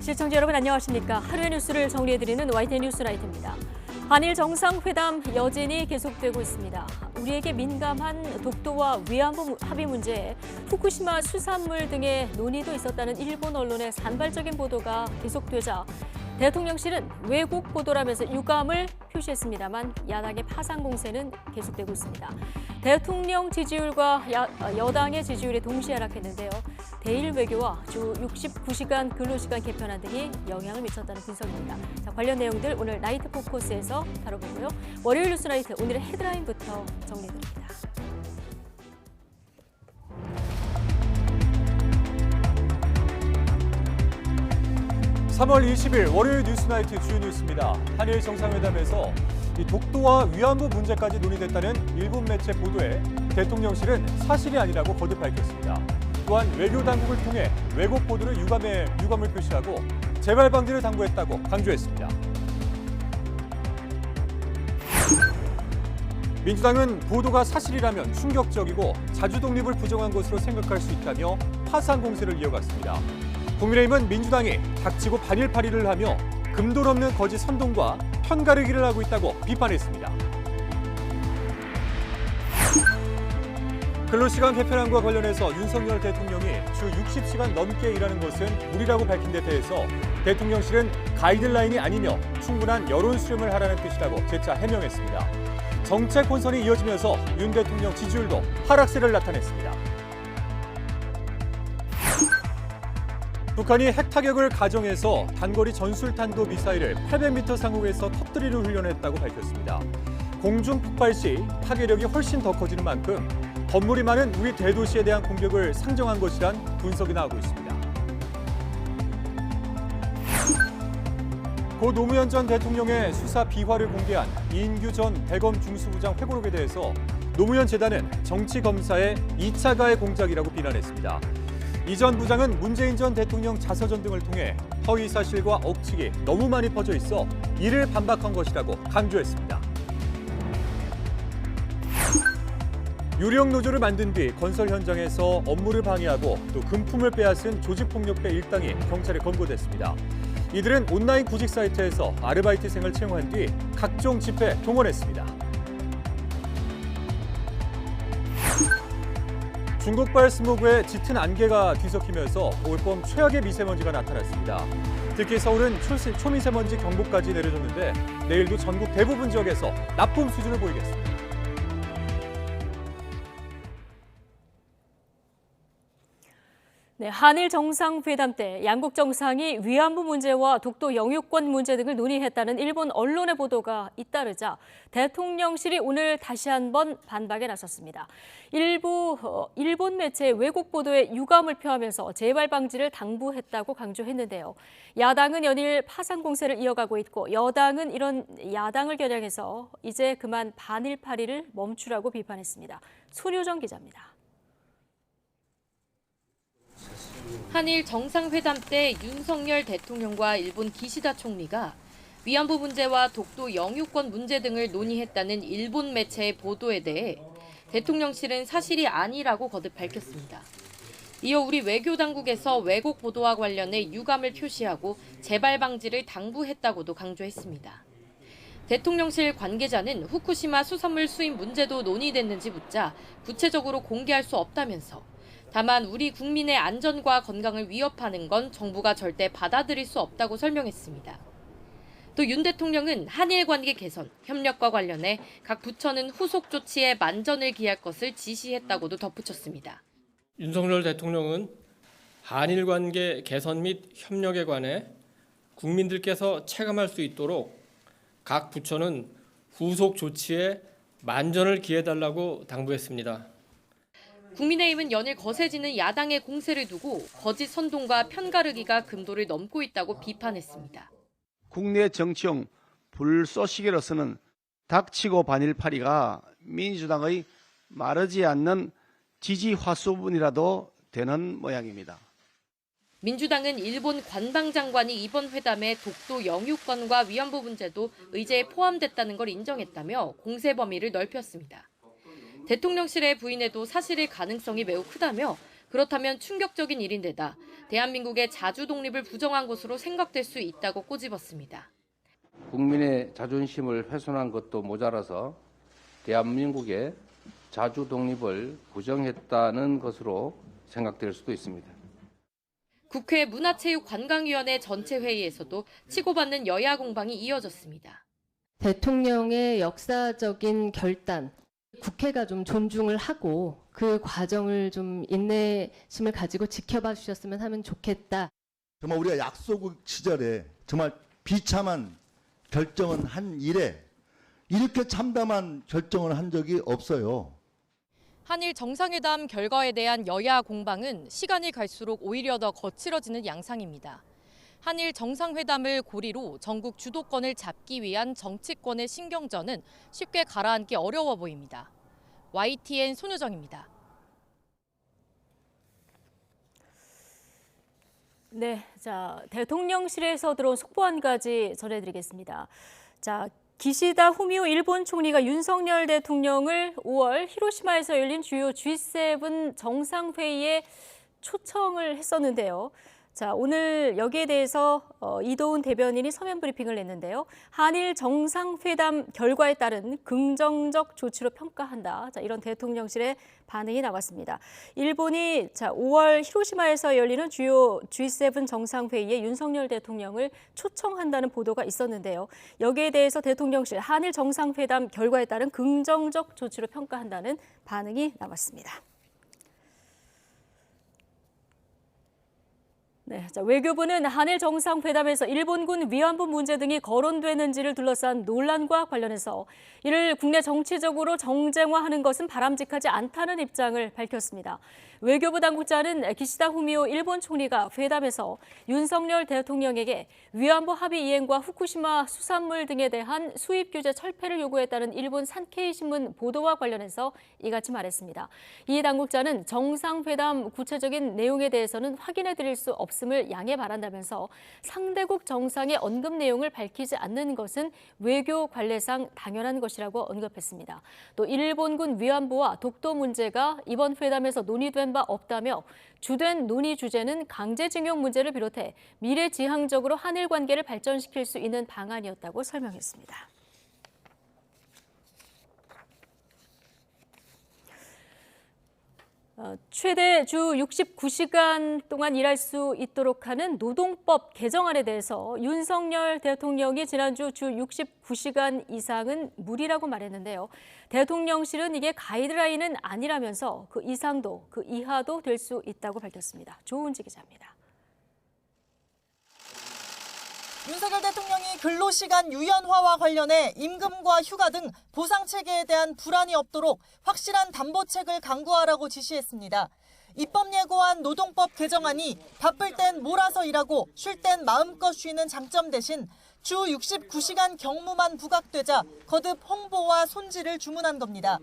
시청자 여러분 안녕하십니까. 하루의 뉴스를 정리해드리는 YTN 뉴스라이트입니다. 한일 정상회담 여진이 계속되고 있습니다. 우리에게 민감한 독도와 위안부 합의 문제에 후쿠시마 수산물 등의 논의도 있었다는 일본 언론의 산발적인 보도가 계속되자 대통령실은 왜곡 보도라면서 유감을 표시했습니다만 야당의 파상 공세는 계속되고 있습니다. 대통령 지지율과 여당의 지지율이 동시에 하락했는데요. 대일 외교와 주 69시간 근로시간 개편안 등이 영향을 미쳤다는 분석입니다. 자, 관련 내용들 오늘 나이트 포커스에서 다뤄보고요. 월요일 뉴스 나이트 오늘의 헤드라인부터 정리해드립니다. (3월 20일) 월요일 뉴스나이트 주요 뉴스입니다. 한일 정상회담에서 독도와 위안부 문제까지 논의됐다는 일본 매체 보도에 대통령실은 사실이 아니라고 거듭 밝혔습니다. 또한 외교 당국을 통해 왜곡 보도를 유감을 표시하고 재발 방지를 당부했다고 강조했습니다. 민주당은 보도가 사실이라면 충격적이고 자주 독립을 부정한 것으로 생각할 수 있다며 파상 공세를 이어갔습니다. 국민의힘은 민주당이 닥치고 반일파리를 하며 금돈 없는 거짓 선동과 편가르기를 하고 있다고 비판했습니다. 근로시간 개편안과 관련해서 윤석열 대통령이 주 60시간 넘게 일하는 것은 무리라고 밝힌 데 대해서 대통령실은 가이드라인이 아니며 충분한 여론 수렴을 하라는 뜻이라고 재차 해명했습니다. 정책 혼선이 이어지면서 윤 대통령 지지율도 하락세를 나타냈습니다. 북한이 핵타격을 가정해서 단거리 전술탄도 미사일을 800m 상공에서 터뜨리는 훈련을 했다고 밝혔습니다. 공중 폭발 시 파괴력이 훨씬 더 커지는 만큼 건물이 많은 우리 대도시에 대한 공격을 상정한 것이란 분석이 나오고 있습니다. 고 노무현 전 대통령의 수사 비화를 공개한 이인규 전 대검 중수부장 회고록에 대해서 노무현 재단은 정치 검사의 2차 가해 공작이라고 비난했습니다. 이 전 부장은 문재인 전 대통령 자서전 등을 통해 허위 사실과 억측이 너무 많이 퍼져 있어 이를 반박한 것이라고 강조했습니다. 유령 노조를 만든 뒤 건설 현장에서 업무를 방해하고 또 금품을 빼앗은 조직폭력배 일당이 경찰에 검거됐습니다. 이들은 온라인 구직 사이트에서 아르바이트생을 채용한 뒤 각종 집회에 동원했습니다. 중국발 스모그에 짙은 안개가 뒤섞이면서 올봄 최악의 미세먼지가 나타났습니다. 특히 서울은 초미세먼지 경보까지 내려졌는데 내일도 전국 대부분 지역에서 나쁨 수준을 보이겠습니다. 네, 한일 정상회담 때 양국 정상이 위안부 문제와 독도 영유권 문제 등을 논의했다는 일본 언론의 보도가 잇따르자 대통령실이 오늘 다시 한번 반박에 나섰습니다. 일본 매체의 왜곡 보도에 유감을 표하면서 재발 방지를 당부했다고 강조했는데요. 야당은 연일 파상 공세를 이어가고 있고 여당은 이런 야당을 겨냥해서 이제 그만 반일파리를 멈추라고 비판했습니다. 손효정 기자입니다. 한일 정상회담 때 윤석열 대통령과 일본 기시다 총리가 위안부 문제와 독도 영유권 문제 등을 논의했다는 일본 매체의 보도에 대해 대통령실은 사실이 아니라고 거듭 밝혔습니다. 이어 우리 외교 당국에서 왜곡 보도와 관련해 유감을 표시하고 재발 방지를 당부했다고도 강조했습니다. 대통령실 관계자는 후쿠시마 수산물 수입 문제도 논의됐는지 묻자 구체적으로 공개할 수 없다면서 다만 우리 국민의 안전과 건강을 위협하는 건 정부가 절대 받아들일 수 없다고 설명했습니다. 또 윤 대통령은 한일 관계 개선, 협력과 관련해 각 부처는 후속 조치에 만전을 기할 것을 지시했다고도 덧붙였습니다. 윤석열 대통령은 한일 관계 개선 및 협력에 관해 국민들께서 체감할 수 있도록 각 부처는 후속 조치에 만전을 기해달라고 당부했습니다. 국민의힘은 연일 거세지는 야당의 공세를 두고 거짓 선동과 편가르기가 금도를 넘고 있다고 비판했습니다. 국내 정치용 불쏘시개로서는 닥치고 반일파리가 민주당의 마르지 않는 지지 화수분이라도 되는 모양입니다. 민주당은 일본 관방장관이 이번 회담에 독도 영유권과 위안부 문제도 의제에 포함됐다는 걸 인정했다며 공세 범위를 넓혔습니다. 대통령실의 부인에도 사실일 가능성이 매우 크다며 그렇다면 충격적인 일인데다 대한민국의 자주 독립을 부정한 것으로 생각될 수 있다고 꼬집었습니다. 국민의 자존심을 훼손한 것도 모자라서 대한민국의 자주 독립을 부정했다는 것으로 생각될 수도 있습니다. 국회 문화체육관광위원회 전체 회의에서도 치고받는 여야 공방이 이어졌습니다. 대통령의 역사적인 결단, 국회가 좀 존중을 하고 그 과정을 좀 인내심을 가지고 지켜봐 주셨으면 하면 좋겠다. 정말 우리가 약소국 시절에 정말 비참한 결정은 한 이래 이렇게 참담한 결정을 한 적이 없어요. 한일 정상회담 결과에 대한 여야 공방은 시간이 갈수록 오히려 더 거칠어지는 양상입니다. 한일 정상회담을 고리로 전국 주도권을 잡기 위한 정치권의 신경전은 쉽게 가라앉기 어려워 보입니다. YTN 손유정입니다. 네, 자, 대통령실에서 들어온 속보 한 가지 전해드리겠습니다. 자, 기시다 후미오 일본 총리가 윤석열 대통령을 5월 히로시마에서 열린 주요 G7 정상회의에 초청을 했었는데요. 자, 오늘 여기에 대해서 이도훈 대변인이 서면 브리핑을 냈는데요. 한일 정상회담 결과에 따른 긍정적 조치로 평가한다. 자, 이런 대통령실의 반응이 나왔습니다. 일본이 5월 히로시마에서 열리는 주요 G7 정상회의에 윤석열 대통령을 초청한다는 보도가 있었는데요. 여기에 대해서 대통령실 한일 정상회담 결과에 따른 긍정적 조치로 평가한다는 반응이 나왔습니다. 네, 자, 외교부는 한일 정상회담에서 일본군 위안부 문제 등이 거론되는지를 둘러싼 논란과 관련해서 이를 국내 정치적으로 정쟁화하는 것은 바람직하지 않다는 입장을 밝혔습니다. 외교부 당국자는 기시다 후미오 일본 총리가 회담에서 윤석열 대통령에게 위안부 합의 이행과 후쿠시마 수산물 등에 대한 수입 규제 철폐를 요구했다는 일본 산케이 신문 보도와 관련해서 이같이 말했습니다. 이 당국자는 정상회담 구체적인 내용에 대해서는 확인해 드릴 수 없음을 양해 바란다면서 상대국 정상의 언급 내용을 밝히지 않는 것은 외교 관례상 당연한 것이라고 언급했습니다. 또 일본군 위안부와 독도 문제가 이번 회담에서 논의된 바 없다며 주된 논의 주제는 강제징용 문제를 비롯해 미래지향적으로 한일 관계를 발전시킬 수 있는 방안이었다고 설명했습니다. 최대 주 69시간 동안 일할 수 있도록 하는 노동법 개정안에 대해서 윤석열 대통령이 지난주 주 69시간 이상은 무리라고 말했는데요. 대통령실은 이게 가이드라인은 아니라면서 그 이상도 그 이하도 될 수 있다고 밝혔습니다. 조은지 기자입니다. 윤석열 대통령이 근로시간 유연화와 관련해 임금과 휴가 등 보상체계에 대한 불안이 없도록 확실한 담보책을 강구하라고 지시했습니다. 입법 예고한 노동법 개정안이 바쁠 땐 몰아서 일하고 쉴 땐 마음껏 쉬는 장점 대신 주 69시간 경무만 부각되자 거듭 홍보와 손질을 주문한 겁니다.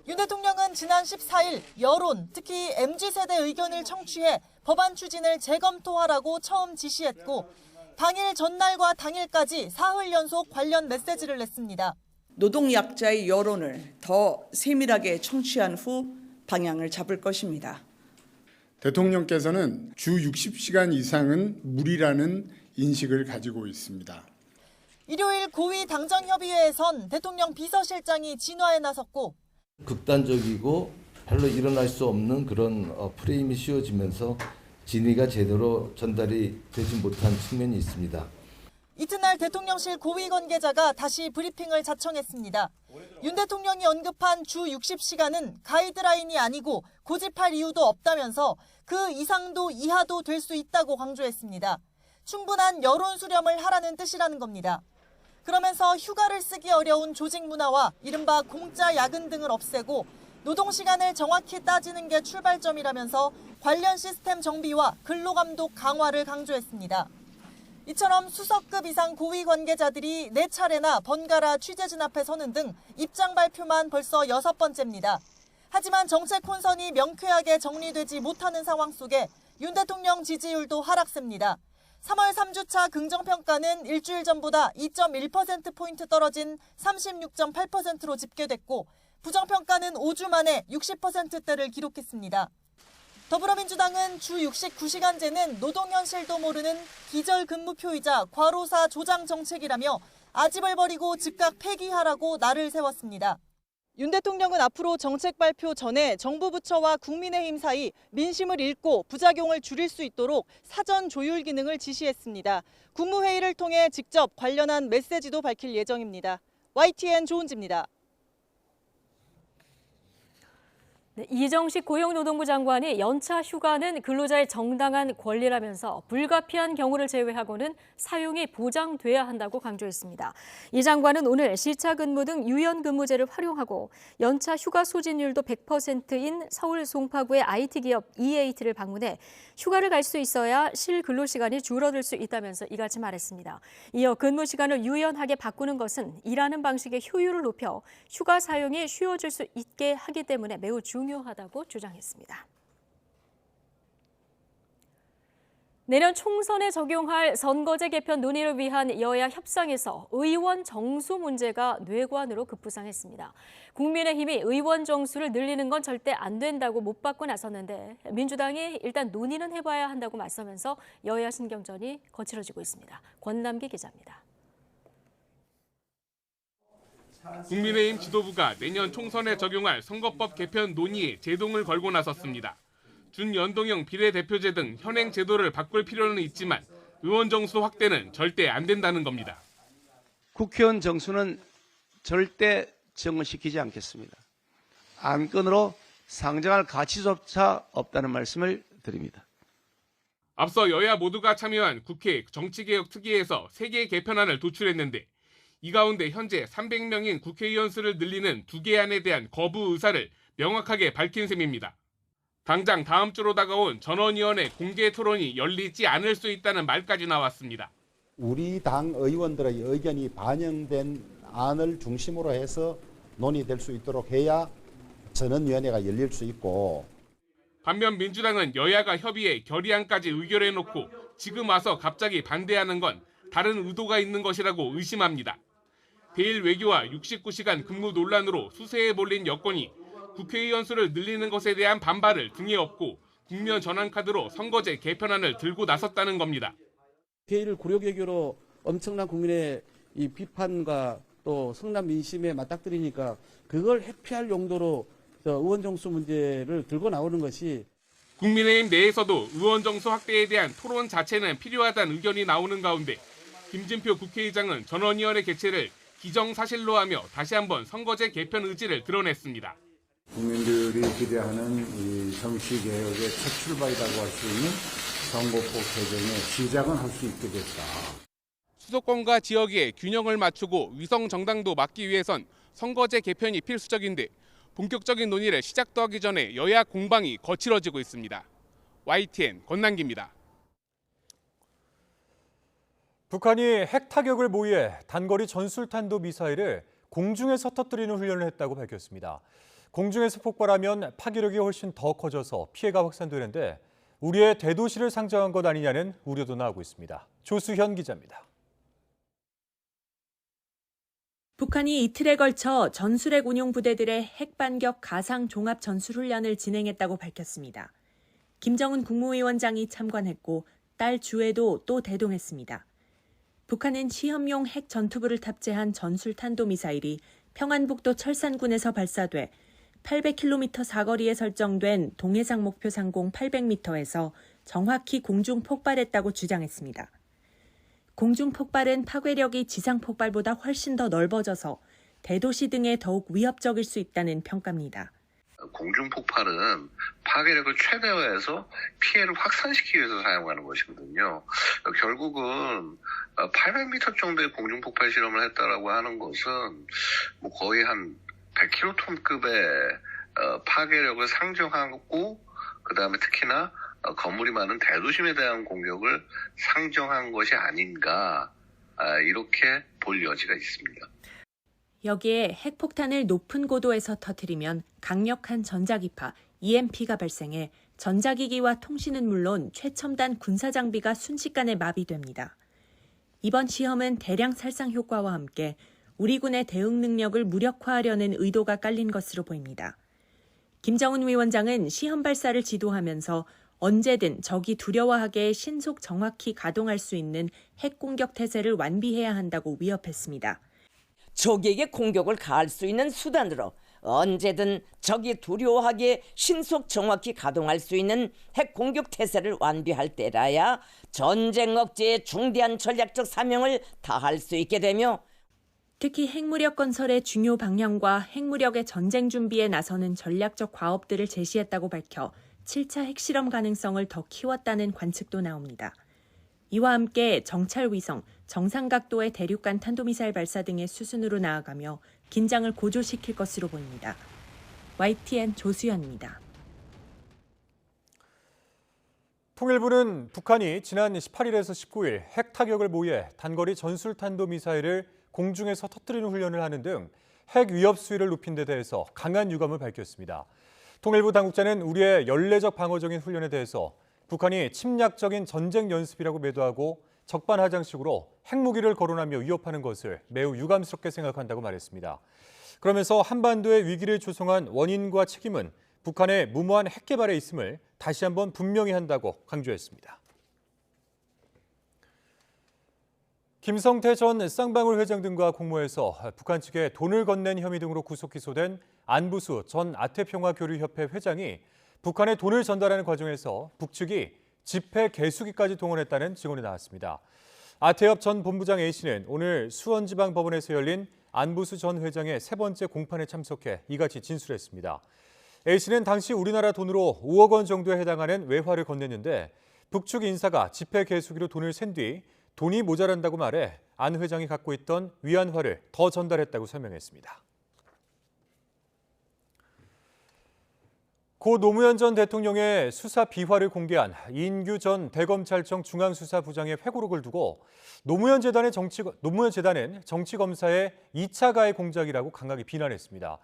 윤 대통령은 지난 14일 여론, 특히 MZ세대 의견을 청취해 법안 추진을 재검토하라고 처음 지시했고 당일 전날과 당일까지 사흘 연속 관련 메시지를 냈습니다. 노동약자의 여론을 더 세밀하게 청취한 후 방향을 잡을 것입니다. 대통령께서는 주 60시간 이상은 무리라는 인식을 가지고 있습니다. 일요일 고위 당정협의회에선 대통령 비서실장이 진화에 나섰고 극단적이고 별로 일어날 수 없는 그런 프레임이 씌워지면서 진위가 제대로 전달이 되지 못한 측면이 있습니다. 이튿날 대통령실 고위 관계자가 다시 브리핑을 자청했습니다. 윤 대통령이 언급한 주 60시간은 가이드라인이 아니고 고집할 이유도 없다면서 그 이상도 이하도 될 수 있다고 강조했습니다. 충분한 여론 수렴을 하라는 뜻이라는 겁니다. 그러면서 휴가를 쓰기 어려운 조직 문화와 이른바 공짜 야근 등을 없애고 노동시간을 정확히 따지는 게 출발점이라면서 관련 시스템 정비와 근로감독 강화를 강조했습니다. 이처럼 수석급 이상 고위 관계자들이 4차례나 번갈아 취재진 앞에 서는 등 입장 발표만 벌써 6번째입니다. 하지만 정책 혼선이 명쾌하게 정리되지 못하는 상황 속에 윤 대통령 지지율도 하락세입니다. 3월 3주차 긍정평가는 일주일 전보다 2.1%포인트 떨어진 36.8%로 집계됐고 부정평가는 5주 만에 60%대를 기록했습니다. 더불어민주당은 주 69시간제는 노동현실도 모르는 기절근무표이자 과로사 조장 정책이라며 아집을 버리고 즉각 폐기하라고 날을 세웠습니다. 윤 대통령은 앞으로 정책 발표 전에 정부 부처와 국민의힘 사이 민심을 읽고 부작용을 줄일 수 있도록 사전 조율 기능을 지시했습니다. 국무회의를 통해 직접 관련한 메시지도 밝힐 예정입니다. YTN 조은지입니다. 네, 이정식 고용노동부 장관이 연차 휴가는 근로자의 정당한 권리라면서 불가피한 경우를 제외하고는 사용이 보장돼야 한다고 강조했습니다. 이 장관은 오늘 시차 근무 등 유연 근무제를 활용하고 연차 휴가 소진율도 100%인 서울 송파구의 IT 기업 EAT를 방문해 휴가를 갈 수 있어야 실근로시간이 줄어들 수 있다면서 이같이 말했습니다. 이어 근무 시간을 유연하게 바꾸는 것은 일하는 방식의 효율을 높여 휴가 사용이 쉬워질 수 있게 하기 때문에 매우 중요하다고 주장했습니다. 내년 총선에 적용할 선거제 개편 논의를 위한 여야 협상에서 의원 정수 문제가 뇌관으로 급부상했습니다. 국민의힘이 의원 정수를 늘리는 건 절대 안 된다고 못 받고 나섰는데 민주당이 일단 논의는 해봐야 한다고 맞서면서 여야 신경전이 거칠어지고 있습니다. 권남기 기자입니다. 국민의힘 지도부가 내년 총선에 적용할 선거법 개편 논의에 제동을 걸고 나섰습니다. 준연동형 비례대표제 등 현행 제도를 바꿀 필요는 있지만 의원 정수 확대는 절대 안 된다는 겁니다. 국회의원 정수는 절대 정을시키지 않겠습니다. 안건으로 상정할 가치조차 없다는 말씀을 드립니다. 앞서 여야 모두가 참여한 국회 정치개혁특위에서 3개의 개편안을 도출했는데 이 가운데 현재 300명인 국회의원 수를 늘리는 2개 안에 대한 거부 의사를 명확하게 밝힌 셈입니다. 당장 다음 주로 다가온 전원위원회 공개 토론이 열리지 않을 수 있다는 말까지 나왔습니다. 우리 당 의원들의 의견이 반영된 안을 중심으로 해서 논의될 수 있도록 해야 전원위원회가 열릴 수 있고. 반면 민주당은 여야가 협의해 결의안까지 의결해놓고 지금 와서 갑자기 반대하는 건 다른 의도가 있는 것이라고 의심합니다. 대일 외교와 69시간 근무 논란으로 수세에 몰린 여권이 국회의원 수를 늘리는 것에 대한 반발을 등에 업고 국면 전환 카드로 선거제 개편안을 들고 나섰다는 겁니다. 대일 고려개교로 엄청난 국민의 이 비판과 또 성남 민심에 맞닥뜨리니까 그걸 회피할 용도로 의원 정수 문제를 들고 나오는 것이 국민의힘 내에서도 의원 정수 확대에 대한 토론 자체는 필요하다는 의견이 나오는 가운데 김진표 국회의장은 전원위원회 개최를 기정사실로 하며 다시 한번 선거제 개편 의지를 드러냈습니다. 국민들이 기대하는 이 정치개혁의 첫 출발이라고 할 수 있는 선거법 개정의 시작은 할 수 있게 됐다. 수도권과 지역의 균형을 맞추고 위성 정당도 막기 위해선 선거제 개편이 필수적인데 본격적인 논의를 시작도 하기 전에 여야 공방이 거칠어지고 있습니다. YTN 권남기입니다. 북한이 핵 타격을 모의해 단거리 전술탄도 미사일을 공중에서 터뜨리는 훈련을 했다고 밝혔습니다. 공중에서 폭발하면 파괴력이 훨씬 더 커져서 피해가 확산되는데 우리의 대도시를 상정한 것 아니냐는 우려도 나오고 있습니다. 조수현 기자입니다. 북한이 이틀에 걸쳐 전술핵 운용 부대들의 핵반격 가상 종합 전술훈련을 진행했다고 밝혔습니다. 김정은 국무위원장이 참관했고 딸 주에도 또 대동했습니다. 북한은 시험용 핵 전투부를 탑재한 전술탄도미사일이 평안북도 철산군에서 발사돼 800km 사거리에 설정된 동해상 목표 상공 800m에서 정확히 공중 폭발했다고 주장했습니다. 공중 폭발은 파괴력이 지상 폭발보다 훨씬 더 넓어져서 대도시 등에 더욱 위협적일 수 있다는 평가입니다. 공중 폭발은 파괴력을 최대화해서 피해를 확산시키기 위해서 사용하는 것이거든요. 결국은 800m 정도의 공중 폭발 실험을 했다라고 하는 것은 뭐 거의 한 100킬로톤급의 파괴력을 상정하고 그다음에 특히나 건물이 많은 대도심에 대한 공격을 상정한 것이 아닌가 이렇게 볼 여지가 있습니다. 여기에 핵폭탄을 높은 고도에서 터뜨리면 강력한 전자기파 EMP가 발생해 전자기기와 통신은 물론 최첨단 군사장비가 순식간에 마비됩니다. 이번 시험은 대량 살상 효과와 함께 우리 군의 대응 능력을 무력화하려는 의도가 깔린 것으로 보입니다. 김정은 위원장은 시험 발사를 지도하면서 언제든 적이 두려워하게 신속 정확히 가동할 수 있는 핵 공격 태세를 완비해야 한다고 위협했습니다. 적에게 공격을 가할 수 있는 수단으로 언제든 적이 두려워하기에 신속 정확히 가동할 수 있는 핵 공격 태세를 완비할 때라야 전쟁 억제의 중대한 전략적 사명을 다할 수 있게 되며 특히 핵무력 건설의 중요 방향과 핵무력의 전쟁 준비에 나서는 전략적 과업들을 제시했다고 밝혀 7차 핵실험 가능성을 더 키웠다는 관측도 나옵니다. 이와 함께 정찰 위성, 정상 각도의 대륙간 탄도미사일 발사 등의 수순으로 나아가며 긴장을 고조시킬 것으로 보입니다. YTN 조수연입니다. 통일부는 북한이 지난 18일에서 19일 핵 타격을 모의해 단거리 전술탄도미사일을 공중에서 터뜨리는 훈련을 하는 등 핵 위협 수위를 높인 데 대해서 강한 유감을 밝혔습니다. 통일부 당국자는 우리의 연례적 방어적인 훈련에 대해서 북한이 침략적인 전쟁 연습이라고 매도하고 적반하장식으로 핵무기를 거론하며 위협하는 것을 매우 유감스럽게 생각한다고 말했습니다. 그러면서 한반도의 위기를 조성한 원인과 책임은 북한의 무모한 핵 개발에 있음을 다시 한번 분명히 한다고 강조했습니다. 김성태 전 쌍방울 회장 등과 공모해서 북한 측에 돈을 건넨 혐의 등으로 구속 기소된 안부수 전 아태평화교류협회 회장이 북한에 돈을 전달하는 과정에서 북측이 집회 개수기까지 동원했다는 증언이 나왔습니다. 아태협 전 본부장 A씨는 오늘 수원지방법원에서 열린 안부수 전 회장의 세 번째 공판에 참석해 이같이 진술했습니다. A씨는 당시 우리나라 돈으로 5억 원 정도에 해당하는 외화를 건넸는데 북측 인사가 집회 개수기로 돈을 센 뒤 돈이 모자란다고 말해 안 회장이 갖고 있던 위안화를 더 전달했다고 설명했습니다. 고 노무현 전 대통령의 수사 비화를 공개한 이인규 전 대검찰청 중앙수사부장의 회고록을 두고 노무현 재단은 정치검사의 2차 가해 공작이라고 강하게 비난했습니다.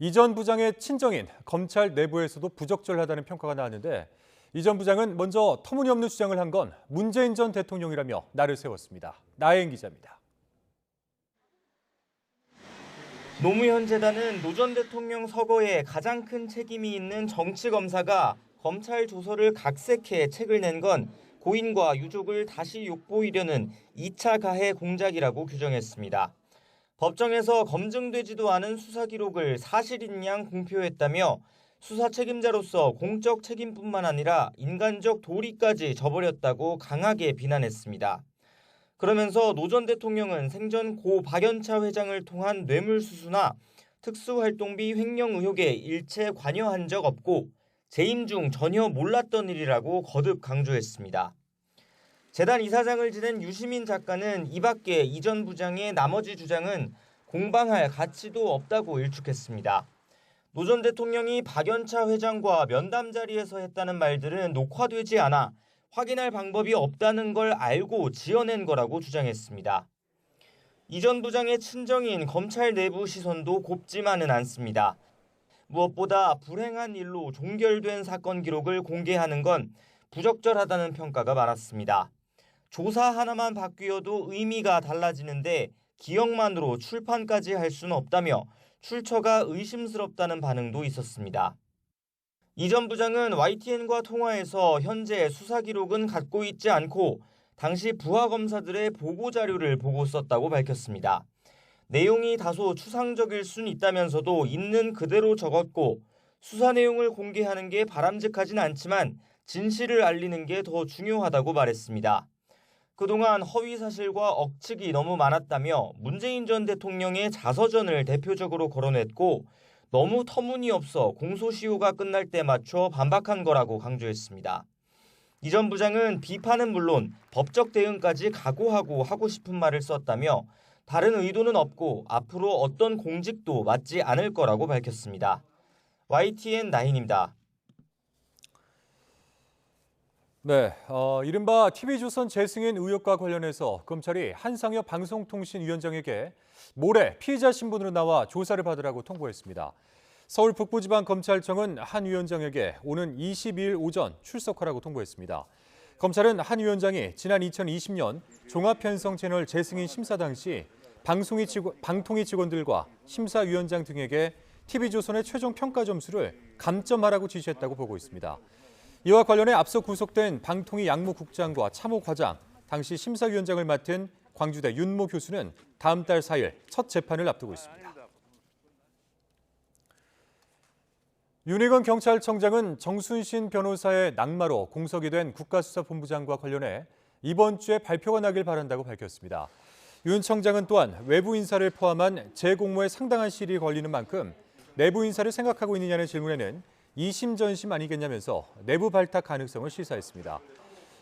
이 전 부장의 친정인 검찰 내부에서도 부적절하다는 평가가 나왔는데 이 전 부장은 먼저 터무니없는 주장을 한 건 문재인 전 대통령이라며 날을 세웠습니다. 나혜인 기자입니다. 노무현 재단은 노 전 대통령 서거에 가장 큰 책임이 있는 정치검사가 검찰 조서를 각색해 책을 낸 건 고인과 유족을 다시 욕보이려는 2차 가해 공작이라고 규정했습니다. 법정에서 검증되지도 않은 수사 기록을 사실인 양 공표했다며 수사 책임자로서 공적 책임뿐만 아니라 인간적 도리까지 저버렸다고 강하게 비난했습니다. 그러면서 노 전 대통령은 생전 고 박연차 회장을 통한 뇌물수수나 특수활동비 횡령 의혹에 일체 관여한 적 없고 재임 중 전혀 몰랐던 일이라고 거듭 강조했습니다. 재단 이사장을 지낸 유시민 작가는 이 밖에 이 전 부장의 나머지 주장은 공방할 가치도 없다고 일축했습니다. 노 전 대통령이 박연차 회장과 면담 자리에서 했다는 말들은 녹화되지 않아 확인할 방법이 없다는 걸 알고 지어낸 거라고 주장했습니다. 이 전 부장의 친정인 검찰 내부 시선도 곱지만은 않습니다. 무엇보다 불행한 일로 종결된 사건 기록을 공개하는 건 부적절하다는 평가가 많았습니다. 조사 하나만 바뀌어도 의미가 달라지는데 기억만으로 출판까지 할 수는 없다며 출처가 의심스럽다는 반응도 있었습니다. 이 전 부장은 YTN과 통화에서 현재 수사 기록은 갖고 있지 않고 당시 부하 검사들의 보고 자료를 보고 썼다고 밝혔습니다. 내용이 다소 추상적일 수는 있다면서도 있는 그대로 적었고 수사 내용을 공개하는 게 바람직하진 않지만 진실을 알리는 게 더 중요하다고 말했습니다. 그동안 허위 사실과 억측이 너무 많았다며 문재인 전 대통령의 자서전을 대표적으로 거론했고 너무 터무니없어 공소시효가 끝날 때 맞춰 반박한 거라고 강조했습니다. 이 전 부장은 비판은 물론 법적 대응까지 각오하고 하고 싶은 말을 썼다며 다른 의도는 없고 앞으로 어떤 공직도 맡지 않을 거라고 밝혔습니다. YTN 나인입니다. 네, 이른바 TV조선 재승인 의혹과 관련해서 검찰이 한상혁 방송통신위원장에게 모레 피의자 신분으로 나와 조사를 받으라고 통보했습니다. 서울 북부지방검찰청은 한 위원장에게 오는 22일 오전 출석하라고 통보했습니다. 검찰은 한 위원장이 지난 2020년 종합편성채널 재승인 심사 당시 방통위 직원들과 심사위원장 등에게 TV조선의 최종 평가 점수를 감점하라고 지시했다고 보고 있습니다. 이와 관련해 앞서 구속된 방통위 양무국장과 참호과장, 당시 심사위원장을 맡은 광주대 윤모 교수는 다음 달 4일 첫 재판을 앞두고 있습니다. 윤희건 경찰청장은 정순신 변호사의 낙마로 공석이 된 국가수사본부장과 관련해 이번 주에 발표가 나길 바란다고 밝혔습니다. 윤 청장은 또한 외부 인사를 포함한 재공모에 상당한 시일이 걸리는 만큼 내부 인사를 생각하고 있느냐는 질문에는 이심전심 아니겠냐면서 내부 발탁 가능성을 시사했습니다.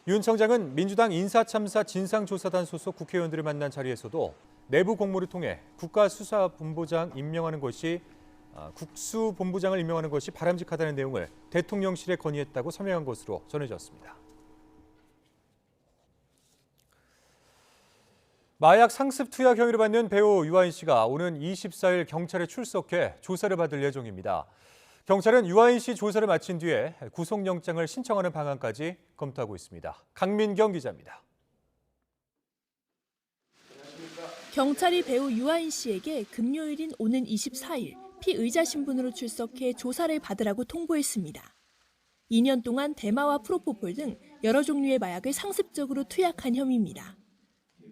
윤 청장은 민주당 인사참사 진상조사단 소속 국회의원들을 만난 자리에서도 내부 공모를 통해 국가수사본부장을 임명하는 것이 바람직하다는 내용을 대통령실에 건의했다고 서명한 것으로 전해졌습니다. 마약 상습 투약 혐의를 받는 배우 유아인 씨가 오는 24일 경찰에 출석해 조사를 받을 예정입니다. 경찰은 유아인 씨 조사를 마친 뒤에 구속영장을 신청하는 방안까지 검토하고 있습니다. 강민경 기자입니다. 경찰이 배우 유아인 씨에게 금요일인 오는 24일 피의자 신분으로 출석해 조사를 받으라고 통보했습니다. 2년 동안 대마와 프로포폴 등 여러 종류의 마약을 상습적으로 투약한 혐의입니다.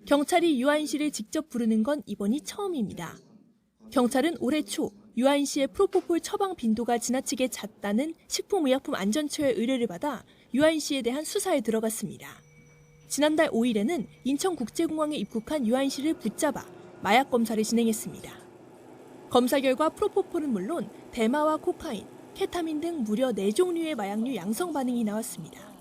경찰이 유아인 씨를 직접 부르는 건 이번이 처음입니다. 경찰은 올해 초 유아인 씨의 프로포폴 처방 빈도가 지나치게 잦다는 식품의약품안전처의 의뢰를 받아 유아인 씨에 대한 수사에 들어갔습니다. 지난달 5일에는 인천국제공항에 입국한 유아인 씨를 붙잡아 마약 검사를 진행했습니다. 검사 결과 프로포폴은 물론 대마와 코카인, 케타민 등 무려 4종류의 마약류 양성 반응이 나왔습니다.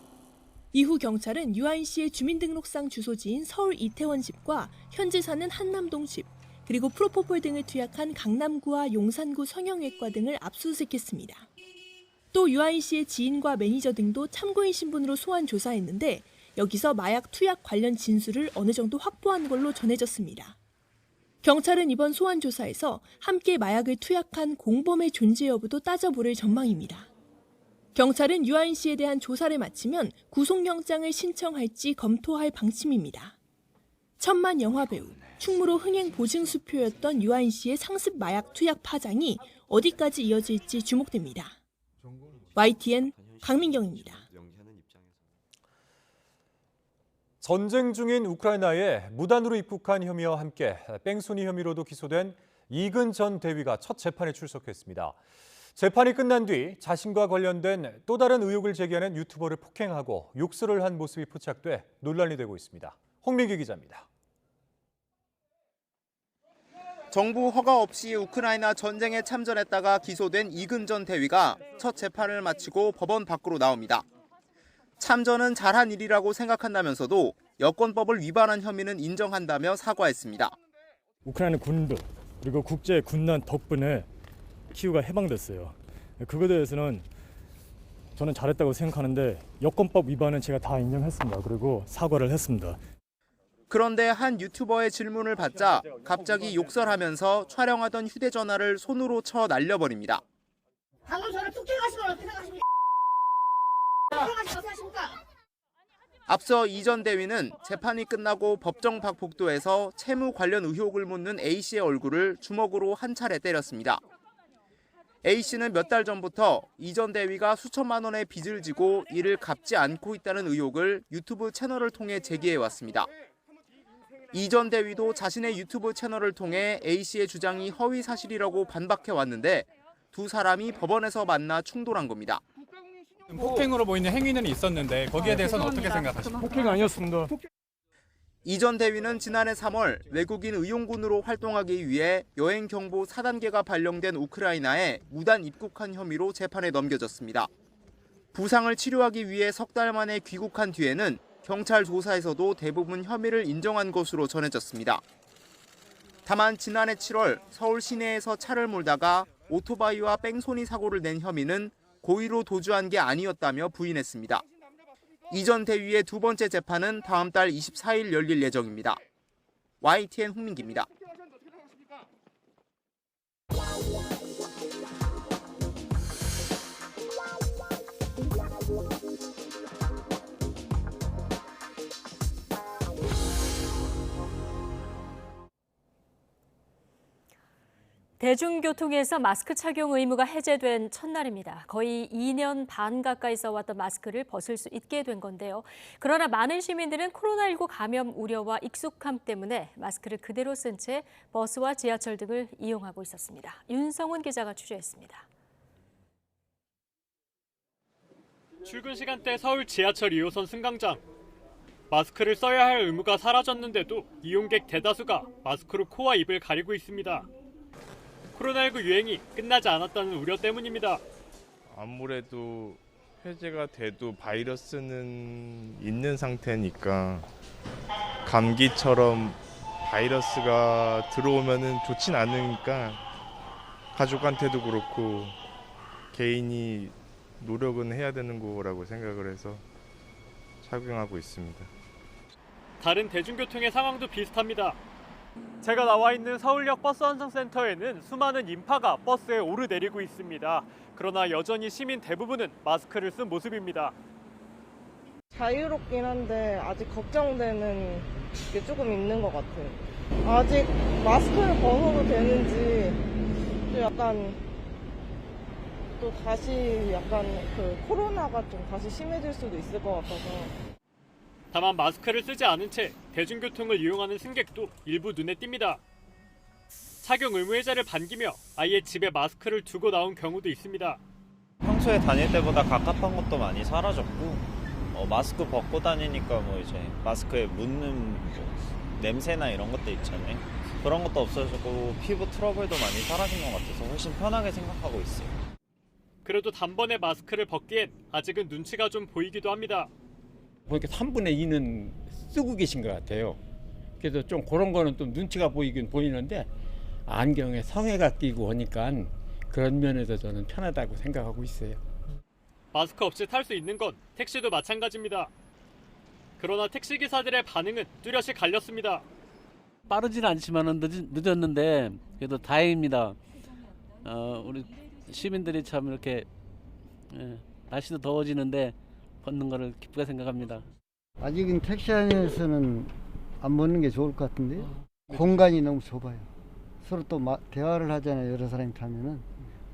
이후 경찰은 유아인 씨의 주민등록상 주소지인 서울 이태원 집과 현재 사는 한남동 집, 그리고 프로포폴 등을 투약한 강남구와 용산구 성형외과 등을 압수수색했습니다. 또 유아인 씨의 지인과 매니저 등도 참고인 신분으로 소환 조사했는데 여기서 마약 투약 관련 진술을 어느 정도 확보한 걸로 전해졌습니다. 경찰은 이번 소환 조사에서 함께 마약을 투약한 공범의 존재 여부도 따져보를 전망입니다. 경찰은 유아인 씨에 대한 조사를 마치면 구속영장을 신청할지 검토할 방침입니다. 천만 영화배우, 충무로 흥행 보증수표였던 유아인 씨의 상습 마약 투약 파장이 어디까지 이어질지 주목됩니다. YTN 강민경입니다. 전쟁 중인 우크라이나에 무단으로 입국한 혐의와 함께 뺑소니 혐의로도 기소된 이근 전 대위가 첫 재판에 출석했습니다. 재판이 끝난 뒤 자신과 관련된 또 다른 의혹을 제기하는 유튜버를 폭행하고 욕설을 한 모습이 포착돼 논란이 되고 있습니다. 홍민기 기자입니다. 정부 허가 없이 우크라이나 전쟁에 참전했다가 기소된 이근 전 대위가 첫 재판을 마치고 법원 밖으로 나옵니다. 참전은 잘한 일이라고 생각한다면서도 여권법을 위반한 혐의는 인정한다며 사과했습니다. 우크라이나 군도 그리고 국제 군난 덕분에 키우가 해방됐어요. 그거에 대해서는 저는 잘했다고 생각하는데 여권법 위반은 제가 다 인정했습니다. 그리고 사과를 했습니다. 그런데 한 유튜버의 질문을 받자 갑자기 욕설하면서 촬영하던 휴대전화를 손으로 쳐 날려버립니다. 방금 저를 폭행하시면 어떻게 생각하십니까? 앞서 이 전 대위는 재판이 끝나고 법정 박복도에서 채무 관련 의혹을 묻는 A씨의 얼굴을 주먹으로 한 차례 때렸습니다. A씨는 몇 달 전부터 이 전 대위가 수천만 원의 빚을 지고 이를 갚지 않고 있다는 의혹을 유튜브 채널을 통해 제기해왔습니다. 이 전 대위도 자신의 유튜브 채널을 통해 A씨의 주장이 허위 사실이라고 반박해왔는데 두 사람이 법원에서 만나 충돌한 겁니다. 폭행으로 보이는 행위는 있었는데 거기에 대해서는 어떻게 생각하십니까? 폭행 아니었습니다. 이 전 대위는 지난해 3월 외국인 의용군으로 활동하기 위해 여행 경보 4단계가 발령된 우크라이나에 무단 입국한 혐의로 재판에 넘겨졌습니다. 부상을 치료하기 위해 석 달 만에 귀국한 뒤에는 경찰 조사에서도 대부분 혐의를 인정한 것으로 전해졌습니다. 다만 지난해 7월 서울 시내에서 차를 몰다가 오토바이와 뺑소니 사고를 낸 혐의는 고의로 도주한 게 아니었다며 부인했습니다. 이 전 대위의 두 번째 재판은 다음 달 24일 열릴 예정입니다. YTN 홍민기입니다. 대중교통에서 마스크 착용 의무가 해제된 첫날입니다. 거의 2년 반 가까이 써왔던 마스크를 벗을 수 있게 된 건데요. 그러나 많은 시민들은 코로나19 감염 우려와 익숙함 때문에 마스크를 그대로 쓴 채 버스와 지하철 등을 이용하고 있었습니다. 윤성훈 기자가 취재했습니다. 출근 시간대 서울 지하철 2호선 승강장. 마스크를 써야 할 의무가 사라졌는데도 이용객 대다수가 마스크로 코와 입을 가리고 있습니다. 코로나19 유행이 끝나지 않았다는 우려 때문입니다. 아무래도 해제가 돼도 바이러스는 있는 상태니까 감기처럼 바이러스가 들어오면은 좋진 않으니까 가족한테도 그렇고 개인이 노력은 해야 되는 거라고 생각을 해서 착용하고 있습니다. 다른 대중교통의 상황도 비슷합니다. 제가 나와 있는 서울역 버스 환승센터에는 수많은 인파가 버스에 오르내리고 있습니다. 그러나 여전히 시민 대부분은 마스크를 쓴 모습입니다. 자유롭긴 한데 아직 걱정되는 게 조금 있는 것 같아요. 아직 마스크를 벗어도 되는지 약간 또 다시 약간 그 코로나가 좀 다시 심해질 수도 있을 것 같아서. 다만 마스크를 쓰지 않은 채 대중교통을 이용하는 승객도 일부 눈에 띕니다. 착용 의무 해제를 반기며 아예 집에 마스크를 두고 나온 경우도 있습니다. 평소에 다닐 때보다 갑갑한 것도 많이 사라졌고 마스크 벗고 다니니까 뭐 이제 마스크에 묻는 냄새나 이런 것도 있잖아요. 그런 것도 없어지고 피부 트러블도 많이 사라진 것 같아서 훨씬 편하게 생각하고 있어요. 그래도 단번에 마스크를 벗기엔 아직은 눈치가 좀 보이기도 합니다. 보니까 3분의 2는 쓰고 계신 것 같아요. 그래서 좀 그런 거는 좀 눈치가 보이긴 보이는데 안경에 성에가 끼고 하니까 그런 면에서 저는 편하다고 생각하고 있어요. 마스크 없이 탈 수 있는 건 택시도 마찬가지입니다. 그러나 택시기사들의 반응은 뚜렷이 갈렸습니다. 빠르진 않지만 늦었는데 그래도 다행입니다. 우리 시민들이 참 이렇게 날씨도 더워지는데 벗는 거를 기쁘게 생각합니다. 아직은 택시 안에서는 안 벗는 게 좋을 것 같은데요. 공간이 너무 좁아요. 서로 또 대화를 하잖아요. 여러 사람이 타면은.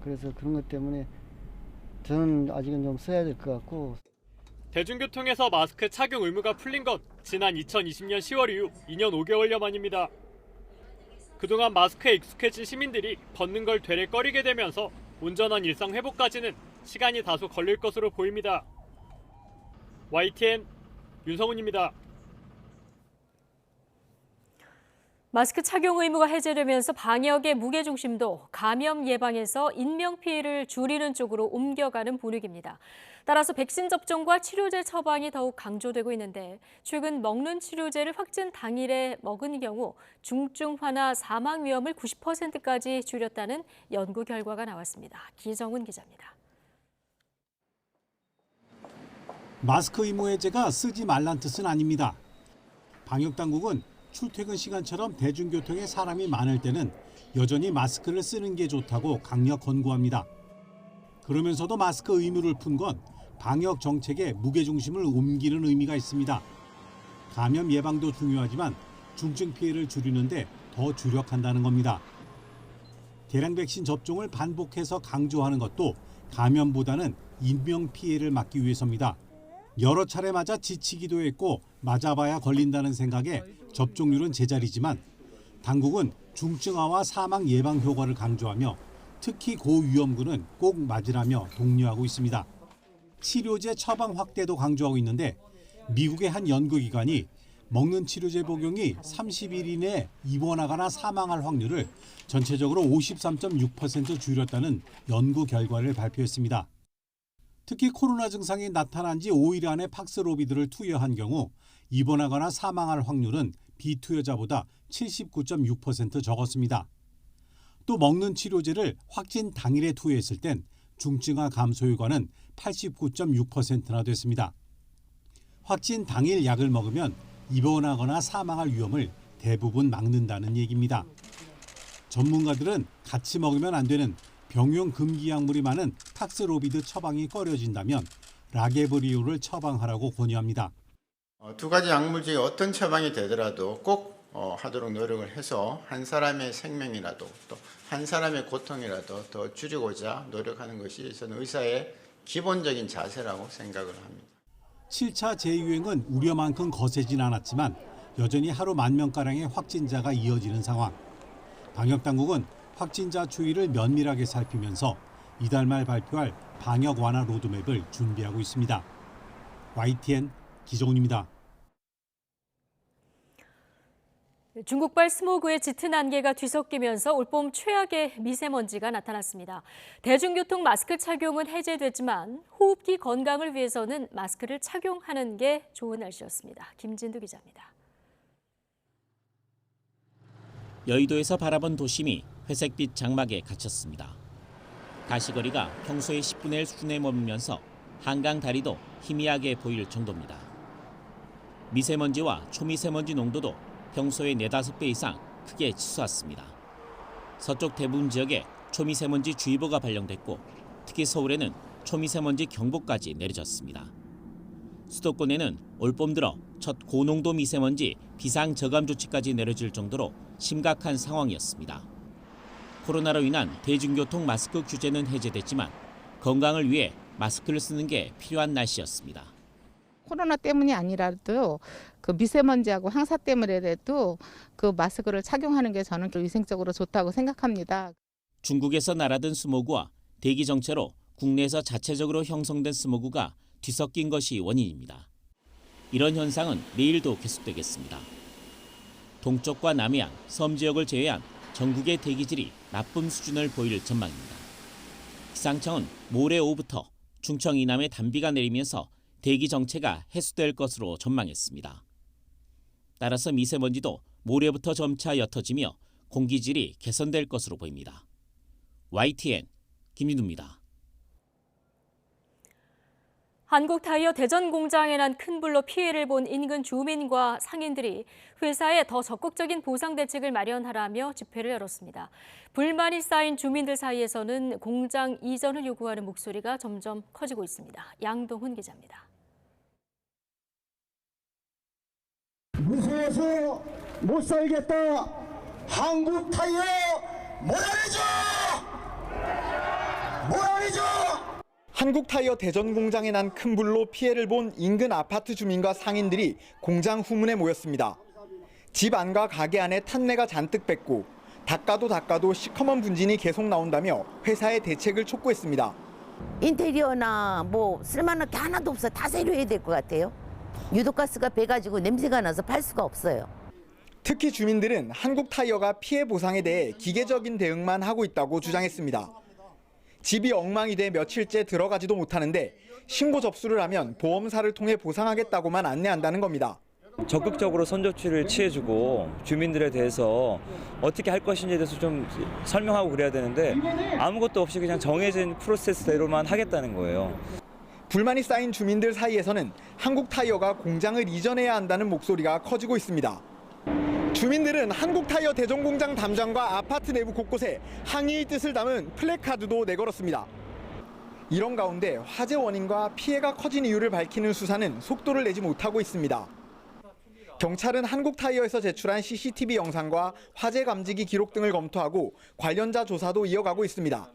그래서 그런 것 때문에 저는 아직은 좀 써야 될 것 같고. 대중교통에서 마스크 착용 의무가 풀린 건 지난 2020년 10월 이후 2년 5개월여 만입니다. 그동안 마스크에 익숙해진 시민들이 벗는 걸 되레 꺼리게 되면서 온전한 일상 회복까지는 시간이 다소 걸릴 것으로 보입니다. YTN 윤성훈입니다. 마스크 착용 의무가 해제되면서 방역의 무게중심도 감염 예방에서 인명피해를 줄이는 쪽으로 옮겨가는 분위기입니다. 따라서 백신 접종과 치료제 처방이 더욱 강조되고 있는데 최근 먹는 치료제를 확진 당일에 먹은 경우 중증화나 사망 위험을 90%까지 줄였다는 연구 결과가 나왔습니다. 기정훈 기자입니다. 마스크 의무 해제가 쓰지 말란 뜻은 아닙니다. 방역당국은 출퇴근 시간처럼 대중교통에 사람이 많을 때는 여전히 마스크를 쓰는 게 좋다고 강력 권고합니다. 그러면서도 마스크 의무를 푼 건 방역 정책의 무게중심을 옮기는 의미가 있습니다. 감염 예방도 중요하지만 중증 피해를 줄이는데 더 주력한다는 겁니다. 대량 백신 접종을 반복해서 강조하는 것도 감염보다는 인명 피해를 막기 위해서입니다. 여러 차례 맞아 지치기도 했고 맞아봐야 걸린다는 생각에 접종률은 제자리지만 당국은 중증화와 사망 예방 효과를 강조하며 특히 고위험군은 꼭 맞으라며 독려하고 있습니다. 치료제 처방 확대도 강조하고 있는데 미국의 한 연구기관이 먹는 치료제 복용이 30일 이내 입원하거나 사망할 확률을 전체적으로 53.6% 줄였다는 연구 결과를 발표했습니다. 특히 코로나 증상이 나타난 지 5일 안에 팍스로비드를 투여한 경우 입원하거나 사망할 확률은 비투여자보다 79.6% 적었습니다. 또 먹는 치료제를 확진 당일에 투여했을 땐 중증화 감소 효과는 89.6%나 됐습니다. 확진 당일 약을 먹으면 입원하거나 사망할 위험을 대부분 막는다는 얘기입니다. 전문가들은 같이 먹으면 안 되는 병용 금기 약물이 많은 팍스로비드 처방이 꺼려진다면 라게브리오를 처방하라고 권유합니다. 두 가지 약물 중에 어떤 처방이 되더라도 꼭 하도록 노력을 해서 한 사람의 생명이라도 또 한 사람의 고통이라도 더 줄이고자 노력하는 것이 저는 의사의 기본적인 자세라고 생각을 합니다. 7차 재유행은 우려만큼 거세진 않았지만 여전히 하루 10,000명가량의 확진자가 이어지는 상황. 방역당국은 확진자 추이를 면밀하게 살피면서 이달 말 발표할 방역 완화 로드맵을 준비하고 있습니다. YTN 기정훈입니다. 중국발 스모그의 짙은 안개가 뒤섞이면서 올봄 최악의 미세먼지가 나타났습니다. 대중교통 마스크 착용은 해제됐지만 호흡기 건강을 위해서는 마스크를 착용하는 게 좋은 날씨였습니다. 김진두 기자입니다. 여의도에서 바라본 도심이 회색빛 장막에 갇혔습니다. 가시거리가 평소의 10분의 1 수준에 머물면서 한강 다리도 희미하게 보일 정도입니다. 미세먼지와 초미세먼지 농도도 평소의 4-5배 이상 크게 치솟았습니다. 서쪽 대부분 지역에 초미세먼지 주의보가 발령됐고 특히 서울에는 초미세먼지 경보까지 내려졌습니다. 수도권에는 올봄 들어 첫 고농도 미세먼지 비상 저감 조치까지 내려질 정도로 심각한 상황이었습니다. 코로나로 인한 대중교통 마스크 규제는 해제됐지만 건강을 위해 마스크를 쓰는 게 필요한 날씨였습니다. 코로나 때문이 아니라도 그 미세먼지하고 황사 때문에라도 그 마스크를 착용하는 게 저는 좀 위생적으로 좋다고 생각합니다. 중국에서 날아든 스모그와 대기 정체로 국내에서 자체적으로 형성된 스모그가 뒤섞인 것이 원인입니다. 이런 현상은 내일도 계속되겠습니다. 동쪽과 남해안, 섬 지역을 제외한 전국의 대기질이 나쁨 수준을 보일 전망입니다. 기상청은 모레 오후부터 충청 이남에 단비가 내리면서 대기 정체가 해소될 것으로 전망했습니다. 따라서 미세먼지도 모레부터 점차 옅어지며 공기질이 개선될 것으로 보입니다. YTN 김진두입니다. 한국타이어 대전 공장에 난 큰 불로 피해를 본 인근 주민과 상인들이 회사에 더 적극적인 보상 대책을 마련하라며 집회를 열었습니다. 불만이 쌓인 주민들 사이에서는 공장 이전을 요구하는 목소리가 점점 커지고 있습니다. 양동훈 기자입니다. 무서워서 못 살겠다. 한국타이어 몰아내줘! 몰아내줘! 한국타이어 대전 공장에 난 큰 불로 피해를 본 인근 아파트 주민과 상인들이 공장 후문에 모였습니다. 집 안과 가게 안에 탄내가 잔뜩 뱄고 닦아도 시커먼 분진이 계속 나온다며 회사의 대책을 촉구했습니다. 인테리어나 뭐 쓸만한 게 하나도 없어. 다 새로 해야 될 것 같아요. 유독가스가 배가지고 냄새가 나서 팔 수가 없어요. 특히 주민들은 한국타이어가 피해 보상에 대해 기계적인 대응만 하고 있다고 주장했습니다. 집이 엉망이 돼 며칠째 들어가지도 못하는데 신고 접수를 하면 보험사를 통해 보상하겠다고만 안내한다는 겁니다. 적극적으로 선조치를 취해주고 주민들에 대해서 어떻게 할 것인지에 대해서 좀 설명하고 그래야 되는데 아무것도 없이 그냥 정해진 프로세스대로만 하겠다는 거예요. 불만이 쌓인 주민들 사이에서는 한국타이어가 공장을 이전해야 한다는 목소리가 커지고 있습니다. 주민들은 한국타이어 대전공장 담장과 아파트 내부 곳곳에 항의의 뜻을 담은 플래카드도 내걸었습니다. 이런 가운데 화재 원인과 피해가 커진 이유를 밝히는 수사는 속도를 내지 못하고 있습니다. 경찰은 한국타이어에서 제출한 CCTV 영상과 화재 감지기 기록 등을 검토하고 관련자 조사도 이어가고 있습니다.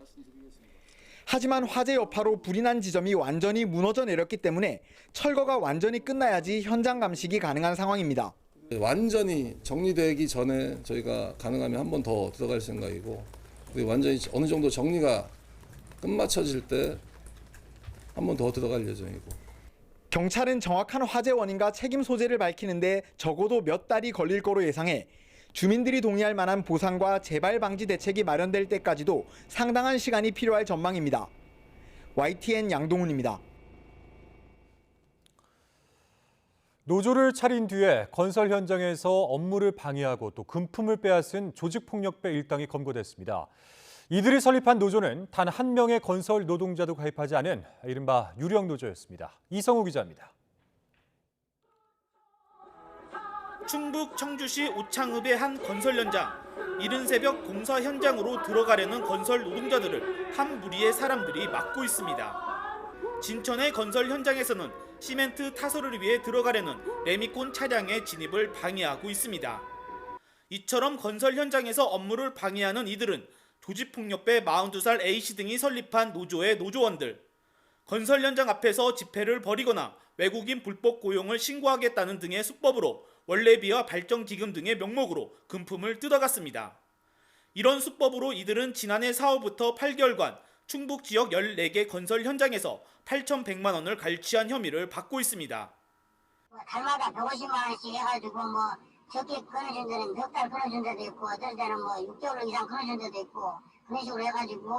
하지만 화재 여파로 불이 난 지점이 완전히 무너져 내렸기 때문에 철거가 완전히 끝나야지 현장 감식이 가능한 상황입니다. 완전히 정리되기 전에 저희가 가능하면 한 번 더 들어갈 생각이고 완전히 어느 정도 정리가 끝마쳐질 때 한 번 더 들어갈 예정이고. 경찰은 정확한 화재 원인과 책임 소재를 밝히는데 적어도 몇 달이 걸릴 거로 예상해 주민들이 동의할 만한 보상과 재발 방지 대책이 마련될 때까지도 상당한 시간이 필요할 전망입니다. YTN 양동훈입니다. 노조를 차린 뒤에 건설 현장에서 업무를 방해하고 또 금품을 빼앗은 조직폭력배 일당이 검거됐습니다. 이들이 설립한 노조는 단 한 명의 건설 노동자도 가입하지 않은 이른바 유령 노조였습니다. 이성우 기자입니다. 충북 청주시 오창읍의 한 건설 현장. 이른 새벽 공사 현장으로 들어가려는 건설 노동자들을 한 무리의 사람들이 막고 있습니다. 진천의 건설 현장에서는 시멘트 타설을 위해 들어가려는 레미콘 차량의 진입을 방해하고 있습니다. 이처럼 건설 현장에서 업무를 방해하는 이들은 조직폭력배 42살 A씨 등이 설립한 노조의 노조원들, 건설 현장 앞에서 집회를 벌이거나 외국인 불법 고용을 신고하겠다는 등의 수법으로 원래비와 발전기금 등의 명목으로 금품을 뜯어갔습니다. 이런 수법으로 이들은 지난해 4월부터 8개월간 충북 지역 14개 건설 현장에서 8,100만 원을 갈취한 혐의를 받고 있습니다. 달마다 150만 원씩 해가지고 적게 끊어준 데는 몇 달 끊어준 데도 있고 어떨 때는 6개월 이상 끊어준 데도 있고 그런 식으로 해가지고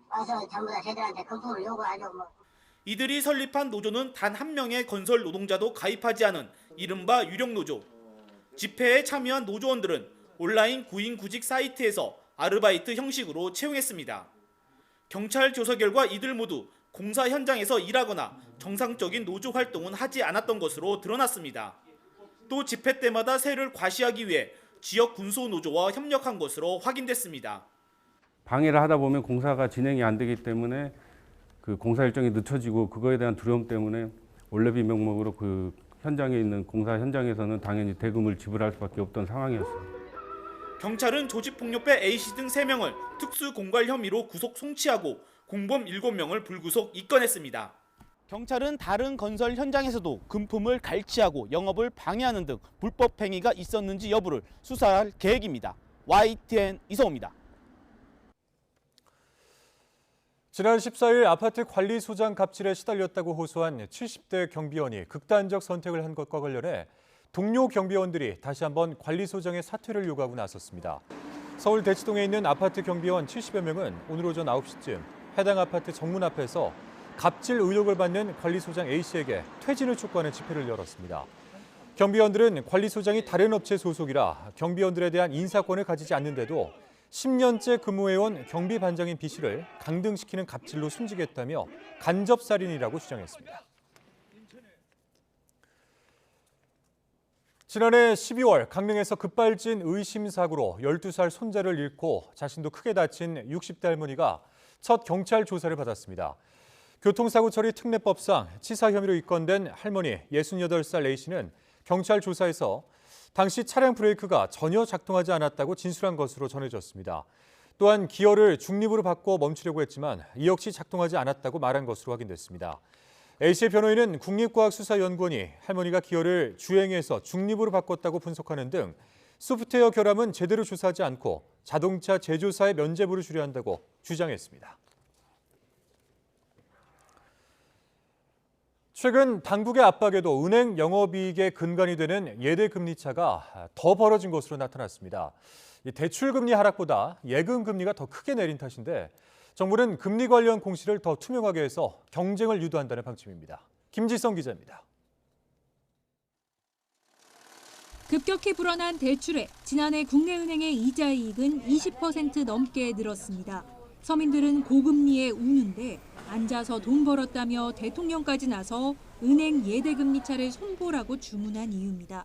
와서 전부 다 쟤들한테 금품을 요구하죠. 이들이 설립한 노조는 단 한 명의 건설 노동자도 가입하지 않은 이른바 유령노조. 집회에 참여한 노조원들은 온라인 구인 구직 사이트에서 아르바이트 형식으로 채용했습니다. 경찰 조사 결과 이들 모두 공사 현장에서 일하거나 정상적인 노조 활동은 하지 않았던 것으로 드러났습니다. 또 집회 때마다 세를 과시하기 위해 지역 군소노조와 협력한 것으로 확인됐습니다. 방해를 하다 보면 공사가 진행이 안 되기 때문에 그 공사 일정이 늦춰지고 그거에 대한 두려움 때문에 원래비 명목으로 그 현장에 있는 공사 현장에서는 당연히 대금을 지불할 수밖에 없던 상황이었습니다. 경찰은 조직폭력배 A씨 등 3명을 특수공갈 혐의로 구속 송치하고 공범 7명을 불구속 입건했습니다. 경찰은 다른 건설 현장에서도 금품을 갈취하고 영업을 방해하는 등 불법 행위가 있었는지 여부를 수사할 계획입니다. YTN 이성호입니다. 지난 14일 아파트 관리소장 갑질에 시달렸다고 호소한 70대 경비원이 극단적 선택을 한 것과 관련해 동료 경비원들이 다시 한번 관리소장의 사퇴를 요구하고 나섰습니다. 서울 대치동에 있는 아파트 경비원 70여 명은 오늘 오전 9시쯤 해당 아파트 정문 앞에서 갑질 의혹을 받는 관리소장 A씨에게 퇴진을 촉구하는 집회를 열었습니다. 경비원들은 관리소장이 다른 업체 소속이라 경비원들에 대한 인사권을 가지지 않는데도 10년째 근무해온 경비반장인 B씨를 강등시키는 갑질로 숨지겠다며 간접살인이라고 주장했습니다. 지난해 12월 강릉에서 급발진 의심 사고로 12살 손자를 잃고 자신도 크게 다친 60대 할머니가 첫 경찰 조사를 받았습니다. 교통사고 처리 특례법상 치사 혐의로 입건된 할머니 68살 A씨는 경찰 조사에서 당시 차량 브레이크가 전혀 작동하지 않았다고 진술한 것으로 전해졌습니다. 또한 기어를 중립으로 바꿔 멈추려고 했지만 이 역시 작동하지 않았다고 말한 것으로 확인됐습니다. A씨의 변호인은 국립과학수사연구원이 할머니가 기어를 주행해서 중립으로 바꿨다고 분석하는 등 소프트웨어 결함은 제대로 조사하지 않고 자동차 제조사의 면죄부를 주려 한다고 주장했습니다. 최근 당국의 압박에도 은행 영업이익의 근간이 되는 예대금리차가 더 벌어진 것으로 나타났습니다. 대출금리 하락보다 예금금리가 더 크게 내린 탓인데 정부는 금리 관련 공시를 더 투명하게 해서 경쟁을 유도한다는 방침입니다. 김지성 기자입니다. 급격히 불어난 대출에 지난해 국내은행의 이자이익은 20% 넘게 늘었습니다. 서민들은 고금리에 우는데 앉아서 돈 벌었다며 대통령까지 나서 은행 예대금리차를 손보라고 주문한 이유입니다.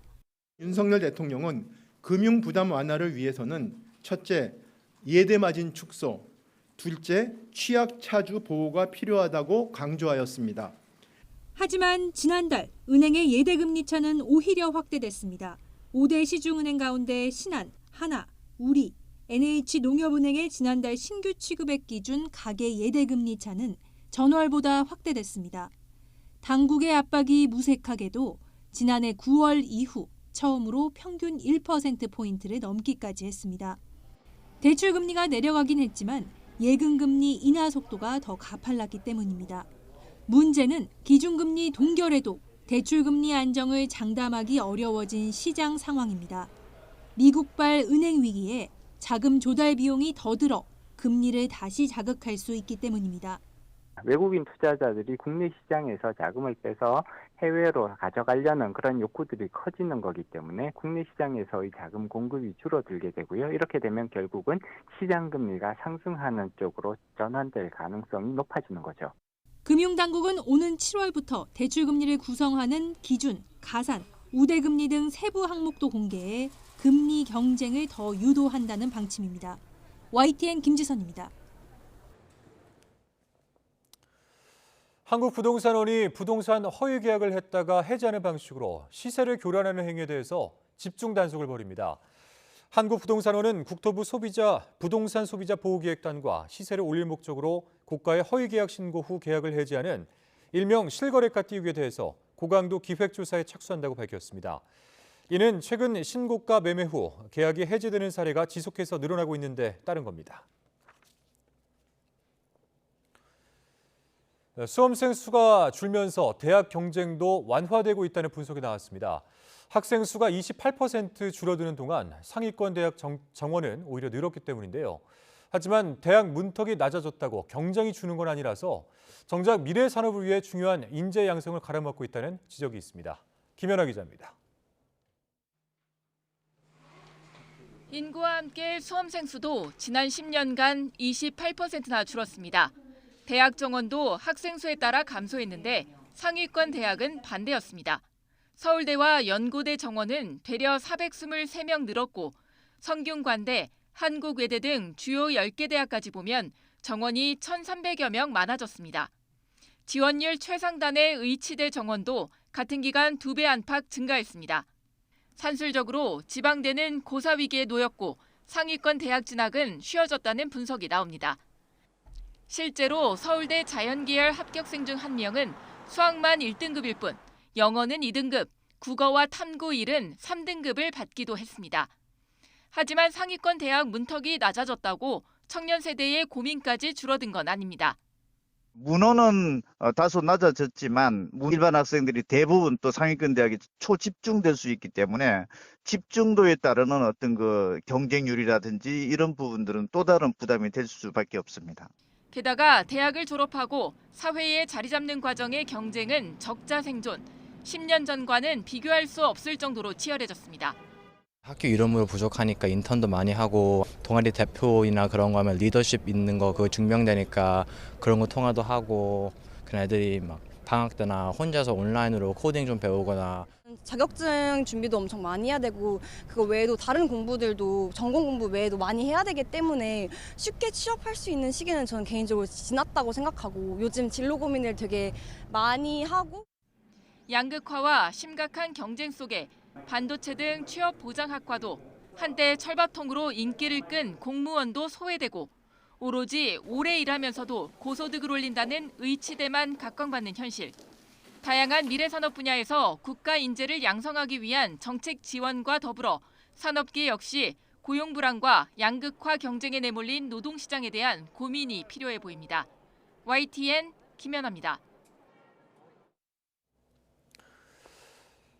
윤석열 대통령은 금융 부담 완화를 위해서는 첫째, 예대마진 축소, 둘째, 취약차주 보호가 필요하다고 강조하였습니다. 하지만 지난달 은행의 예대금리차는 오히려 확대됐습니다. 5대 시중은행 가운데 신한, 하나, 우리, NH농협은행의 지난달 신규 취급액 기준 가계 예대금리차는 전월보다 확대됐습니다. 당국의 압박이 무색하게도 지난해 9월 이후 처음으로 평균 1%포인트를 넘기까지 했습니다. 대출금리가 내려가긴 했지만 예금금리 인하 속도가 더 가팔랐기 때문입니다. 문제는 기준금리 동결에도 대출금리 안정을 장담하기 어려워진 시장 상황입니다. 미국발 은행 위기에 자금 조달 비용이 더 들어 금리를 다시 자극할 수 있기 때문입니다. 외국인 투자자들이 국내 시장에서 자금을 빼서 해외로 가져가려는 그런 욕구들이 커지는 거기 때문에 국내 시장에서의 자금 공급이 줄어들게 되고요. 이렇게 되면 결국은 시장 금리가 상승하는 쪽으로 전환될 가능성이 높아지는 거죠. 금융당국은 오는 7월부터 대출금리를 구성하는 기준, 가산, 우대금리 등 세부 항목도 공개해 금리 경쟁을 더 유도한다는 방침입니다. YTN 김지선입니다. 한국부동산원이 부동산 허위 계약을 했다가 해지하는 방식으로 시세를 교란하는 행위에 대해서 집중 단속을 벌입니다. 한국부동산원은 국토부 부동산 소비자 보호기획단과 시세를 올릴 목적으로 고가의 허위 계약 신고 후 계약을 해지하는 일명 실거래가 띄우기에 대해서 고강도 기획조사에 착수한다고 밝혔습니다. 이는 최근 신고가 매매 후 계약이 해지되는 사례가 지속해서 늘어나고 있는데 따른 겁니다. 수험생 수가 줄면서 대학 경쟁도 완화되고 있다는 분석이 나왔습니다. 학생 수가 28% 줄어드는 동안 상위권 대학 정원은 오히려 늘었기 때문인데요. 하지만 대학 문턱이 낮아졌다고 경쟁이 주는 건 아니라서 정작 미래 산업을 위해 중요한 인재 양성을 가로막고 있다는 지적이 있습니다. 김연아 기자입니다. 인구와 함께 수험생 수도 지난 10년간 28%나 줄었습니다. 대학 정원도 학생 수에 따라 감소했는데 상위권 대학은 반대였습니다. 서울대와 연고대 정원은 되려 423명 늘었고 성균관대, 한국외대 등 주요 10개 대학까지 보면 정원이 1,300여 명 많아졌습니다. 지원율 최상단의 의치대 정원도 같은 기간 2배 안팎 증가했습니다. 산술적으로 지방대는 고사 위기에 놓였고 상위권 대학 진학은 쉬워졌다는 분석이 나옵니다. 실제로 서울대 자연계열 합격생 중 1명은 수학만 1등급일 뿐 영어는 2등급, 국어와 탐구 1은 3등급을 받기도 했습니다. 하지만 상위권 대학 문턱이 낮아졌다고 청년 세대의 고민까지 줄어든 건 아닙니다. 문호는 다소 낮아졌지만 일반 학생들이 대부분 또 상위권 대학에 초집중될 수 있기 때문에 집중도에 따르는 어떤 그 경쟁률이라든지 이런 부분들은 또 다른 부담이 될 수밖에 없습니다. 게다가 대학을 졸업하고 사회에 자리 잡는 과정의 경쟁은 적자 생존, 10년 전과는 비교할 수 없을 정도로 치열해졌습니다. 학교 이름으로 부족하니까 인턴도 많이 하고 동아리 대표이나 그런 거 하면 리더십 있는 거 그거 증명되니까 그런 거 통화도 하고 그런 애들이 막 방학 때나 혼자서 온라인으로 코딩 좀 배우거나 자격증 준비도 엄청 많이 해야 되고 그거 외에도 다른 공부들도 전공 공부 외에도 많이 해야 되기 때문에 쉽게 취업할 수 있는 시기는 저는 개인적으로 지났다고 생각하고 요즘 진로 고민을 되게 많이 하고 양극화와 심각한 경쟁 속에 반도체 등 취업 보장 학과도 한때 철밥통으로 인기를 끈 공무원도 소외되고 오로지 오래 일하면서도 고소득을 올린다는 의치대만 각광받는 현실. 다양한 미래 산업 분야에서 국가 인재를 양성하기 위한 정책 지원과 더불어 산업계 역시 고용 불안과 양극화 경쟁에 내몰린 노동시장에 대한 고민이 필요해 보입니다. YTN 김연아입니다.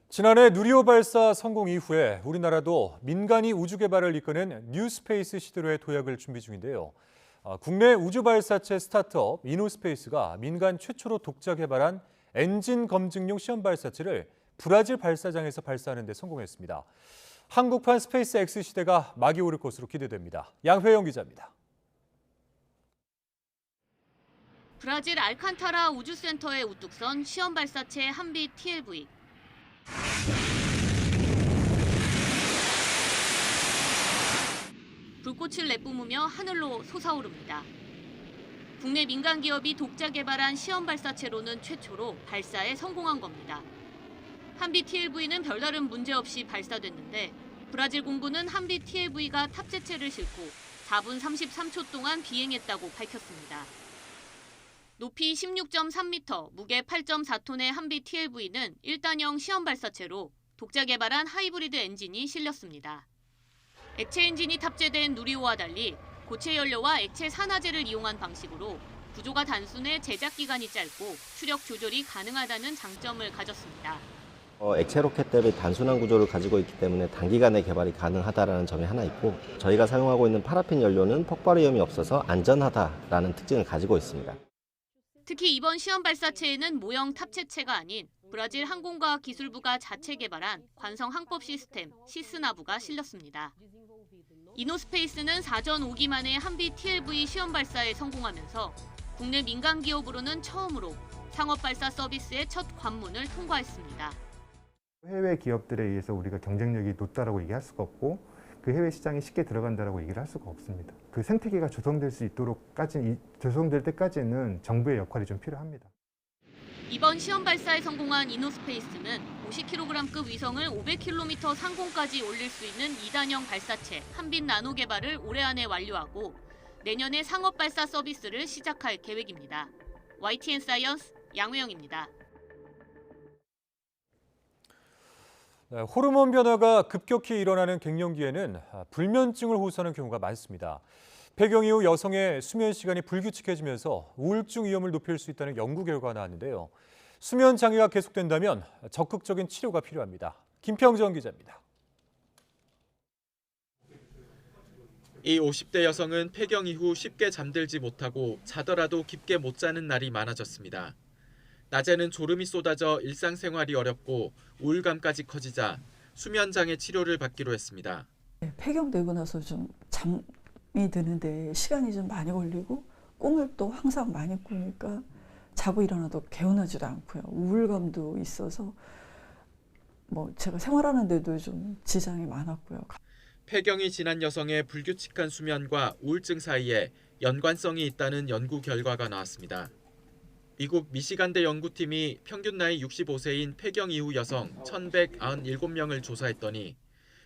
지난해 누리호 발사 성공 이후에 우리나라도 민간이 우주 개발을 이끄는 뉴스페이스 시대로의 도약을 준비 중인데요. 국내 우주 발사체 스타트업 이노스페이스가 민간 최초로 독자 개발한 엔진 검증용 시험 발사체를 브라질 발사장에서 발사하는 데 성공했습니다. 한국판 스페이스 X 시대가 막이 오를 것으로 기대됩니다. 양회영 기자입니다. 브라질 알칸타라 우주센터에 우뚝 선 시험 발사체 한비 TLV. 불꽃을 내뿜으며 하늘로 솟아오릅니다. 국내 민간 기업이 독자 개발한 시험 발사체로는 최초로 발사에 성공한 겁니다. 한비 TLV는 별다른 문제 없이 발사됐는데 브라질 공군은 한비 TLV가 탑재체를 싣고 4분 33초 동안 비행했다고 밝혔습니다. 높이 16.3m, 무게 8.4톤의 한비 TLV는 1단형 시험 발사체로 독자 개발한 하이브리드 엔진이 실렸습니다. 액체 엔진이 탑재된 누리호와 달리 고체 연료와 액체 산화제를 이용한 방식으로 구조가 단순해 제작 기간이 짧고 추력 조절이 가능하다는 장점을 가졌습니다. 액체 로켓 대비 단순한 구조를 가지고 있기 때문에 단기간에 개발이 가능하다는 점이 하나 있고 저희가 사용하고 있는 파라핀 연료는 폭발 위험이 없어서 안전하다라는 특징을 가지고 있습니다. 특히 이번 시험 발사체에는 모형 탑재체가 아닌 브라질 항공과학기술부가 자체 개발한 관성 항법 시스템 시스나부가 실렸습니다. 이노스페이스는 사전 5기 만에 한비 TLV 시험 발사에 성공하면서 국내 민간 기업으로는 처음으로 상업 발사 서비스의 첫 관문을 통과했습니다. 해외 기업들에 의해서 우리가 경쟁력이 높다라고 얘기할 수가 없고 그 해외 시장에 쉽게 들어간다라고 얘기를 할 수가 없습니다. 그 생태계가 조성될 때까지는 정부의 역할이 좀 필요합니다. 이번 시험 발사에 성공한 이노스페이스는 50kg급 위성을 500km 상공까지 올릴 수 있는 2단형 발사체 한빛 나노 개발을 올해 안에 완료하고 내년에 상업 발사 서비스를 시작할 계획입니다. YTN 사이언스 양우영입니다. 네, 호르몬 변화가 급격히 일어나는 갱년기에는 불면증을 호소하는 경우가 많습니다. 폐경 이후 여성의 수면 시간이 불규칙해지면서 우울증 위험을 높일 수 있다는 연구 결과가 나왔는데요. 수면 장애가 계속된다면 적극적인 치료가 필요합니다. 김평정 기자입니다. 이 50대 여성은 폐경 이후 쉽게 잠들지 못하고 자더라도 깊게 못 자는 날이 많아졌습니다. 낮에는 졸음이 쏟아져 일상생활이 어렵고 우울감까지 커지자 수면장애 치료를 받기로 했습니다. 폐경되고 나서 좀 잠이 드는데 시간이 좀 많이 걸리고 꿈을 또 항상 많이 꾸니까 자고 일어나도 개운하지도 않고요. 우울감도 있어서 제가 생활하는데도 좀 지장이 많았고요. 폐경이 지난 여성의 불규칙한 수면과 우울증 사이에 연관성이 있다는 연구 결과가 나왔습니다. 미국 미시간대 연구팀이 평균 나이 65세인 폐경 이후 여성 1,197명을 조사했더니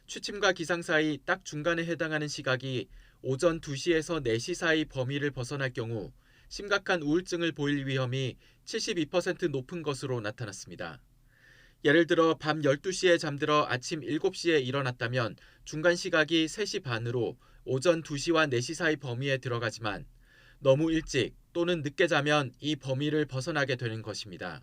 취침과 기상 사이 딱 중간에 해당하는 시각이 오전 2시에서 4시 사이 범위를 벗어날 경우 심각한 우울증을 보일 위험이 72% 높은 것으로 나타났습니다. 예를 들어 밤 12시에 잠들어 아침 7시에 일어났다면 중간 시각이 3시 반으로 오전 2시와 4시 사이 범위에 들어가지만 너무 일찍 또는 늦게 자면 이 범위를 벗어나게 되는 것입니다.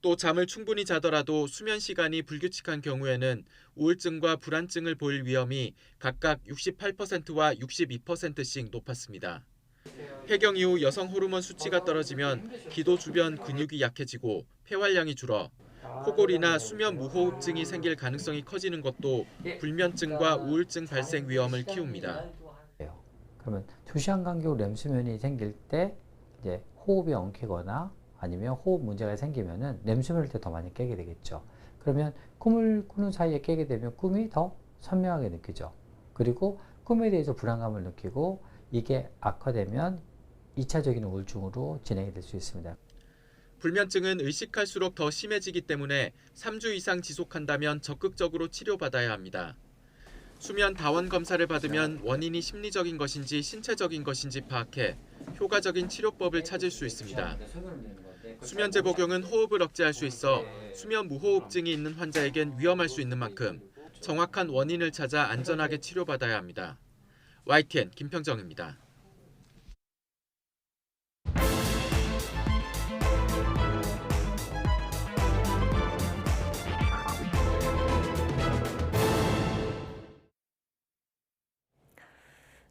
또 잠을 충분히 자더라도 수면 시간이 불규칙한 경우에는 우울증과 불안증을 보일 위험이 각각 68%와 62%씩 높았습니다. 폐경 이후 여성 호르몬 수치가 떨어지면 기도 주변 근육이 약해지고 폐활량이 줄어 코골이나 수면 무호흡증이 생길 가능성이 커지는 것도 불면증과 우울증 발생 위험을 키웁니다. 그러면 2시간 간격으로 렘수면이 생길 때 이제 호흡이 엉키거나 아니면 호흡 문제가 생기면은 렘수면일 때 더 많이 깨게 되겠죠. 그러면 꿈을 꾸는 사이에 깨게 되면 꿈이 더 선명하게 느끼죠. 그리고 꿈에 대해서 불안감을 느끼고 이게 악화되면 2차적인 우울증으로 진행이 될 수 있습니다. 불면증은 의식할수록 더 심해지기 때문에 3주 이상 지속한다면 적극적으로 치료받아야 합니다. 수면 다원 검사를 받으면 원인이 심리적인 것인지 신체적인 것인지 파악해 효과적인 치료법을 찾을 수 있습니다. 수면제 복용은 호흡을 억제할 수 있어 수면 무호흡증이 있는 환자에겐 위험할 수 있는 만큼 정확한 원인을 찾아 안전하게 치료받아야 합니다. YTN 김평정입니다.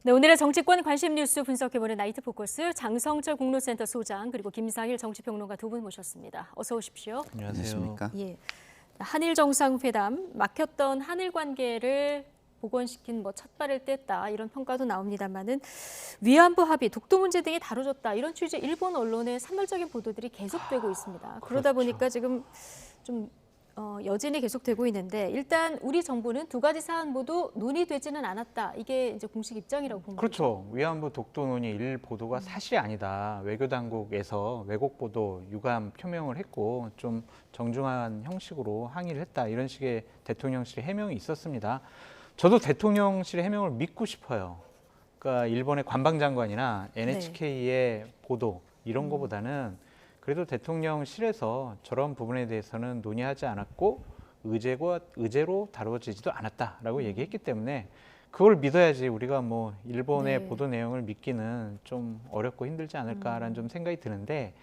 네, 오늘의 정치권 관심 뉴스 분석해보는 나이트 포커스 장성철 공로센터 소장 그리고 김상일 정치평론가 두 분 모셨습니다. 어서 오십시오. 안녕하십니까. 예, 한일 정상회담 막혔던 한일 관계를 복원시킨 첫발을 뗐다 이런 평가도 나옵니다만은 위안부 합의, 독도 문제 등이 다뤄졌다 이런 취지 일본 언론의 산물적인 보도들이 계속되고 있습니다. 그러다 보니까 지금 좀 여진이 계속되고 있는데 일단 우리 정부는 두 가지 사안 모두 논의되지는 않았다. 이게 이제 공식 입장이라고 본 거죠. 그렇죠. 위안부 독도 논의 일 보도가 사실이 아니다. 외교 당국에서 왜곡 보도 유감 표명을 했고 좀 정중한 형식으로 항의를 했다. 이런 식의 대통령실의 해명이 있었습니다. 저도 대통령실의 해명을 믿고 싶어요. 그러니까 일본의 관방장관이나 NHK의 보도 이런 거보다는 그래도 대통령실에서 저런 부분에 대해서는 논의하지 않았고 의제로 다루어지지도 않았다라고 얘기했기 때문에 그걸 믿어야지 우리가 일본의 보도 내용을 믿기는 좀 어렵고 힘들지 않을까라는 좀 생각이 드는데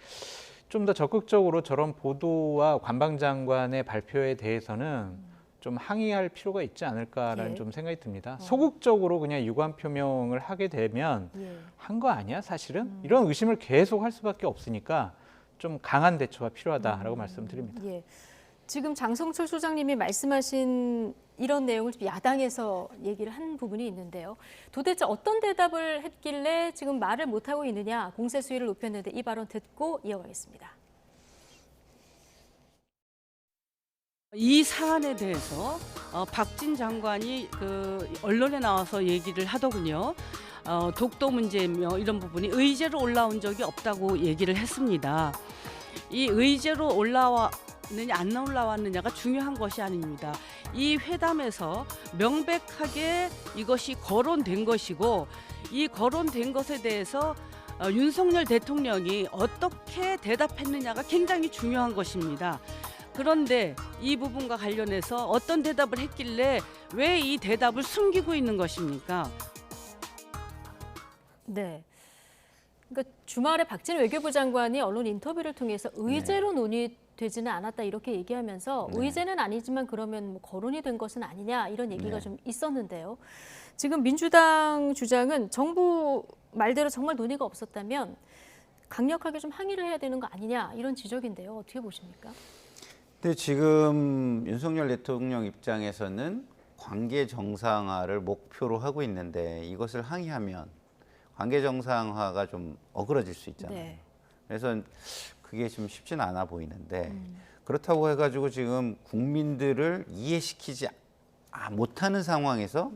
좀 더 적극적으로 저런 보도와 관방장관의 발표에 대해서는 좀 항의할 필요가 있지 않을까라는 좀 생각이 듭니다. 소극적으로 그냥 유감 표명을 하게 되면 한 거 아니야 사실은? 이런 의심을 계속 할 수밖에 없으니까 좀 강한 대처가 필요하다라고 말씀드립니다. 예. 지금 장성철 소장님이 말씀하신 이런 내용을 야당에서 얘기를 한 부분이 있는데요. 도대체 어떤 대답을 했길래 지금 말을 못하고 있느냐 공세 수위를 높였는데 이 발언 듣고 이어가겠습니다. 이 사안에 대해서 박진 장관이 언론에 나와서 얘기를 하더군요. 독도 문제며 이런 부분이 의제로 올라온 적이 없다고 얘기를 했습니다. 이 의제로 올라왔느냐 안 올라왔느냐가 중요한 것이 아닙니다. 이 회담에서 명백하게 이것이 거론된 것이고 이 거론된 것에 대해서 윤석열 대통령이 어떻게 대답했느냐가 굉장히 중요한 것입니다. 그런데 이 부분과 관련해서 어떤 대답을 했길래 왜 이 대답을 숨기고 있는 것입니까? 네. 그러니까 주말에 박진우 외교부 장관이 언론 인터뷰를 통해서 의제로 논의되지는 않았다 이렇게 얘기하면서 의제는 아니지만 그러면 뭐 거론이 된 것은 아니냐 이런 얘기가 좀 있었는데요. 지금 민주당 주장은 정부 말대로 정말 논의가 없었다면 강력하게 좀 항의를 해야 되는 거 아니냐 이런 지적인데요. 어떻게 보십니까? 근데 지금 윤석열 대통령 입장에서는 관계 정상화를 목표로 하고 있는데 이것을 항의하면 관계 정상화가 좀 어그러질 수 있잖아요. 네. 그래서 그게 좀 쉽지는 않아 보이는데 그렇다고 해가지고 지금 국민들을 이해시키지 못하는 상황에서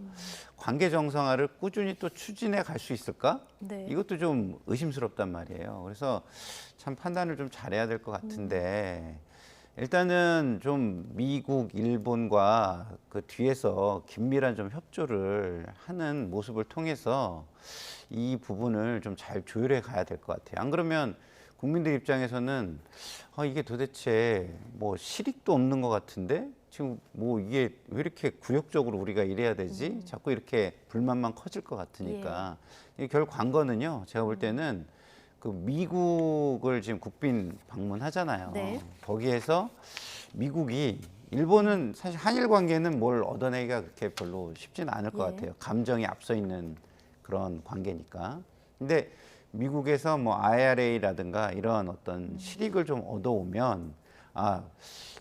관계 정상화를 꾸준히 또 추진해 갈 수 있을까? 네. 이것도 좀 의심스럽단 말이에요. 그래서 참 판단을 좀 잘해야 될 것 같은데 일단은 좀 미국, 일본과 그 뒤에서 긴밀한 좀 협조를 하는 모습을 통해서 이 부분을 좀 잘 조율해 가야 될 것 같아요. 안 그러면 국민들 입장에서는 이게 도대체 뭐 실익도 없는 것 같은데 지금 뭐 이게 왜 이렇게 굴욕적으로 우리가 이래야 되지? 자꾸 이렇게 불만만 커질 것 같으니까 이게 결국 관건은요. 제가 볼 때는 그 미국을 지금 국빈 방문하잖아요. 네. 거기에서 미국이 일본은 사실 한일 관계는 뭘 얻어내기가 그렇게 별로 쉽지는 않을 것 같아요. 감정이 앞서 있는 그런 관계니까. 근데 미국에서 뭐 IRA라든가 이런 어떤 실익을 좀 얻어오면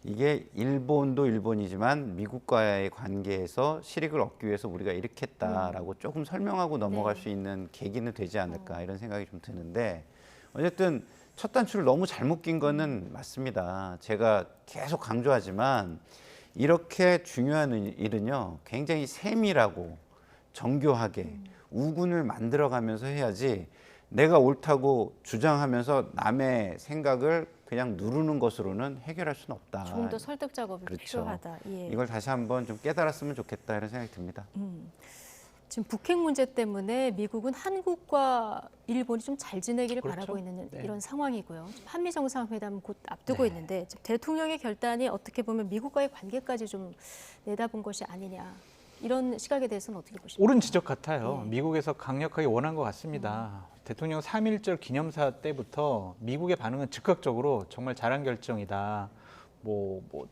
이게 일본도 일본이지만 미국과의 관계에서 실익을 얻기 위해서 우리가 이렇게 했다라고 조금 설명하고 넘어갈 수 있는 계기는 되지 않을까 이런 생각이 좀 드는데 어쨌든 첫 단추를 너무 잘못 낀 거는 맞습니다. 제가 계속 강조하지만 이렇게 중요한 일은요 굉장히 세밀하고 정교하게 우군을 만들어가면서 해야지 내가 옳다고 주장하면서 남의 생각을 그냥 누르는 것으로는 해결할 수는 없다. 조금 더 설득 작업이 필요하다. 예. 이걸 다시 한번 좀 깨달았으면 좋겠다 이런 생각이 듭니다. 지금 북핵 문제 때문에 미국은 한국과 일본이 좀 잘 지내기를 바라고 있는 이런 상황이고요. 한미 정상회담 곧 앞두고 있는데 대통령의 결단이 어떻게 보면 미국과의 관계까지 좀 내다본 것이 아니냐. 이런 시각에 대해서는 어떻게 보십니까? 옳은 지적 같아요. 미국에서 강력하게 원한 것 같습니다. 대통령 3.1절 기념사 때부터 미국의 반응은 즉각적으로 정말 잘한 결정이다.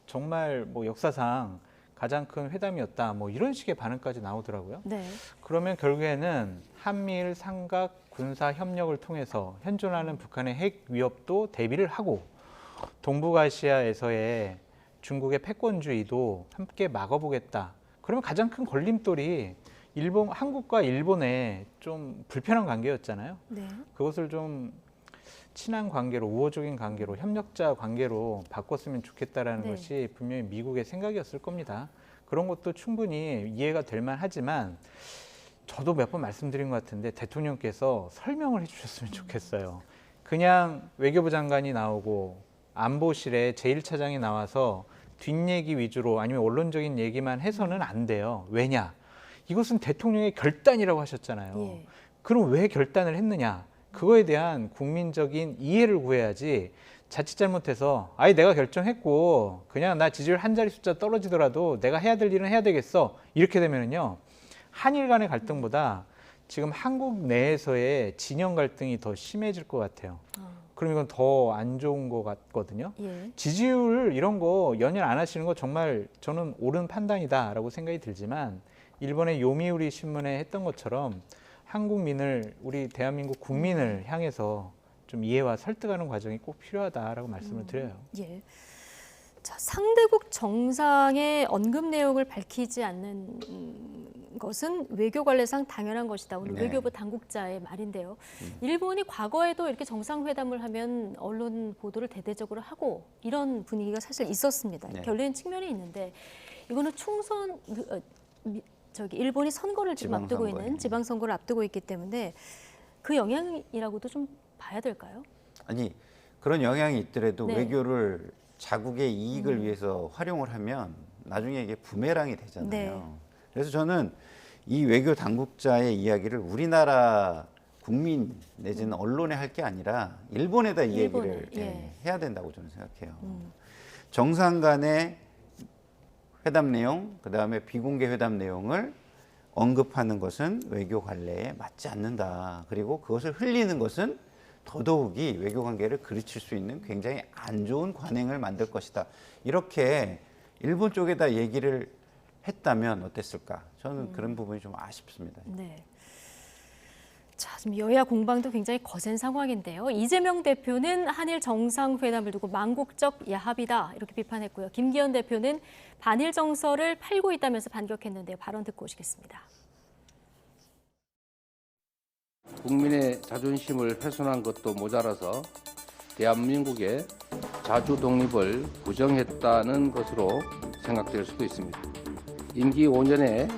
정말 역사상 가장 큰 회담이었다. 이런 식의 반응까지 나오더라고요. 네. 그러면 결국에는 한미일 삼각 군사 협력을 통해서 현존하는 북한의 핵 위협도 대비를 하고 동북아시아에서의 중국의 패권주의도 함께 막아보겠다. 그러면 가장 큰 걸림돌이 한국과 일본의 좀 불편한 관계였잖아요. 네. 그것을 좀 친한 관계로, 우호적인 관계로, 협력자 관계로 바꿨으면 좋겠다라는 것이 분명히 미국의 생각이었을 겁니다. 그런 것도 충분히 이해가 될 만하지만 저도 몇 번 말씀드린 것 같은데 대통령께서 설명을 해주셨으면 좋겠어요. 그냥 외교부 장관이 나오고 안보실에 제1차장이 나와서 뒷얘기 위주로 아니면 언론적인 얘기만 해서는 안 돼요. 왜냐? 이것은 대통령의 결단이라고 하셨잖아요. 그럼 왜 결단을 했느냐? 그거에 대한 국민적인 이해를 구해야지 자칫 잘못해서 내가 결정했고 그냥 나 지지율 한 자리 숫자 떨어지더라도 내가 해야 될 일은 해야 되겠어. 이렇게 되면은요. 한일 간의 갈등보다 지금 한국 내에서의 진영 갈등이 더 심해질 것 같아요. 그럼 이건 더 안 좋은 것 같거든요. 지지율 이런 거 연연 안 하시는 거 정말 저는 옳은 판단이다라고 생각이 들지만 일본의 요미우리 신문에 했던 것처럼 한국민을 우리 대한민국 국민을 향해서 좀 이해와 설득하는 과정이 꼭 필요하다라고 말씀을 드려요. 예. 자, 상대국 정상의 언급 내용을 밝히지 않는 것은 외교 관례상 당연한 것이다. 오늘 외교부 당국자의 말인데요. 일본이 과거에도 이렇게 정상회담을 하면 언론 보도를 대대적으로 하고 이런 분위기가 사실 있었습니다. 결례인 측면이 있는데 이거는 일본이 선거를 지금 앞두고 있는 지방선거를 앞두고 있기 때문에 그 영향이라고도 좀 봐야 될까요? 아니 그런 영향이 있더라도 외교를 자국의 이익을 위해서 활용을 하면 나중에 이게 부메랑이 되잖아요. 네. 그래서 저는 이 외교 당국자의 이야기를 우리나라 국민 내지는 언론에 할 게 아니라 일본에다 이 얘기를 해야 된다고 저는 생각해요. 정상 간의 회담 내용, 그다음에 비공개 회담 내용을 언급하는 것은 외교 관례에 맞지 않는다. 그리고 그것을 흘리는 것은 더더욱이 외교 관계를 그르칠 수 있는 굉장히 안 좋은 관행을 만들 것이다. 이렇게 일본 쪽에다 얘기를 했다면 어땠을까? 저는 그런 부분이 좀 아쉽습니다. 네. 자, 지금 여야 공방도 굉장히 거센 상황인데요. 이재명 대표는 한일 정상회담을 두고 망국적 야합이다 이렇게 비판했고요. 김기현 대표는 반일 정서를 팔고 있다면서 반격했는데요. 발언 듣고 오시겠습니다. 국민의 자존심을 훼손한 것도 모자라서 대한민국의 자주 독립을 부정했다는 것으로 생각될 수도 있습니다. 임기 5년에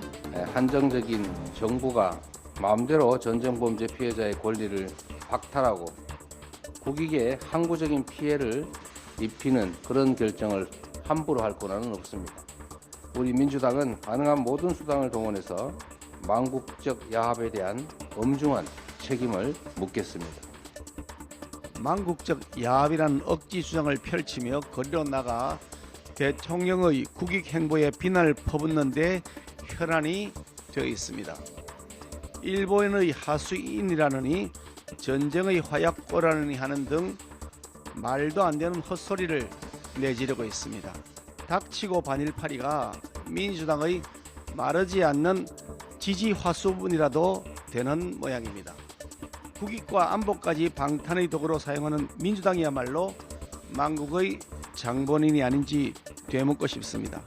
한정적인 정부가 마음대로 전쟁범죄 피해자의 권리를 박탈하고 국익에 항구적인 피해를 입히는 그런 결정을 함부로 할 권한은 없습니다. 우리 민주당은 가능한 모든 수단을 동원해서 망국적 야합에 대한 엄중한 책임을 묻겠습니다. 망국적 야합이라는 억지 주장을 펼치며 거리로 나가 대통령의 국익 행보에 비난을 퍼붓는 데 혈안이 되어 있습니다. 일본의 하수인이라느니 전쟁의 화약고라느니 하는 등 말도 안 되는 헛소리를 내지르고 있습니다. 닥치고 반일파리가 민주당의 마르지 않는 지지 화수분이라도 되는 모양입니다. 국익과 안보까지 방탄의 도구로 사용하는 민주당이야말로 망국의 장본인이 아닌지 되묻고 싶습니다.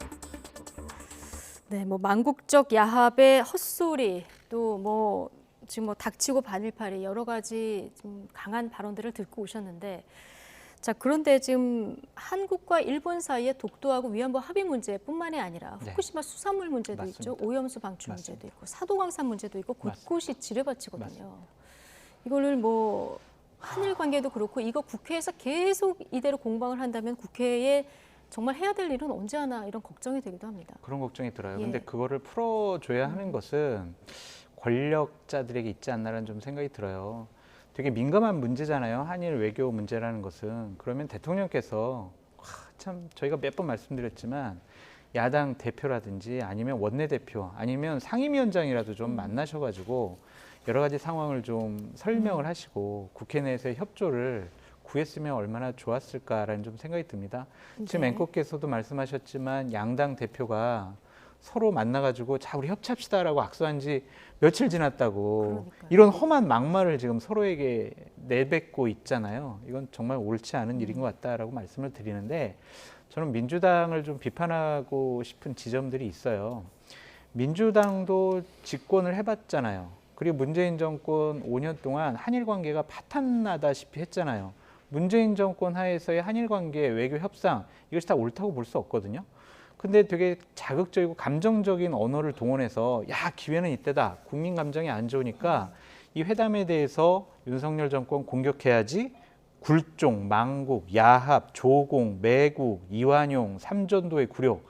네, 뭐 망국적 야합의 헛소리 또 뭐 지금 뭐 닥치고 바늘팔이 여러 가지 좀 강한 발언들을 듣고 오셨는데 자 그런데 지금 한국과 일본 사이의 독도하고 위안부 합의 문제뿐만이 아니라 후쿠시마 수산물 문제도 있죠. 오염수 방출 문제도 있고 사도광산 문제도 있고 곳곳이 지뢰밭이거든요. 이거를 뭐 한일 관계도 그렇고 이거 국회에서 계속 이대로 공방을 한다면 국회에 정말 해야 될 일은 언제 하나 이런 걱정이 되기도 합니다. 그런 걱정이 들어요. 예. 근데 그거를 풀어줘야 하는 것은 권력자들에게 있지 않나라는 좀 생각이 들어요. 되게 민감한 문제잖아요. 한일 외교 문제라는 것은. 그러면 대통령께서 참 저희가 몇 번 말씀드렸지만 야당 대표라든지 아니면 원내대표 아니면 상임위원장이라도 좀 만나셔가지고 여러 가지 상황을 좀 설명을 하시고 국회 내에서의 협조를 구했으면 얼마나 좋았을까라는 좀 생각이 듭니다. 지금 앵커께서도 말씀하셨지만 양당 대표가 서로 만나가지고 자 우리 협치합시다라고 악수한 지 며칠 지났다고 그러니까요. 이런 험한 막말을 지금 서로에게 내뱉고 있잖아요. 이건 정말 옳지 않은 일인 것 같다라고 말씀을 드리는데 저는 민주당을 좀 비판하고 싶은 지점들이 있어요. 민주당도 집권을 해봤잖아요. 그리고 문재인 정권 5년 동안 한일 관계가 파탄나다시피 했잖아요. 문재인 정권 하에서의 한일 관계 외교 협상 이것이 다 옳다고 볼 수 없거든요. 근데 되게 자극적이고 감정적인 언어를 동원해서 야 기회는 이때다. 국민 감정이 안 좋으니까 이 회담에 대해서 윤석열 정권 공격해야지 굴종, 망국, 야합, 조공, 매국, 이완용, 삼전도의 굴욕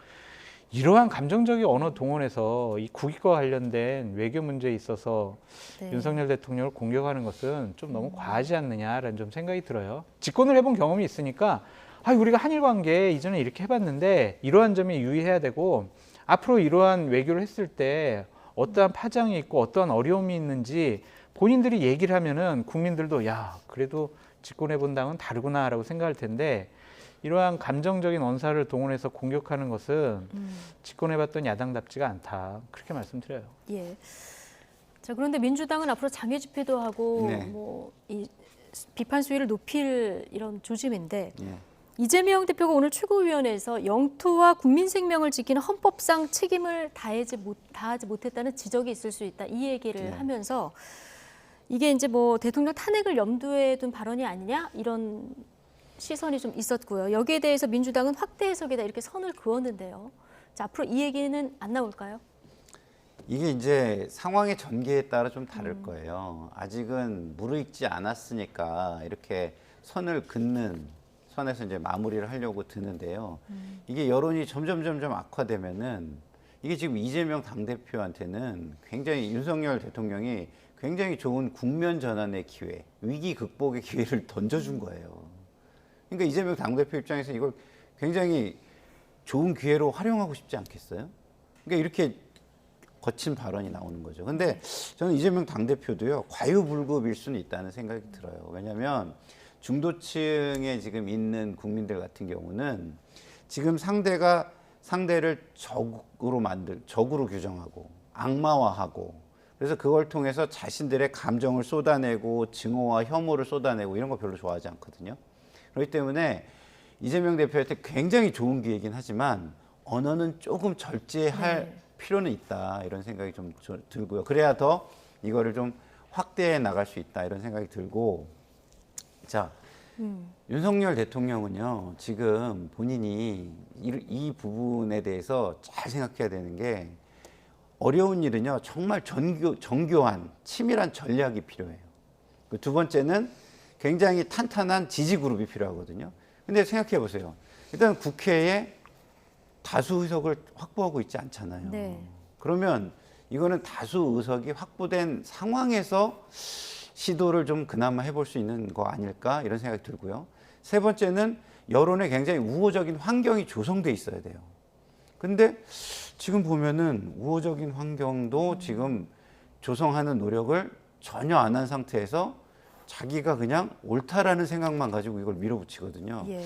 이러한 감정적인 언어 동원해서 이 국익과 관련된 외교 문제에 있어서 윤석열 대통령을 공격하는 것은 좀 너무 과하지 않느냐라는 좀 생각이 들어요. 집권을 해본 경험이 있으니까 우리가 한일 관계 이전에 이렇게 해봤는데 이러한 점이 유의해야 되고 앞으로 이러한 외교를 했을 때 어떠한 파장이 있고 어떠한 어려움이 있는지 본인들이 얘기를 하면은 국민들도 야 그래도 집권해본 당은 다르구나라고 생각할 텐데 이러한 감정적인 언사를 동원해서 공격하는 것은 집권해봤던 야당답지가 않다. 그렇게 말씀드려요. 예. 자 그런데 민주당은 앞으로 장외 집회도 하고 네. 뭐 이 비판 수위를 높일 이런 조짐인데 예. 이재명 대표가 오늘 최고위원회에서 영토와 국민 생명을 지키는 헌법상 책임을 다하지 못했다는 지적이 있을 수 있다. 이 얘기를 하면서 이게 이제 뭐 대통령 탄핵을 염두에 둔 발언이 아니냐 이런 시선이 좀 있었고요. 여기에 대해서 민주당은 확대 해석이다 이렇게 선을 그었는데요. 자, 앞으로 이 얘기는 안 나올까요? 이게 이제 상황의 전개에 따라 좀 다를 거예요. 아직은 무르익지 않았으니까 이렇게 선을 선에서 이제 마무리를 하려고 드는데요. 이게 여론이 점점 악화되면은 이게 지금 이재명 당대표한테는 굉장히 윤석열 대통령이 굉장히 좋은 국면 전환의 기회, 위기 극복의 기회를 던져준 거예요. 그러니까 이재명 당대표 입장에서 이걸 굉장히 좋은 기회로 활용하고 싶지 않겠어요? 그러니까 이렇게 거친 발언이 나오는 거죠. 근데 저는 이재명 당대표도요, 과유불급일 수는 있다는 생각이 들어요. 왜냐하면 중도층에 지금 있는 국민들 같은 경우는 지금 상대를 적으로 규정하고 악마화하고 그래서 그걸 통해서 자신들의 감정을 쏟아내고 증오와 혐오를 쏟아내고 이런 거 별로 좋아하지 않거든요. 그렇기 때문에 이재명 대표한테 굉장히 좋은 기회이긴 하지만 언어는 조금 절제할 필요는 있다 이런 생각이 좀 들고요. 그래야 더 이거를 좀 확대해 나갈 수 있다 이런 생각이 들고 자 윤석열 대통령은요 지금 본인이 이 부분에 대해서 잘 생각해야 되는 게 어려운 일은요 정말 정교한 치밀한 전략이 필요해요. 두 번째는 굉장히 탄탄한 지지 그룹이 필요하거든요. 근데 생각해 보세요. 일단 국회에 다수 의석을 확보하고 있지 않잖아요. 네. 그러면 이거는 다수 의석이 확보된 상황에서 시도를 좀 그나마 해볼 수 있는 거 아닐까 이런 생각이 들고요. 세 번째는 여론에 굉장히 우호적인 환경이 조성돼 있어야 돼요. 근데 지금 보면은 우호적인 환경도 지금 조성하는 노력을 전혀 안 한 상태에서 자기가 그냥 옳다라는 생각만 가지고 이걸 밀어붙이거든요. 예.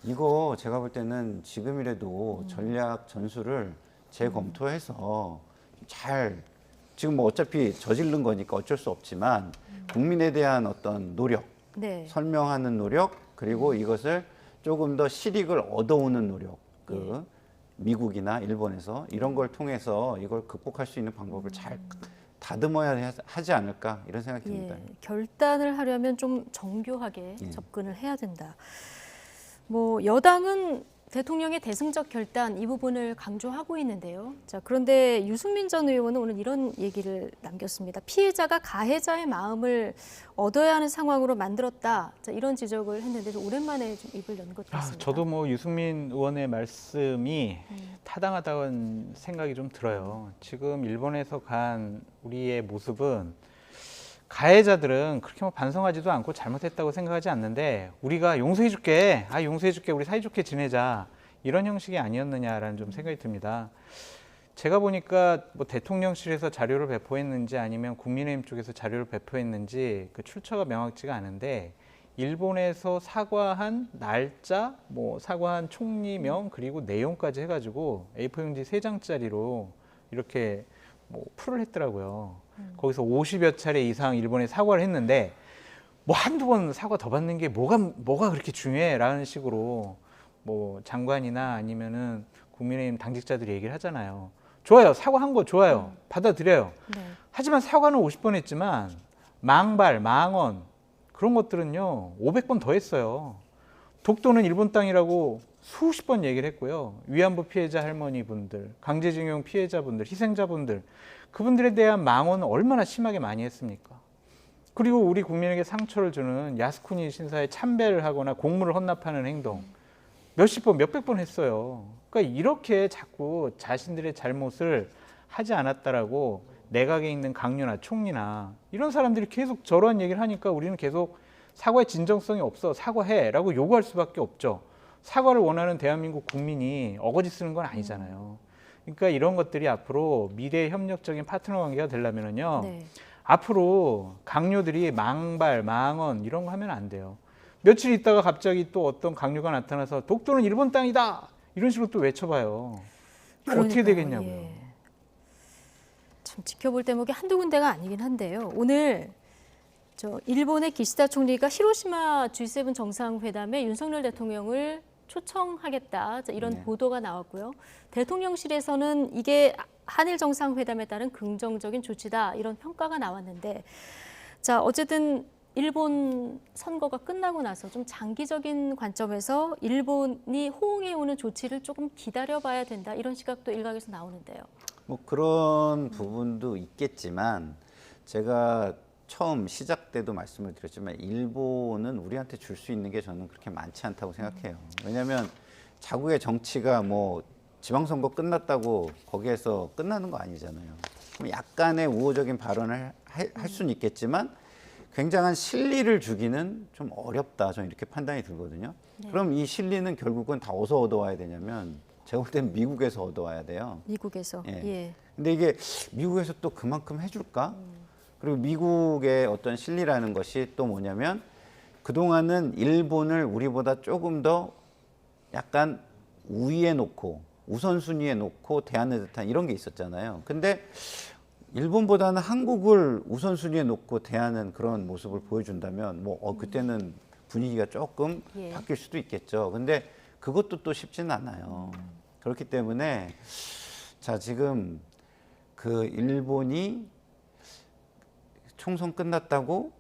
이거 제가 볼 때는 지금이라도 전략 전술을 재검토해서 잘 지금 뭐 어차피 저지른 거니까 어쩔 수 없지만 국민에 대한 어떤 노력, 네. 설명하는 노력 그리고 이것을 조금 더 실익을 얻어오는 노력, 미국이나 일본에서 이런 걸 통해서 이걸 극복할 수 있는 방법을 잘 다듬어야 하지 않을까 이런 생각이 듭니다. 결단을 하려면 좀 정교하게 접근을 해야 된다. 뭐 여당은 대통령의 대승적 결단 이 부분을 강조하고 있는데요. 자, 그런데 유승민 전 의원은 오늘 이런 얘기를 남겼습니다. 피해자가 가해자의 마음을 얻어야 하는 상황으로 만들었다. 자, 이런 지적을 했는데 좀 오랜만에 좀 입을 연 것 같습니다. 저도 뭐 유승민 의원의 말씀이 타당하다는 생각이 좀 들어요. 지금 일본에서 간 우리의 모습은 가해자들은 그렇게 뭐 반성하지도 않고 잘못했다고 생각하지 않는데 우리가 용서해줄게, 용서해줄게, 우리 사이좋게 지내자 이런 형식이 아니었느냐라는 좀 생각이 듭니다. 제가 보니까 뭐 대통령실에서 자료를 배포했는지 아니면 국민의힘 쪽에서 자료를 배포했는지 그 출처가 명확치가 않은데 일본에서 사과한 날짜, 뭐 사과한 총리명 그리고 내용까지 해가지고 A4 용지 3장짜리로 이렇게 뭐 풀을 했더라고요. 거기서 50여 차례 이상 일본에 사과를 했는데 뭐 한두 번 사과 더 받는 게 뭐가 그렇게 중요해? 라는 식으로 뭐 장관이나 아니면은 국민의힘 당직자들이 얘기를 하잖아요. 좋아요. 사과한 거 좋아요. 받아들여요. 하지만 사과는 50번 했지만 망발, 망언 그런 것들은요 500번 더 했어요. 독도는 일본 땅이라고 수십 번 얘기를 했고요. 위안부 피해자 할머니분들, 강제징용 피해자분들, 희생자분들 그분들에 대한 망언은 얼마나 심하게 많이 했습니까? 그리고 우리 국민에게 상처를 주는 야스쿠니 신사에 참배를 하거나 공물을 헌납하는 행동 몇십 번, 몇백 번 했어요. 그러니까 이렇게 자꾸 자신들의 잘못을 하지 않았다라고 내각에 있는 강요나 총리나 이런 사람들이 계속 저러한 얘기를 하니까 우리는 계속 사과의 진정성이 없어, 사과해라고 요구할 수밖에 없죠. 사과를 원하는 대한민국 국민이 어거지 쓰는 건 아니잖아요. 그러니까 이런 것들이 앞으로 미래의 협력적인 파트너 관계가 되려면은요. 앞으로 강요들이 망발, 망언 이런 거 하면 안 돼요. 며칠 있다가 갑자기 또 어떤 강요가 나타나서 독도는 일본 땅이다 이런 식으로 또 외쳐봐요. 어떻게 되겠냐고요. 참 지켜볼 대목이 한두 군데가 아니긴 한데요. 오늘 일본의 기시다 총리가 히로시마 G7 정상회담에 윤석열 대통령을 초청하겠다 이런 보도가 나왔고요. 대통령실에서는 이게 한일 정상회담에 따른 긍정적인 조치다 이런 평가가 나왔는데 자 어쨌든 일본 선거가 끝나고 나서 좀 장기적인 관점에서 일본이 호응해오는 조치를 조금 기다려봐야 된다 이런 시각도 일각에서 나오는데요. 뭐 그런 부분도 있겠지만 제가 처음 시작 때도 말씀을 드렸지만 일본은 우리한테 줄 수 있는 게 저는 그렇게 많지 않다고 생각해요. 왜냐하면 자국의 정치가 뭐 지방선거 끝났다고 거기에서 끝나는 거 아니잖아요. 약간의 우호적인 발언을 할 수는 있겠지만 굉장한 실리를 주기는 좀 어렵다. 저는 이렇게 판단이 들거든요. 네. 그럼 이 실리는 결국은 다 어디서 얻어와야 되냐면 제가 볼 때는 미국에서 얻어와야 돼요. 미국에서. 예. 예. 근데 이게 미국에서 또 그만큼 해줄까? 그리고 미국의 어떤 실리라는 것이 또 뭐냐면 그동안은 일본을 우리보다 조금 더 약간 우위에 놓고 우선순위에 놓고 대하는 듯한 이런 게 있었잖아요. 근데 일본보다는 한국을 우선순위에 놓고 대하는 그런 모습을 보여준다면 뭐 그때는 분위기가 조금 예. 바뀔 수도 있겠죠. 근데 그것도 또 쉽지는 않아요. 그렇기 때문에 자 지금 그 일본이 총선 끝났다고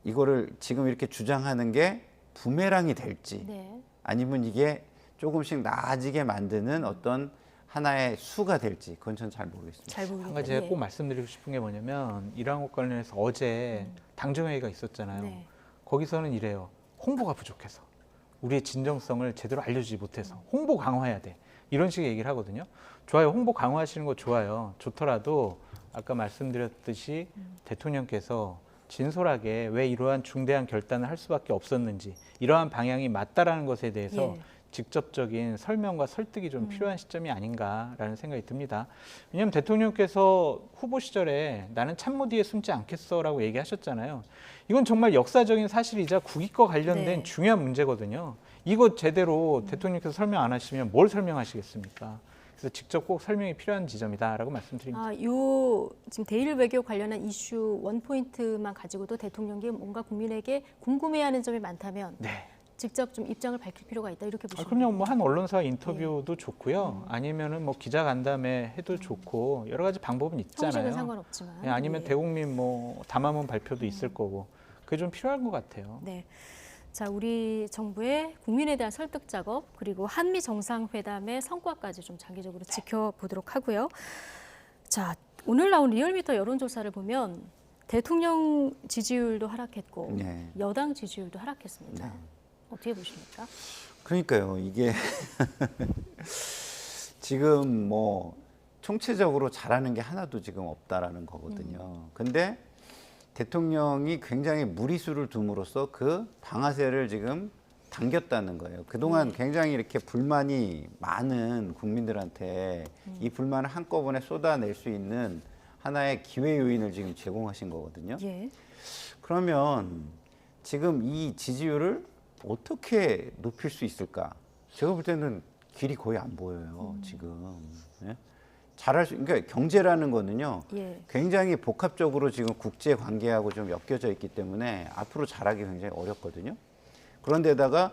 이거를 지금 이렇게 주장하는 게 부메랑이 될지 네. 아니면 이게 조금씩 나아지게 만드는 어떤 하나의 수가 될지 그건 전 잘 모르겠습니다. 잘 모르겠다. 한 가지 제가 예. 꼭 말씀드리고 싶은 게 뭐냐면 이러한 것 관련해서 어제 당정회의가 있었잖아요. 네. 거기서는 이래요. 홍보가 부족해서 우리의 진정성을 제대로 알려주지 못해서 홍보 강화해야 돼. 이런 식의 얘기를 하거든요. 좋아요. 홍보 강화하시는 거 좋아요. 좋더라도 아까 말씀드렸듯이 대통령께서 진솔하게 왜 이러한 중대한 결단을 할 수밖에 없었는지 이러한 방향이 맞다라는 것에 대해서 예. 직접적인 설명과 설득이 좀 필요한 시점이 아닌가라는 생각이 듭니다. 왜냐하면 대통령께서 후보 시절에 나는 참모 뒤에 숨지 않겠어라고 얘기하셨잖아요. 이건 정말 역사적인 사실이자 국익과 관련된 네. 중요한 문제거든요. 이거 제대로 대통령께서 설명 안 하시면 뭘 설명하시겠습니까? 그래서 직접 꼭 설명이 필요한 지점이다라고 말씀드립니다. 요 지금 대일 외교 관련한 이슈 원포인트만 가지고도 대통령이 뭔가 국민에게 궁금해하는 점이 많다면 네. 직접 좀 입장을 밝힐 필요가 있다 이렇게 보시면 그럼요. 뭐 한 언론사 인터뷰도 좋고요. 아니면은 뭐 기자 간담회 해도 좋고 여러 가지 방법은 있잖아요. 형식은 상관없지만. 네, 아니면 예. 대국민 뭐 담화문 발표도 있을 거고 그게 좀 필요한 것 같아요. 네. 자, 우리 정부의 국민에 대한 설득 작업 그리고 한미 정상회담의 성과까지 좀 장기적으로 지켜보도록 하고요. 자, 오늘 나온 리얼미터 여론조사를 보면 대통령 지지율도 하락했고 네. 여당 지지율도 하락했습니다. 네. 어떻게 보십니까? 그러니까요. 이게 지금 뭐 총체적으로 잘하는 게 하나도 지금 없다라는 거거든요. 근데 대통령이 굉장히 무리수를 둠으로써 그 방아쇠를 지금 당겼다는 거예요. 그동안 굉장히 이렇게 불만이 많은 국민들한테 이 불만을 한꺼번에 쏟아낼 수 있는 하나의 기회 요인을 지금 제공하신 거거든요. 예. 그러면 지금 이 지지율을 어떻게 높일 수 있을까? 제가 볼 때는 길이 거의 안 보여요, 지금. 예? 잘할 수, 그러니까 경제라는 거는요, 예. 굉장히 복합적으로 지금 국제 관계하고 좀 엮여져 있기 때문에 앞으로 잘하기 굉장히 어렵거든요. 그런데다가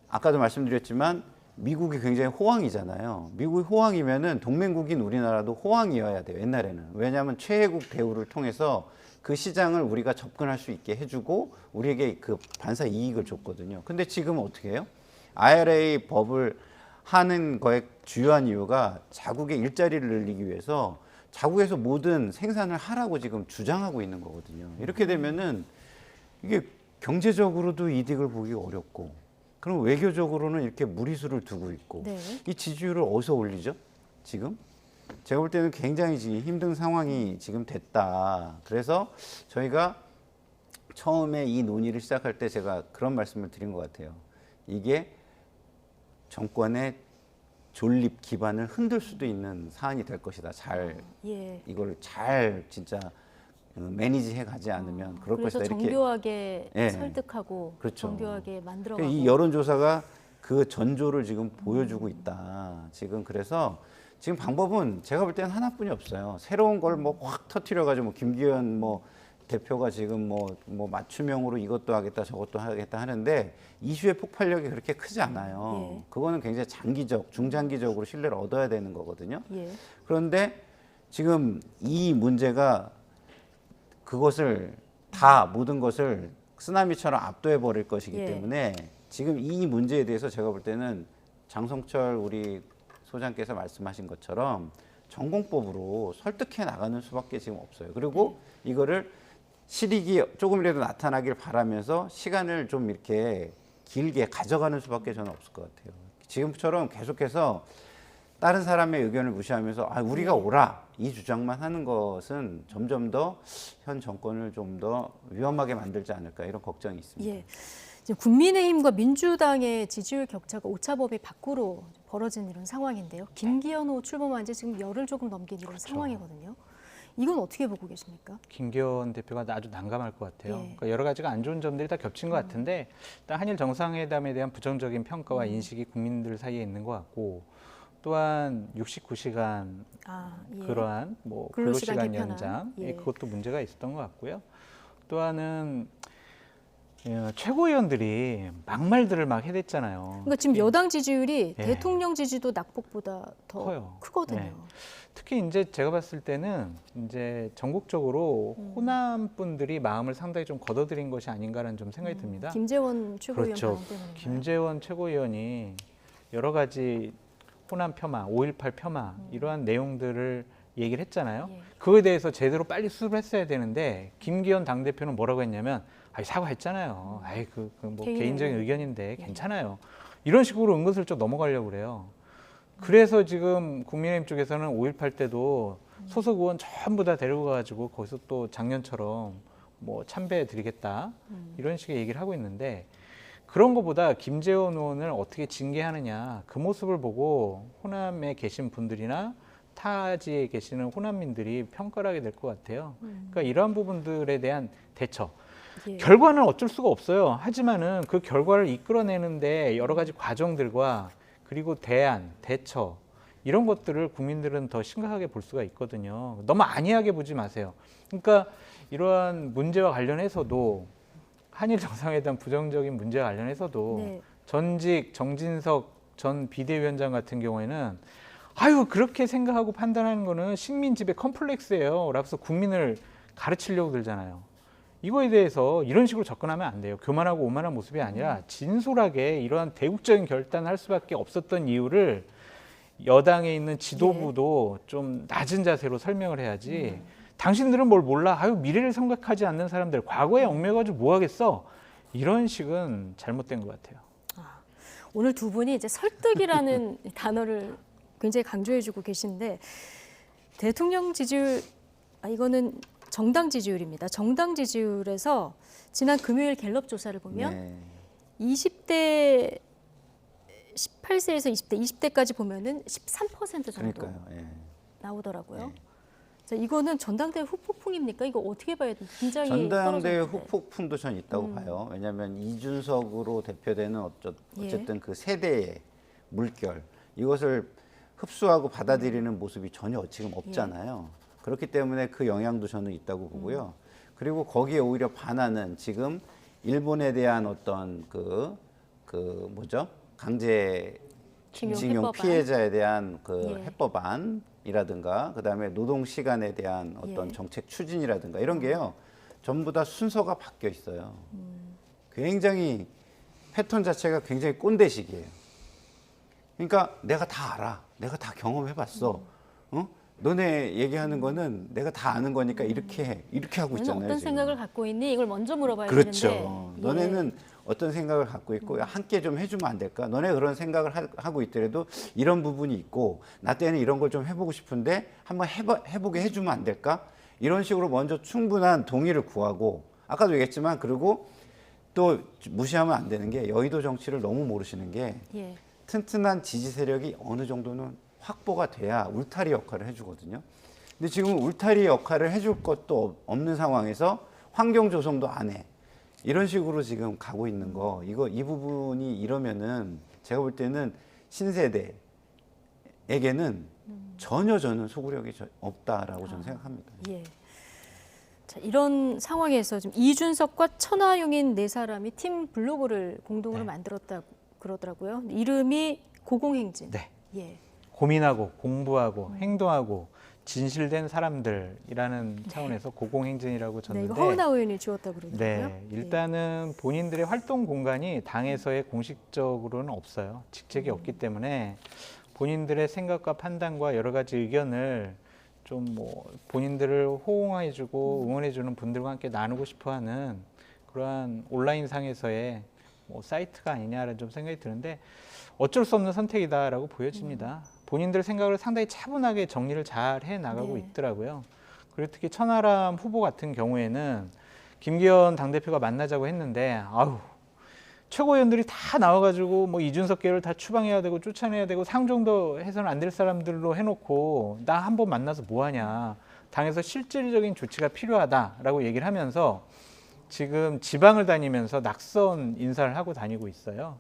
아까도 말씀드렸지만 미국이 굉장히 호황이잖아요. 미국이 호황이면은 동맹국인 우리나라도 호황이어야 돼요, 옛날에는. 왜냐하면 최혜국 대우를 통해서 그 시장을 우리가 접근할 수 있게 해주고 우리에게 그 반사 이익을 줬거든요. 근데 지금은 어떻게 해요? IRA 법을 하는 거의 주요한 이유가 자국의 일자리를 늘리기 위해서 자국에서 모든 생산을 하라고 지금 주장하고 있는 거거든요. 이렇게 되면은 이게 경제적으로도 이득을 보기 어렵고 그럼 외교적으로는 이렇게 무리수를 두고 있고 네. 이 지지율을 어디서 올리죠? 지금? 제가 볼 때는 굉장히 지금 힘든 상황이 지금 됐다. 그래서 저희가 처음에 이 논의를 시작할 때 제가 그런 말씀을 드린 것 같아요. 이게 정권의 존립 기반을 흔들 수도 있는 사안이 될 것이다. 잘 예. 이걸 잘 진짜 매니지해 가지 않으면 그럴 그래서 것이다. 이렇게 정교하게 예. 설득하고 그렇죠. 정교하게 만들어가고 이 여론조사가 그 전조를 지금 보여주고 있다. 지금 그래서 지금 방법은 제가 볼 때는 하나뿐이 없어요. 새로운 걸 뭐 확 터트려가지고 뭐 김기현 뭐 대표가 지금 뭐 맞춤형으로 이것도 하겠다 저것도 하겠다 하는데 이슈의 폭발력이 그렇게 크지 않아요. 예. 그거는 굉장히 장기적, 중장기적으로 신뢰를 얻어야 되는 거거든요. 예. 그런데 지금 이 문제가 그것을 다 모든 것을 쓰나미처럼 압도해 버릴 것이기 예. 때문에 지금 이 문제에 대해서 제가 볼 때는 장성철 우리 소장께서 말씀하신 것처럼 전공법으로 설득해 나가는 수밖에 지금 없어요. 그리고 이거를 실익이 조금이라도 나타나길 바라면서 시간을 좀 이렇게 길게 가져가는 수밖에 저는 없을 것 같아요. 지금처럼 계속해서 다른 사람의 의견을 무시하면서 우리가 옳아 이 주장만 하는 것은 점점 더 현 정권을 좀 더 위험하게 만들지 않을까 이런 걱정이 있습니다. 예. 지금 국민의힘과 민주당의 지지율 격차가 오차범위 밖으로 벌어진 이런 상황인데요. 김기현 후 출범한 지 지금 열흘 조금 넘긴 이런 상황이거든요. 이건 어떻게 보고 계십니까? 김기현 대표가 아주 난감할 것 같아요. 예. 그러니까 여러 가지가 안 좋은 점들이 다 겹친 것 같은데 일단 한일 정상회담에 대한 부정적인 평가와 인식이 국민들 사이에 있는 것 같고 또한 69시간 예. 그러한 뭐 근로시간 연장 그것도 문제가 있었던 것 같고요. 또한은 최고위원들이 막말들을 막 해댔잖아요. 그러니까 지금 여당 지지율이 예. 대통령 지지도 낙폭보다 더 커요. 크거든요. 네. 특히 이제 제가 봤을 때는 이제 전국적으로 호남 분들이 마음을 상당히 좀 걷어들인 것이 아닌가라는 좀 생각이 듭니다. 김재원 최고위원 그렇죠. 발언 때문에. 김재원 최고위원이 여러 가지 호남 폄하, 5.18 겸하 이러한 내용들을 얘기를 했잖아요. 그거에 대해서 제대로 빨리 수습을 했어야 되는데 김기현 당대표는 뭐라고 했냐면 사과했잖아요. 뭐 개인적인 의견인데 괜찮아요. 이런 식으로 은근슬쩍 넘어가려고 그래요. 그래서 지금 국민의힘 쪽에서는 5.18 때도 소속 의원 전부 다 데리고 가가지고 거기서 또 작년처럼 뭐 참배해 드리겠다 이런 식의 얘기를 하고 있는데 그런 것보다 김재원 의원을 어떻게 징계하느냐 그 모습을 보고 호남에 계신 분들이나 타지에 계시는 호남민들이 평가를 하게 될 것 같아요. 그러니까 이러한 부분들에 대한 대처. 결과는 어쩔 수가 없어요. 하지만은 그 결과를 이끌어내는데 여러 가지 과정들과 그리고 대안, 대처 이런 것들을 국민들은 더 심각하게 볼 수가 있거든요. 너무 안이하게 보지 마세요. 그러니까 이러한 문제와 관련해서도 한일 정상회담 부정적인 문제와 관련해서도 전직 정진석 전 비대위원장 같은 경우에는 그렇게 생각하고 판단하는 거는 식민지배 컴플렉스예요. 라고서 국민을 가르치려고 들잖아요. 이거에 대해서 이런 식으로 접근하면 안 돼요. 교만하고 오만한 모습이 아니라 진솔하게 이러한 대국적인 결단을 할 수밖에 없었던 이유를 여당에 있는 지도부도 좀 낮은 자세로 설명을 해야지 당신들은 뭘 몰라. 미래를 생각하지 않는 사람들 과거에 얽매가지고 뭐 하겠어. 이런 식은 잘못된 것 같아요. 오늘 두 분이 이제 설득이라는 단어를 굉장히 강조해주고 계신데 대통령 지지율 이거는 정당 지지율입니다. 정당 지지율에서 지난 금요일 갤럽 조사를 보면 20대 18세에서 20대까지 보면은 13% 정도 나오더라고요. 자, 이거는 전당대회 후폭풍입니까? 이거 어떻게 봐야 돼요? 굉장히 전당대회 후폭풍도 전 있다고 봐요. 왜냐하면 이준석으로 대표되는 어쨌든 그 세대의 물결 이것을 흡수하고 받아들이는 모습이 전혀 지금 없잖아요. 그렇기 때문에 그 영향도 저는 있다고 보고요. 그리고 거기에 오히려 반하는 지금 일본에 대한 어떤 뭐죠? 강제징용 피해자에 대한 해법안이라든가 그다음에 노동 시간에 대한 어떤 정책 추진이라든가 이런 게요. 전부 다 순서가 바뀌어 있어요. 굉장히 패턴 자체가 굉장히 꼰대식이에요. 그러니까 내가 다 알아. 내가 다 경험해 봤어. 너네 얘기하는 거는 내가 다 아는 거니까 이렇게 하고 있잖아요. 어떤 생각을 갖고 있니? 이걸 먼저 물어봐야 그렇죠. 되는데. 너네는 어떤 생각을 갖고 있고 함께 좀 해주면 안 될까? 너네 그런 생각을 하고 있더라도 이런 부분이 있고 나 때는 이런 걸 좀 해보고 싶은데 한번 해보게 해주면 안 될까? 이런 식으로 먼저 충분한 동의를 구하고 아까도 얘기했지만 그리고 또 무시하면 안 되는 게 여의도 정치를 너무 모르시는 게 튼튼한 지지 세력이 어느 정도는 확보가 돼야 울타리 역할을 해주거든요. 근데 지금 울타리 역할을 해줄 것도 없는 상황에서 환경 조성도 안 해. 이런 식으로 지금 가고 있는 거, 이 부분이 이러면은 제가 볼 때는 신세대에게는 전혀 저는 소구력이 없다라고 저는 생각합니다. 자, 이런 상황에서 지금 이준석과 천하용인 네 사람이 팀 블로그를 공동으로 만들었다고 그러더라고요. 이름이 고공행진. 고민하고 공부하고 행동하고 진실된 사람들이라는 차원에서 고공행진이라고 줬는데 이거 허은하 의원이 지었다고 그러더라고요. 일단은 본인들의 활동 공간이 당에서의 공식적으로는 없어요. 직책이 없기 때문에 본인들의 생각과 판단과 여러 가지 의견을 좀 뭐 본인들을 호응해주고 응원해주는 분들과 함께 나누고 싶어하는 그러한 온라인상에서의 뭐 사이트가 아니냐라는 좀 생각이 드는데 어쩔 수 없는 선택이다라고 보여집니다. 본인들 생각을 상당히 차분하게 정리를 잘 해나가고 있더라고요. 그리고 특히 천하람 후보 같은 경우에는 김기현 당대표가 만나자고 했는데 아유 최고위원들이 다 나와가지고 뭐 이준석 계를 다 추방해야 되고 쫓아내야 되고 상정도 해서는 안 될 사람들로 해놓고 나 한 번 만나서 뭐하냐. 당에서 실질적인 조치가 필요하다라고 얘기를 하면서 지금 지방을 다니면서 낙선 인사를 하고 다니고 있어요.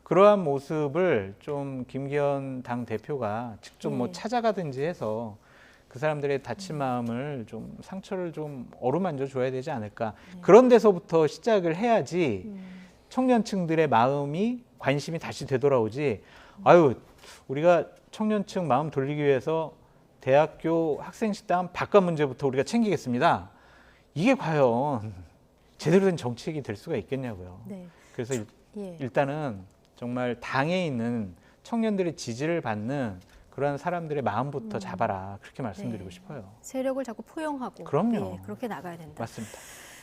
그러한 모습을 좀 김기현 당대표가 직접 뭐 찾아가든지 해서 그 사람들의 다친 마음을 좀 상처를 좀 어루만져 줘야 되지 않을까. 그런 데서부터 시작을 해야지 청년층들의 마음이 관심이 다시 되돌아오지. 아유 우리가 청년층 마음 돌리기 위해서 대학교 학생식당 밥값 문제부터 우리가 챙기겠습니다. 이게 과연 제대로 된 정책이 될 수가 있겠냐고요. 그래서 일단은 정말 당에 있는 청년들의 지지를 받는 그런 사람들의 마음부터 잡아라. 그렇게 말씀드리고 싶어요. 세력을 자꾸 포용하고 그럼요. 그렇게 나가야 된다. 맞습니다.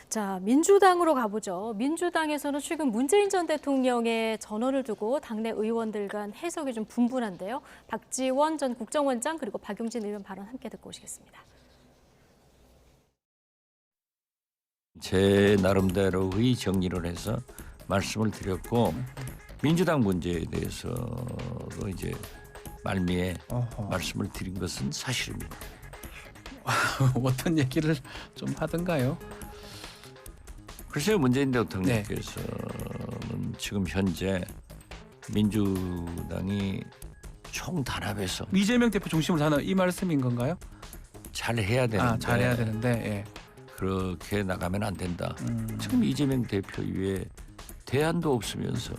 자, 민주당으로 가보죠. 민주당에서는 최근 문재인 전 대통령의 전언을 두고 당내 의원들 간 해석이 좀 분분한데요. 박지원 전 국정원장 그리고 박용진 의원 발언 함께 듣고 오시겠습니다. 제 나름대로의 정리를 해서 말씀을 드렸고 민주당 문제에 대해서도 이제 말미에 말씀을 드린 것은 사실입니다. 어떤 얘기를 좀 하던가요? 글쎄요, 문재인 대통령께서는 지금 현재 민주당이 총단합해서 이재명 대표 중심으로 하는 이 말씀인 건가요? 잘해야 되는데 잘해야 되는데 그렇게 나가면 안 된다. 지금 이재명 대표 이외에 대안도 없으면서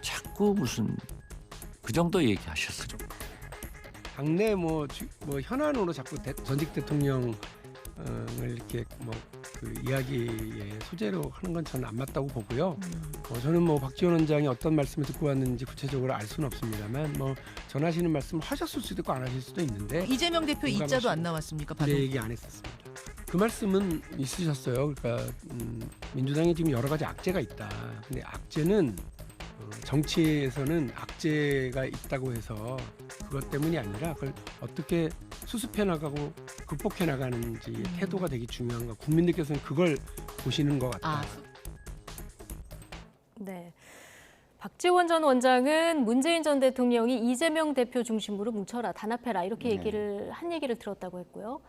자꾸 무슨 그 정도 얘기하셨어요. 당내 뭐 현안으로 자꾸 전직 대통령을 이렇게 그 이야기의 소재로 하는 건 저는 안 맞다고 보고요. 저는 뭐 박지원 원장이 어떤 말씀을 듣고 왔는지 구체적으로 알 수는 없습니다만 뭐 전하시는 말씀을 하셨을 수도 있고 안 하실 수도 있는데 이재명 대표 입자도 안 나왔습니까? 네, 얘기 안 했었습니다. 그 말씀은 있으셨어요. 그러니까 민주당에 지금 여러 가지 악재가 있다. 근데 악재는 정치에서는 악재가 있다고 해서 그것 때문이 아니라 그걸 어떻게 수습해 나가고 극복해 나가는지 태도가 되게 중요한 거. 국민들께서는 그걸 보시는 것 같아요. 네. 박지원 전 원장은 문재인 전 대통령이 이재명 대표 중심으로 뭉쳐라, 단합해라 이렇게 한 얘기를 들었다고 했고요.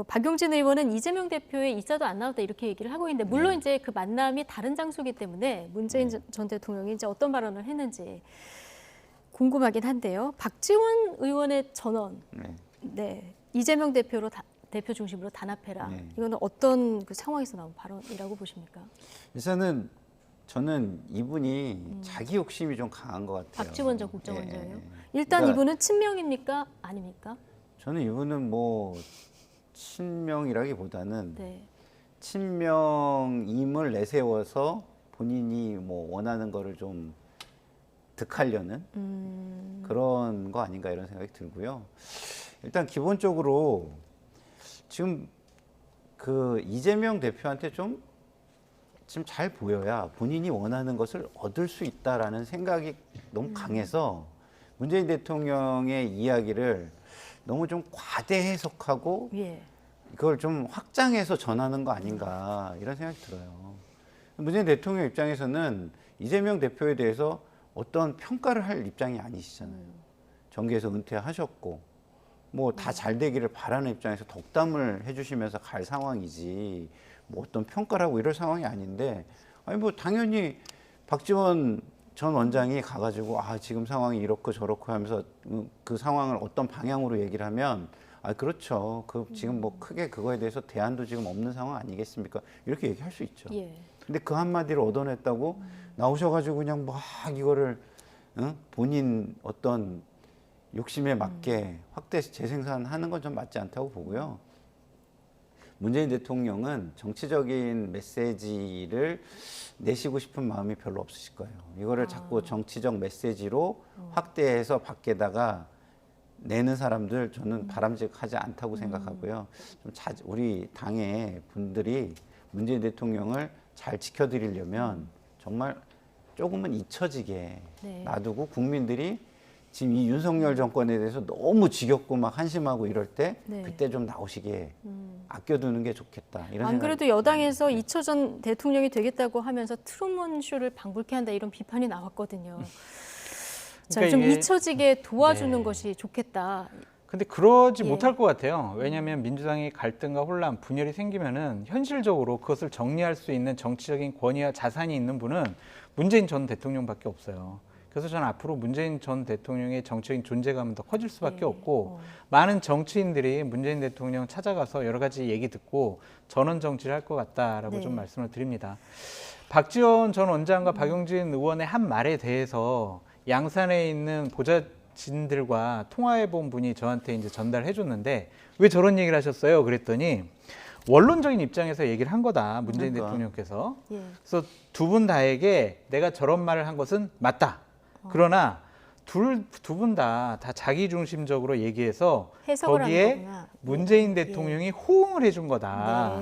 박용진 의원은 이재명 대표의 입자도 안 나왔다 이렇게 얘기를 하고 있는데 물론 이제 그 만남이 다른 장소이기 때문에 문재인 전 대통령이 이제 어떤 발언을 했는지 궁금하긴 한데요. 박지원 의원의 전언, 이재명 대표 중심으로 단합해라. 이거는 어떤 그 상황에서 나온 발언이라고 보십니까? 우선은 저는 이분이 자기 욕심이 좀 강한 것 같아요. 박지원 전 국정원장이요. 일단 이분은 친명입니까? 아닙니까? 저는 이분은 뭐 친명이라기보다는 친명임을 내세워서 본인이 뭐 원하는 거를 좀 득하려는 그런 거 아닌가 이런 생각이 들고요. 일단 기본적으로 지금 그 이재명 대표한테 좀 지금 잘 보여야 본인이 원하는 것을 얻을 수 있다라는 생각이 너무 강해서 문재인 대통령의 이야기를 너무 좀 과대 해석하고 이걸 좀 확장해서 전하는 거 아닌가 이런 생각이 들어요. 문재인 대통령 입장에서는 이재명 대표에 대해서 어떤 평가를 할 입장이 아니시잖아요. 정계에서 은퇴하셨고 뭐 다 잘 되기를 바라는 입장에서 덕담을 해주시면서 갈 상황이지 뭐 어떤 평가를 하고 이럴 상황이 아닌데 아니 뭐 당연히 박지원 전 원장이 가가지고 지금 상황이 이렇고 저렇고 하면서 그 상황을 어떤 방향으로 얘기를 하면 그렇죠. 지금 뭐 크게 그거에 대해서 대안도 지금 없는 상황 아니겠습니까? 이렇게 얘기할 수 있죠. 근데 그 한마디를 얻어냈다고 나오셔가지고 그냥 막 이거를 본인 어떤 욕심에 맞게 확대 재생산하는 건 좀 맞지 않다고 보고요. 문재인 대통령은 정치적인 메시지를 내시고 싶은 마음이 별로 없으실 거예요. 이거를 자꾸 정치적 메시지로 확대해서 밖에다가 내는 사람들 저는 바람직하지 않다고 생각하고요. 좀 우리 당의 분들이 문재인 대통령을 잘 지켜드리려면 정말 조금은 잊혀지게 놔두고 국민들이 지금 이 윤석열 정권에 대해서 너무 지겹고 막 한심하고 이럴 때 그때 좀 나오시게 아껴두는 게 좋겠다. 이런 안 그래도 여당에서 2차 전 대통령이 되겠다고 하면서 트루먼 쇼를 방불케 한다 이런 비판이 나왔거든요. 자, 그러니까 좀 이게- 잊혀지게 도와주는 것이 좋겠다. 근데 그러지 못할 것 같아요. 왜냐하면 민주당이 갈등과 혼란, 분열이 생기면은 현실적으로 그것을 정리할 수 있는 정치적인 권위와 자산이 있는 분은 문재인 전 대통령밖에 없어요. 그래서 저는 앞으로 문재인 전 대통령의 정치적인 존재감은 더 커질 수밖에 없고 많은 정치인들이 문재인 대통령 찾아가서 여러 가지 얘기 듣고 전원 정치를 할 것 같다라고 좀 말씀을 드립니다. 박지원 전 원장과 박용진 의원의 한 말에 대해서 양산에 있는 보좌진들과 통화해 본 분이 저한테 이제 전달해 줬는데 왜 저런 얘기를 하셨어요? 그랬더니 원론적인 입장에서 얘기를 한 거다. 문재인 대통령께서. 그래서 두 분 다에게 내가 저런 말을 한 것은 맞다. 그러나 두 분 다 자기 중심적으로 얘기해서 해석을 한 거기에 거구나. 문재인 대통령이 호응을 해준 거다.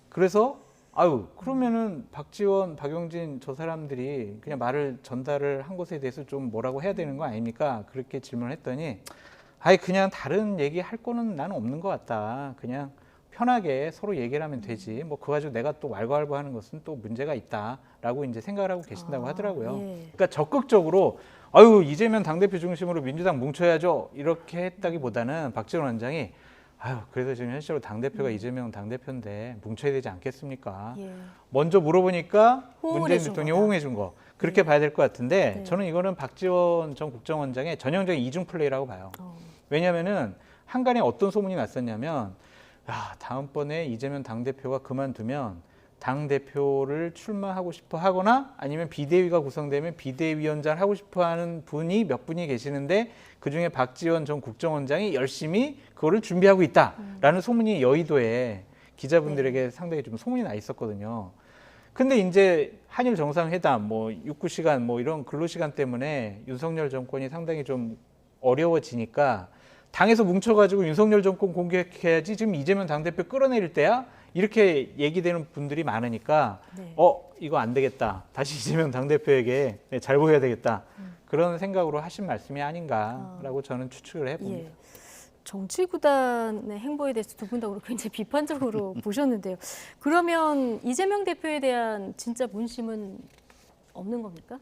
그래서 아유 그러면은 박지원, 박용진 저 사람들이 그냥 말을 전달을 한 것에 대해서 좀 뭐라고 해야 되는 거 아닙니까? 그렇게 질문을 했더니 아예 그냥 다른 얘기 할 거는 나는 없는 것 같다. 그냥 편하게 서로 얘기를 하면 되지. 뭐 그거 가지고 내가 또 왈가왈부하는 것은 또 문제가 있다라고 이제 생각을 하고 계신다고 하더라고요. 그러니까 적극적으로 아유 이재명 당대표 중심으로 민주당 뭉쳐야죠 이렇게 했다기보다는 박지원 원장이 아유 그래도 지금 현실적으로 당대표가 이재명 당대표인데 뭉쳐야 되지 않겠습니까? 먼저 물어보니까 문재인 대통령이 호응해 준 거. 그렇게 봐야 될 것 같은데 저는 이거는 박지원 전 국정원장의 전형적인 이중 플레이라고 봐요. 왜냐하면은 한간에 어떤 소문이 났었냐면 야, 다음번에 이재명 당대표가 그만두면 당대표를 출마하고 싶어 하거나 아니면 비대위가 구성되면 비대위원장을 하고 싶어 하는 분이 몇 분이 계시는데 그중에 박지원 전 국정원장이 열심히 그거를 준비하고 있다라는 소문이 여의도에 기자분들에게 상당히 좀 소문이 나 있었거든요. 근데 이제 한일 정상회담, 뭐 6~9시간 뭐 이런 근로시간 때문에 윤석열 정권이 상당히 좀 어려워지니까 당에서 뭉쳐가지고 윤석열 정권 공격해야지 지금 이재명 당대표 끌어내릴 때야? 이렇게 얘기되는 분들이 많으니까 이거 안 되겠다. 다시 이재명 당대표에게 잘 보여야 되겠다. 그런 생각으로 하신 말씀이 아닌가라고 저는 추측을 해봅니다. 정치구단의 행보에 대해서 두 분 다 굉장히 비판적으로 보셨는데요. 그러면 이재명 대표에 대한 진짜 문심은 없는 겁니까?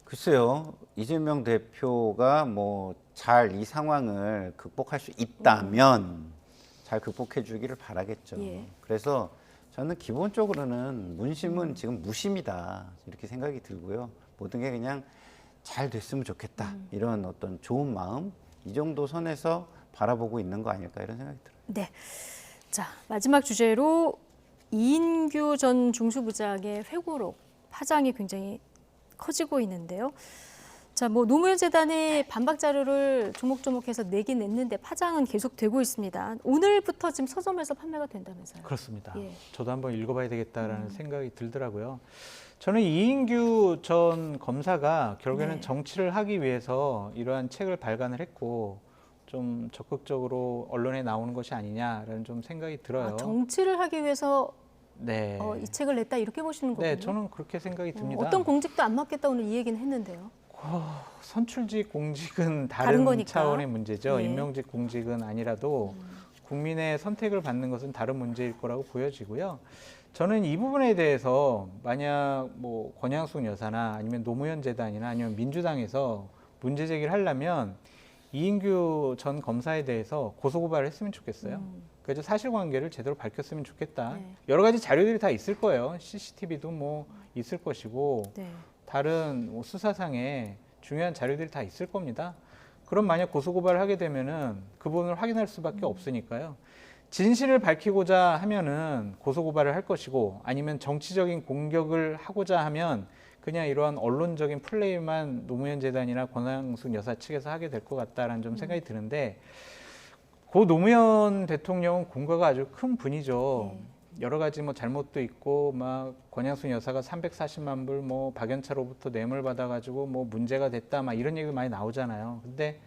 글쎄요. 이재명 대표가 뭐 잘 이 상황을 극복할 수 있다면 잘 극복해 주기를 바라겠죠. 그래서 저는 기본적으로는 문심은 지금 무심이다 이렇게 생각이 들고요. 모든 게 그냥 잘 됐으면 좋겠다 이런 어떤 좋은 마음 이 정도 선에서 바라보고 있는 거 아닐까 이런 생각이 들어요. 네. 자, 마지막 주제로 이인규 전 중수부장의 회고록 파장이 굉장히 커지고 있는데요. 자, 뭐 노무현 재단이 반박 자료를 조목조목해서 내긴 냈는데 파장은 계속되고 있습니다. 오늘부터 지금 서점에서 판매가 된다면서요? 그렇습니다. 저도 한번 읽어봐야 되겠다라는 생각이 들더라고요. 저는 이인규 전 검사가 결국에는 정치를 하기 위해서 이러한 책을 발간을 했고 좀 적극적으로 언론에 나오는 것이 아니냐라는 좀 생각이 들어요. 정치를 하기 위해서 이 책을 냈다 이렇게 보시는 거군요. 네, 저는 그렇게 생각이 듭니다. 어떤 공직도 안 맡겠다 오늘 이 얘기는 했는데요. 선출직 공직은 다른 차원의 문제죠. 예. 임명직 공직은 아니라도 국민의 선택을 받는 것은 다른 문제일 거라고 보여지고요. 저는 이 부분에 대해서 만약 뭐 권양숙 여사나 아니면 노무현 재단이나 아니면 민주당에서 문제 제기를 하려면 이인규 전 검사에 대해서 고소고발을 했으면 좋겠어요. 그래서 사실관계를 제대로 밝혔으면 좋겠다. 여러 가지 자료들이 다 있을 거예요. CCTV도 뭐 있을 것이고 다른 뭐 수사상에 중요한 자료들이 다 있을 겁니다. 그럼 만약 고소고발을 하게 되면은 그 부분을 확인할 수밖에 없으니까요. 진실을 밝히고자 하면은 고소고발을 할 것이고 아니면 정치적인 공격을 하고자 하면 그냥 이러한 언론적인 플레이만 노무현 재단이나 권양숙 여사 측에서 하게 될 것 같다라는 좀 생각이 드는데 고 노무현 대통령은 공과가 아주 큰 분이죠. 여러 가지 뭐 잘못도 있고 막 권양숙 여사가 340만 불 뭐 박연차로부터 뇌물 받아가지고 뭐 문제가 됐다 막 이런 얘기 많이 나오잖아요. 근데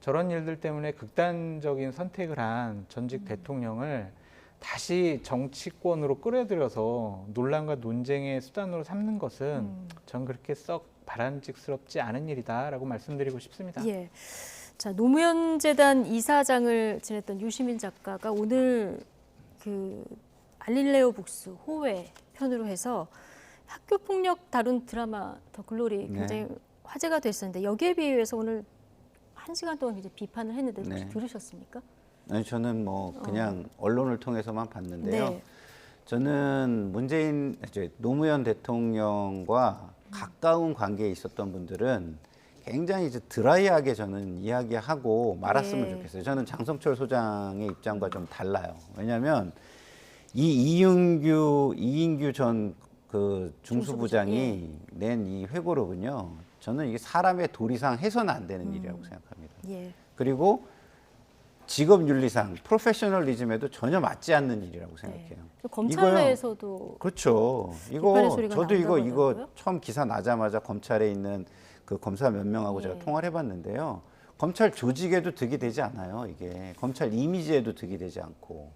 저런 일들 때문에 극단적인 선택을 한 전직 대통령을 다시 정치권으로 끌어들여서 논란과 논쟁의 수단으로 삼는 것은 전 그렇게 썩 바람직스럽지 않은 일이다라고 말씀드리고 싶습니다. 예. 자, 노무현 재단 이사장을 지냈던 유시민 작가가 오늘 그 알릴레오 북스 호외 편으로 해서 학교 폭력 다룬 드라마 더 글로리 굉장히 화제가 됐었는데 여기에 비해서 오늘 1시간 동안 이제 비판을 했는데 혹시 들으셨습니까? 아니, 저는 뭐 그냥 언론을 통해서만 봤는데요. 네. 저는 노무현 대통령과 가까운 관계에 있었던 분들은 굉장히 이제 드라이하게 저는 이야기하고 말았으면 좋겠어요. 저는 장성철 소장의 입장과 좀 달라요. 왜냐하면 이인규 전 그 중수부장이 낸 이 회고록은요, 저는 이게 사람의 도리상 해서는 안 되는 일이라고 생각합니다. 예. 그리고 직업윤리상, 프로페셔널리즘에도 전혀 맞지 않는 일이라고 생각해요. 검찰 내에서도 그렇죠. 저도 이거 처음 기사 나자마자 검찰에 있는 그 검사 몇 명하고 제가 통화를 해봤는데요. 검찰 조직에도 득이 되지 않아요. 이게 검찰 이미지에도 득이 되지 않고.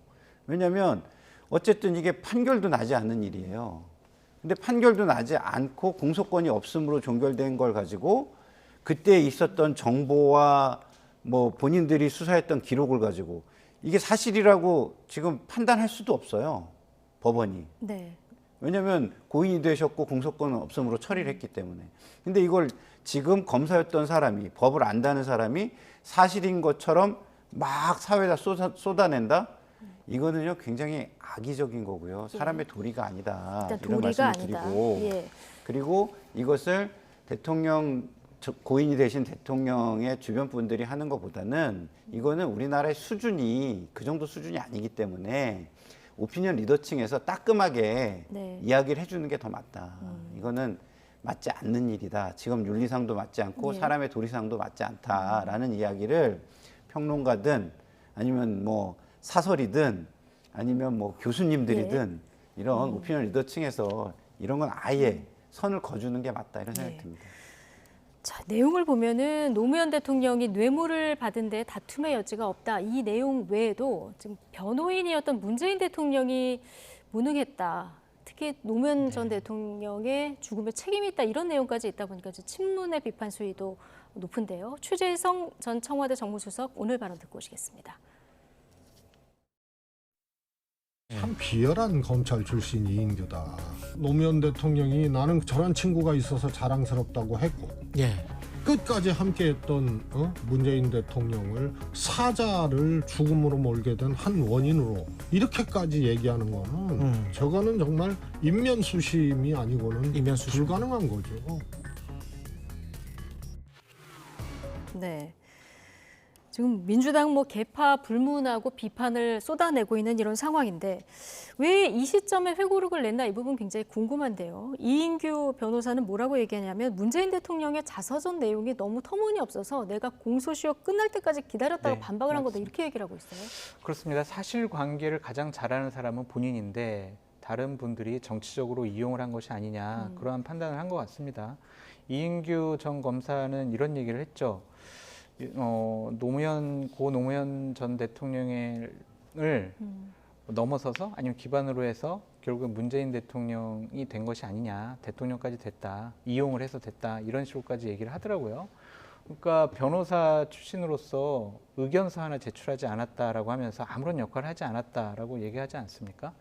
왜냐하면 어쨌든 이게 판결도 나지 않는 일이에요. 근데 판결도 나지 않고 공소권이 없음으로 종결된 걸 가지고 그때 있었던 정보와 뭐 본인들이 수사했던 기록을 가지고 이게 사실이라고 지금 판단할 수도 없어요. 법원이. 네. 왜냐하면 고인이 되셨고 공소권은 없음으로 처리를 했기 때문에. 근데 이걸 지금 검사였던 사람이, 법을 안다는 사람이 사실인 것처럼 막 사회에다 쏟아낸다? 이거는요 굉장히 악의적인 거고요. 사람의 도리가 아니다. 이런 말씀을 드리고. 그리고 이것을 고인이 되신 대통령의 주변 분들이 하는 것보다는 이거는 우리나라의 수준이 그 정도 수준이 아니기 때문에 오피니언 리더층에서 따끔하게 이야기를 해주는 게 더 맞다. 이거는 맞지 않는 일이다. 지금 윤리상도 맞지 않고 사람의 도리상도 맞지 않다라는 이야기를 평론가든 아니면 뭐 사설이든 아니면 뭐 교수님들이든 이런 오피니언 리더층에서 이런 건 아예 선을 거주는 게 맞다 이런 생각이 듭니다. 자, 내용을 보면은 노무현 대통령이 뇌물을 받은 데 다툼의 여지가 없다. 이 내용 외에도 지금 변호인이었던 문재인 대통령이 무능했다. 특히 노무현 전 대통령의 죽음에 책임이 있다. 이런 내용까지 있다 보니까 친문의 비판 수위도 높은데요. 최재성 전 청와대 정무수석 오늘 발언 듣고 오시겠습니다. 참 비열한 검찰 출신 이인규다. 노무현 대통령이 나는 저런 친구가 있어서 자랑스럽다고 했고 끝까지 함께했던 문재인 대통령을 사자를 죽음으로 몰게 된 한 원인으로 이렇게까지 얘기하는 거는 저거는 정말 인면수심이 아니고는 불가능한 거죠. 네. 지금 민주당 개파 불문하고 비판을 쏟아내고 있는 이런 상황인데 왜 이 시점에 회고록을 냈나 이 부분 굉장히 궁금한데요. 이인규 변호사는 뭐라고 얘기하냐면 문재인 대통령의 자서전 내용이 너무 터무니없어서 내가 공소시효 끝날 때까지 기다렸다가 반박을 한 거다 이렇게 얘기를 하고 있어요. 그렇습니다. 사실관계를 가장 잘 아는 사람은 본인인데 다른 분들이 정치적으로 이용을 한 것이 아니냐 그러한 판단을 한 것 같습니다. 이인규 전 검사는 이런 얘기를 했죠. 고 노무현 전 대통령을 넘어서서 아니면 기반으로 해서 결국 문재인 대통령이 된 것이 아니냐, 대통령까지 됐다, 이용을 해서 됐다 이런 식으로까지 얘기를 하더라고요. 그러니까 변호사 출신으로서 의견서 하나 제출하지 않았다라고 하면서 아무런 역할을 하지 않았다라고 얘기하지 않습니까?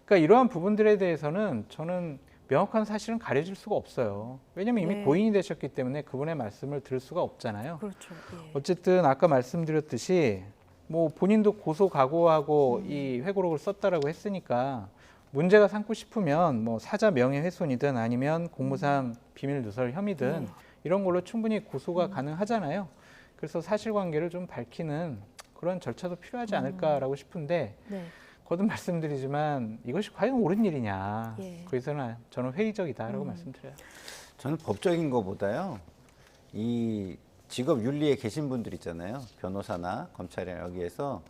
그러니까 이러한 부분들에 대해서는 저는 명확한 사실은 가려질 수가 없어요. 왜냐하면 이미 고인이 되셨기 때문에 그분의 말씀을 들을 수가 없잖아요. 그렇죠. 어쨌든 아까 말씀드렸듯이 뭐 본인도 고소 각오하고 이 회고록을 썼다라고 했으니까 문제가 삼고 싶으면 뭐 사자 명예훼손이든 아니면 공무상 비밀 누설 혐의든 이런 걸로 충분히 고소가 가능하잖아요. 그래서 사실관계를 좀 밝히는 그런 절차도 필요하지 않을까라고 싶은데 거듭 말씀드리지만 이것이 과연 옳은 일이냐. 그래서는 저는 회의적이다라고 말씀드려요. 저는 법적인 것보다요. 이 직업 윤리에 계신 분들 있잖아요. 변호사나 검찰이나 여기에서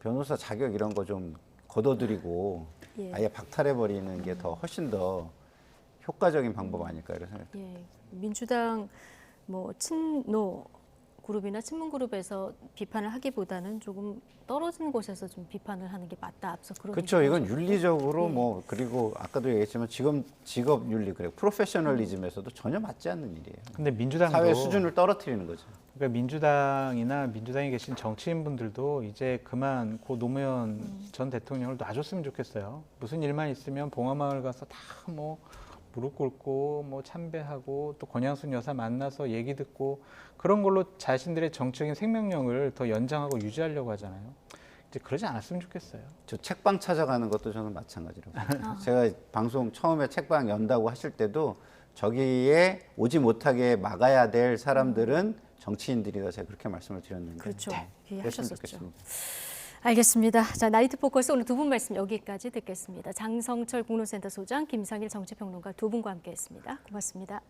변호사 자격 이런 거 좀 걷어들이고 아예 박탈해버리는 게 더 훨씬 더 효과적인 방법 아닐까 이런 생각이 듭니다. 민주당 친노 그룹이나 친문 그룹에서 비판을 하기보다는 조금 떨어진 곳에서 좀 비판을 하는 게 맞다. 앞서 그런 그렇죠. 이건 얘기를 윤리적으로 네. 뭐 그리고 아까도 얘기했지만 지금 직업 윤리 그리고 프로페셔널리즘에서도 전혀 맞지 않는 일이에요. 근데 민주당도 사회 수준을 떨어뜨리는 거죠. 그러니까 민주당이나 민주당에 계신 정치인분들도 이제 그만 고 노무현 전 대통령을 놔줬으면 좋겠어요. 무슨 일만 있으면 봉화마을 가서 다 뭐 무릎 꿇고 뭐 참배하고 또 권양순 여사 만나서 얘기 듣고 그런 걸로 자신들의 정치적인 생명력을 더 연장하고 유지하려고 하잖아요. 이제 그러지 않았으면 좋겠어요. 저 책방 찾아가는 것도 저는 마찬가지라고 생각해요. 제가 방송 처음에 책방 연다고 하실 때도 저기에 오지 못하게 막아야 될 사람들은 정치인들이다 제가 그렇게 말씀을 드렸는데 그렇죠. 그랬으면 하셨었죠. 좋겠습니다. 알겠습니다. 자, 나이트 포커스 오늘 두 분 말씀 여기까지 듣겠습니다. 장성철 공론센터 소장, 김상일 정치평론가 두 분과 함께했습니다. 고맙습니다.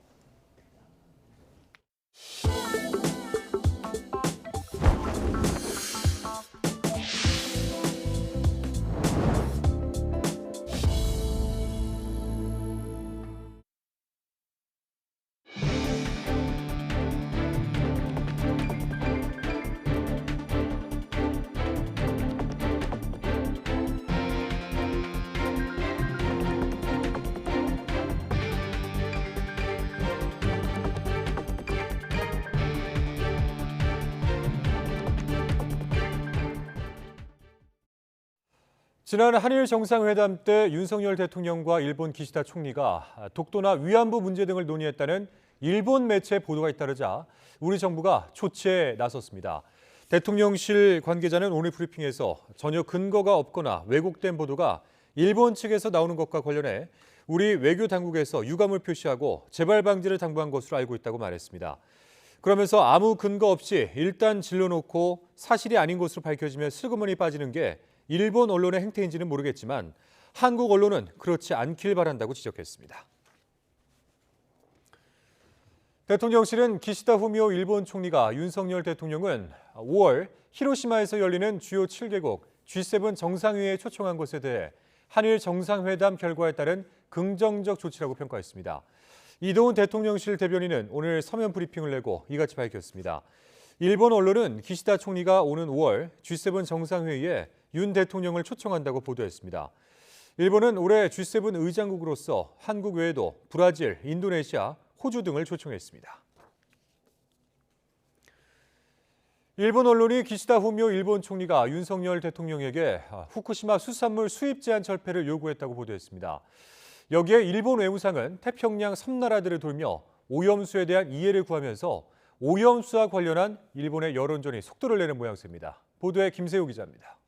지난 한일 정상회담 때 윤석열 대통령과 일본 기시다 총리가 독도나 위안부 문제 등을 논의했다는 일본 매체 보도가 잇따르자 우리 정부가 조치에 나섰습니다. 대통령실 관계자는 오늘 브리핑에서 전혀 근거가 없거나 왜곡된 보도가 일본 측에서 나오는 것과 관련해 우리 외교 당국에서 유감을 표시하고 재발 방지를 당부한 것으로 알고 있다고 말했습니다. 그러면서 아무 근거 없이 일단 질러놓고 사실이 아닌 것으로 밝혀지면 슬그머니 빠지는 게 일본 언론의 행태인지는 모르겠지만 한국 언론은 그렇지 않길 바란다고 지적했습니다. 대통령실은 기시다 후미오 일본 총리가 윤석열 대통령은 5월 히로시마에서 열리는 주요 7개국 G7 정상회의에 초청한 것에 대해 한일 정상회담 결과에 따른 긍정적 조치라고 평가했습니다. 이동훈 대통령실 대변인은 오늘 서면 브리핑을 내고 이같이 밝혔습니다. 일본 언론은 기시다 총리가 오는 5월 G7 정상회의에 윤 대통령을 초청한다고 보도했습니다. 일본은 올해 G7 의장국으로서 한국 외에도 브라질, 인도네시아, 호주 등을 초청했습니다. 일본 언론이 기시다 후미오 일본 총리가 윤석열 대통령에게 후쿠시마 수산물 수입 제한 철폐를 요구했다고 보도했습니다. 여기에 일본 외무상은 태평양 섬나라들을 돌며 오염수에 대한 이해를 구하면서 오염수와 관련한 일본의 여론전이 속도를 내는 모양새입니다. 보도에 김세호 기자입니다.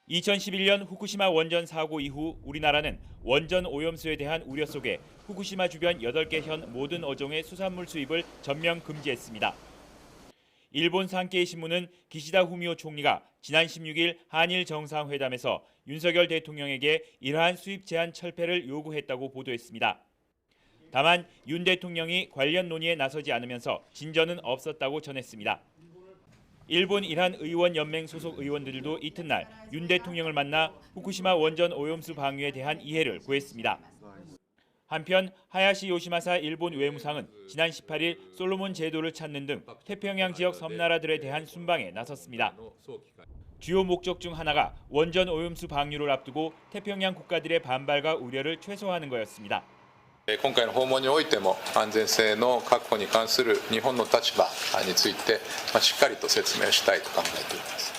2011년 후쿠시마 원전 사고 이후 우리나라는 원전 오염수에 대한 우려 속에 후쿠시마 주변 8개 현 모든 어종의 수산물 수입을 전면 금지했습니다. 일본 산케이 신문은 기시다 후미오 총리가 지난 16일 한일 정상회담에서 윤석열 대통령에게 이러한 수입 제한 철폐를 요구했다고 보도했습니다. 다만 윤 대통령이 관련 논의에 나서지 않으면서 진전은 없었다고 전했습니다. 일본 일한 의원연맹 소속 의원들도 이튿날 윤 대통령을 만나 후쿠시마 원전 오염수 방류에 대한 이해를 구했습니다. 한편 하야시 요시마사 일본 외무상은 지난 18일 솔로몬 제도를 찾는 등 태평양 지역 섬나라들에 대한 순방에 나섰습니다. 주요 목적 중 하나가 원전 오염수 방류를 앞두고 태평양 국가들의 반발과 우려를 최소화하는 거였습니다. 今回の訪問においても安全性の確保に関する日本の立場についてしっかりと説明したいと考えております。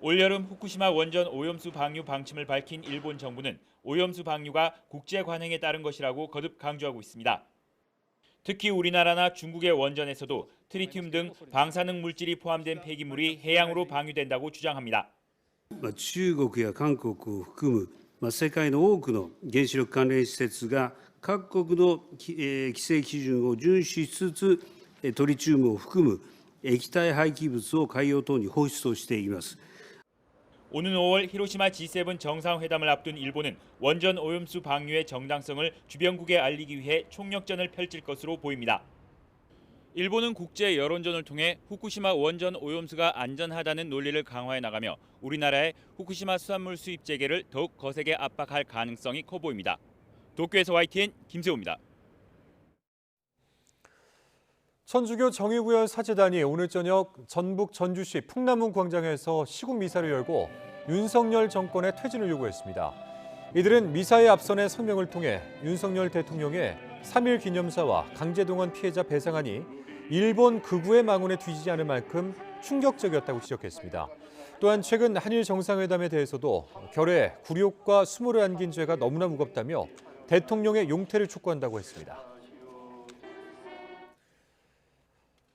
올여름 후쿠시마 원전 오염수 방류 방침을 밝힌 일본 정부는 오염수 방류가 국제 관행에 따른 것이라고 거듭 강조하고 있습니다. 특히 우리나라나 중국의 원전에서도 트리튬 등 방사능 물질이 포함된 폐기물이 해양으로 방류된다고 주장합니다. 中国や韓国を含む世界の多くの原子力関連施設が各国の規制基準を遵守しつつトリチウムを含む液体廃棄物を海洋等に放出をしています。 오는 5월 히로시마 G7 정상회담을 앞둔 일본은 원전 오염수 방류의 정당성을 주변국에 알리기 위해 총력전을 펼칠 것으로 보입니다. 일본은 국제 여론전을 통해 후쿠시마 원전 오염수가 안전하다는 논리를 강화해 나가며 우리나라의 후쿠시마 수산물 수입 재개를 더욱 거세게 압박할 가능성이 커 보입니다. 도쿄에서 YTN 김세호입니다. 천주교 정의구현 사제단이 오늘 저녁 전북 전주시 풍남문 광장에서 시국 미사를 열고 윤석열 정권의 퇴진을 요구했습니다. 이들은 미사에 앞서 낸 성명을 통해 윤석열 대통령의 3.1 기념사와 강제동원 피해자 배상안이 일본 극우의 망언에 뒤지지 않을 만큼 충격적이었다고 지적했습니다. 또한 최근 한일 정상회담에 대해서도 결의에 굴욕과 수모를 안긴 죄가 너무나 무겁다며 대통령의 용퇴를 촉구한다고 했습니다.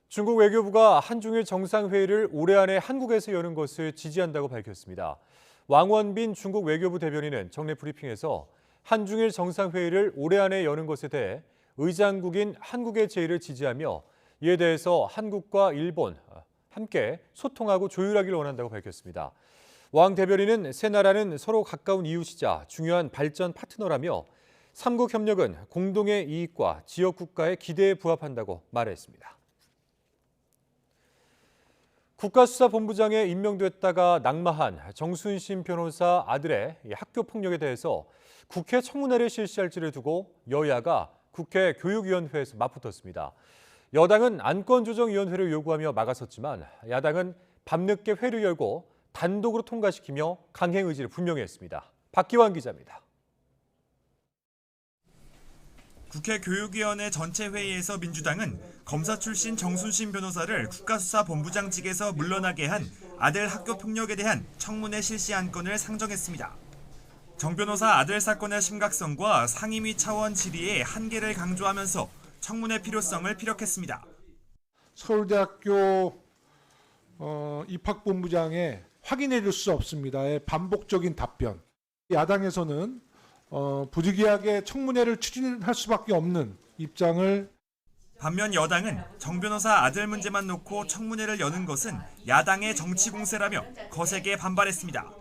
중국 외교부가 한중일 정상회의를 올해 안에 한국에서 여는 것을 지지한다고 밝혔습니다. 왕원빈 중국 외교부 대변인은 정례 브리핑에서 한중일 정상회의를 올해 안에 여는 것에 대해 의장국인 한국의 제의를 지지하며 이에 대해서 한국과 일본 함께 소통하고 조율하기를 원한다고 밝혔습니다. 왕 대변인은 세 나라는 서로 가까운 이웃이자 중요한 발전 파트너라며 삼국 협력은 공동의 이익과 지역 국가의 기대에 부합한다고 말했습니다. 국가수사본부장에 임명됐다가 낙마한 정순신 변호사 아들의 학교 폭력에 대해서 국회 청문회를 실시할지를 두고 여야가 국회 교육위원회에서 맞붙었습니다. 여당은 안건조정위원회를 요구하며 막아섰지만 야당은 밤늦게 회를 열고 단독으로 통과시키며 강행 의지를 분명히 했습니다. 박기환 기자입니다. 국회 교육위원회 전체 회의에서 민주당은 검사 출신 정순신 변호사를 국가수사본부장직에서 물러나게 한 아들 학교 폭력에 대한 청문회 실시 안건을 상정했습니다. 정 변호사 아들 사건의 심각성과 상임위 차원 질의의 한계를 강조하면서 청문회 필요성을 피력했습니다. 서울대학교 입학본부장의 확인해줄 수 없습니다의 반복적인 답변. 야당에서는 부득이하게 청문회를 추진할 수밖에 없는 입장을. 반면 여당은 정 변호사 아들 문제만 놓고 청문회를 여는 것은 야당의 정치 공세라며 거세게 반발했습니다.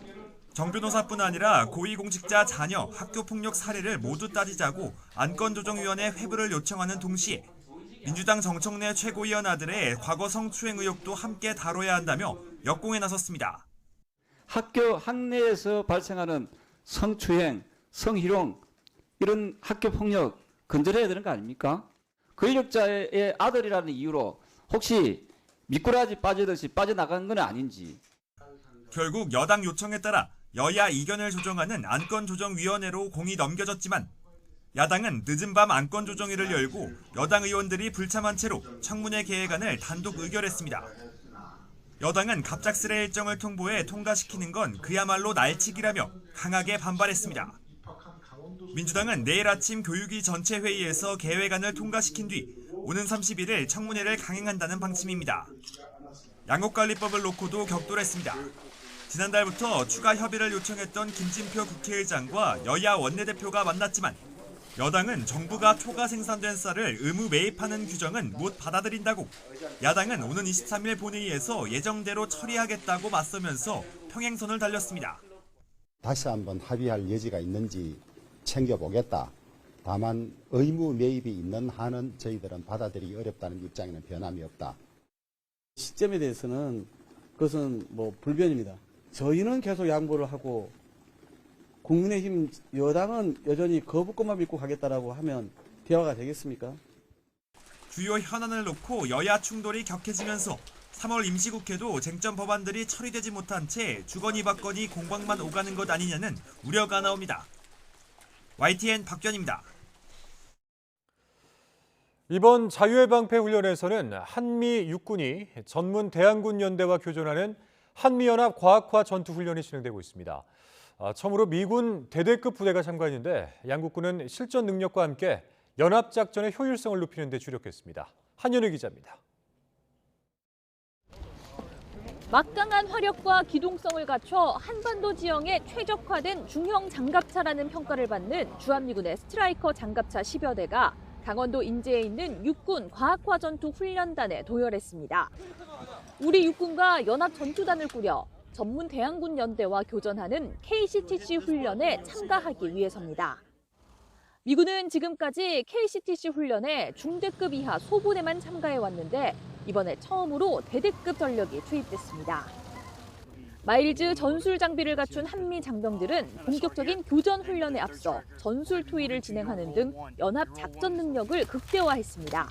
정 변호사뿐 아니라 고위공직자 자녀 학교 폭력 사례를 모두 따지자고 안건조정위원회 회부를 요청하는 동시에 민주당 정청래 최고위원 아들의 과거 성추행 의혹도 함께 다뤄야 한다며 역공에 나섰습니다. 학교 학내에서 발생하는 성추행, 성희롱 이런 학교 폭력 건드려야 되는 거 아닙니까? 권력자의 아들이라는 이유로 혹시 미꾸라지 빠지듯이 빠져나간 건 아닌지. 결국 여당 요청에 따라 여야 이견을 조정하는 안건조정위원회로 공이 넘겨졌지만 야당은 늦은 밤 안건조정회를 열고 여당 의원들이 불참한 채로 청문회 계획안을 단독 의결했습니다. 여당은 갑작스레 일정을 통보해 통과시키는 건 그야말로 날치기라며 강하게 반발했습니다. 민주당은 내일 아침 교육위 전체 회의에서 계획안을 통과시킨 뒤 오는 31일 청문회를 강행한다는 방침입니다. 양곡관리법을 놓고도 격돌했습니다. 지난달부터 추가 협의를 요청했던 김진표 국회의장과 여야 원내대표가 만났지만 여당은 정부가 초과 생산된 쌀을 의무 매입하는 규정은 못 받아들인다고 야당은 오는 23일 본회의에서 예정대로 처리하겠다고 맞서면서 평행선을 달렸습니다. 다시 한번 합의할 여지가 있는지 챙겨보겠다. 다만 의무 매입이 있는 한은 저희들은 받아들이기 어렵다는 입장에는 변함이 없다. 시점에 대해서는 그것은 불변입니다. 저희는 계속 양보를 하고 국민의힘 여당은 여전히 거부권만 믿고 가겠다라고 하면 대화가 되겠습니까? 주요 현안을 놓고 여야 충돌이 격해지면서 3월 임시국회도 쟁점 법안들이 처리되지 못한 채 주거니 받거니 공방만 오가는 것 아니냐는 우려가 나옵니다. YTN 박변입니다. 이번 자유해방패 훈련에서는 한미 육군이 전문 대한군 연대와 교전하는 한미연합 과학화 전투훈련이 진행되고 있습니다. 처음으로 미군 대대급 부대가 참가했는데 양국군은 실전 능력과 함께 연합작전의 효율성을 높이는 데 주력했습니다. 한현우 기자입니다. 막강한 화력과 기동성을 갖춰 한반도 지형에 최적화된 중형 장갑차라는 평가를 받는 주한미군의 스트라이커 장갑차 10여 대가 강원도 인제에 있는 육군 과학화 전투 훈련단에 도열했습니다. 우리 육군과 연합 전투단을 꾸려 전문 대한군 연대와 교전하는 KCTC 훈련에 참가하기 위해서입니다. 미군은 지금까지 KCTC 훈련에 중대급 이하 소부대만 참가해왔는데 이번에 처음으로 대대급 전력이 투입됐습니다. 마일즈 전술 장비를 갖춘 한미 장병들은 본격적인 교전 훈련에 앞서 전술 투입을 진행하는 등 연합 작전 능력을 극대화했습니다.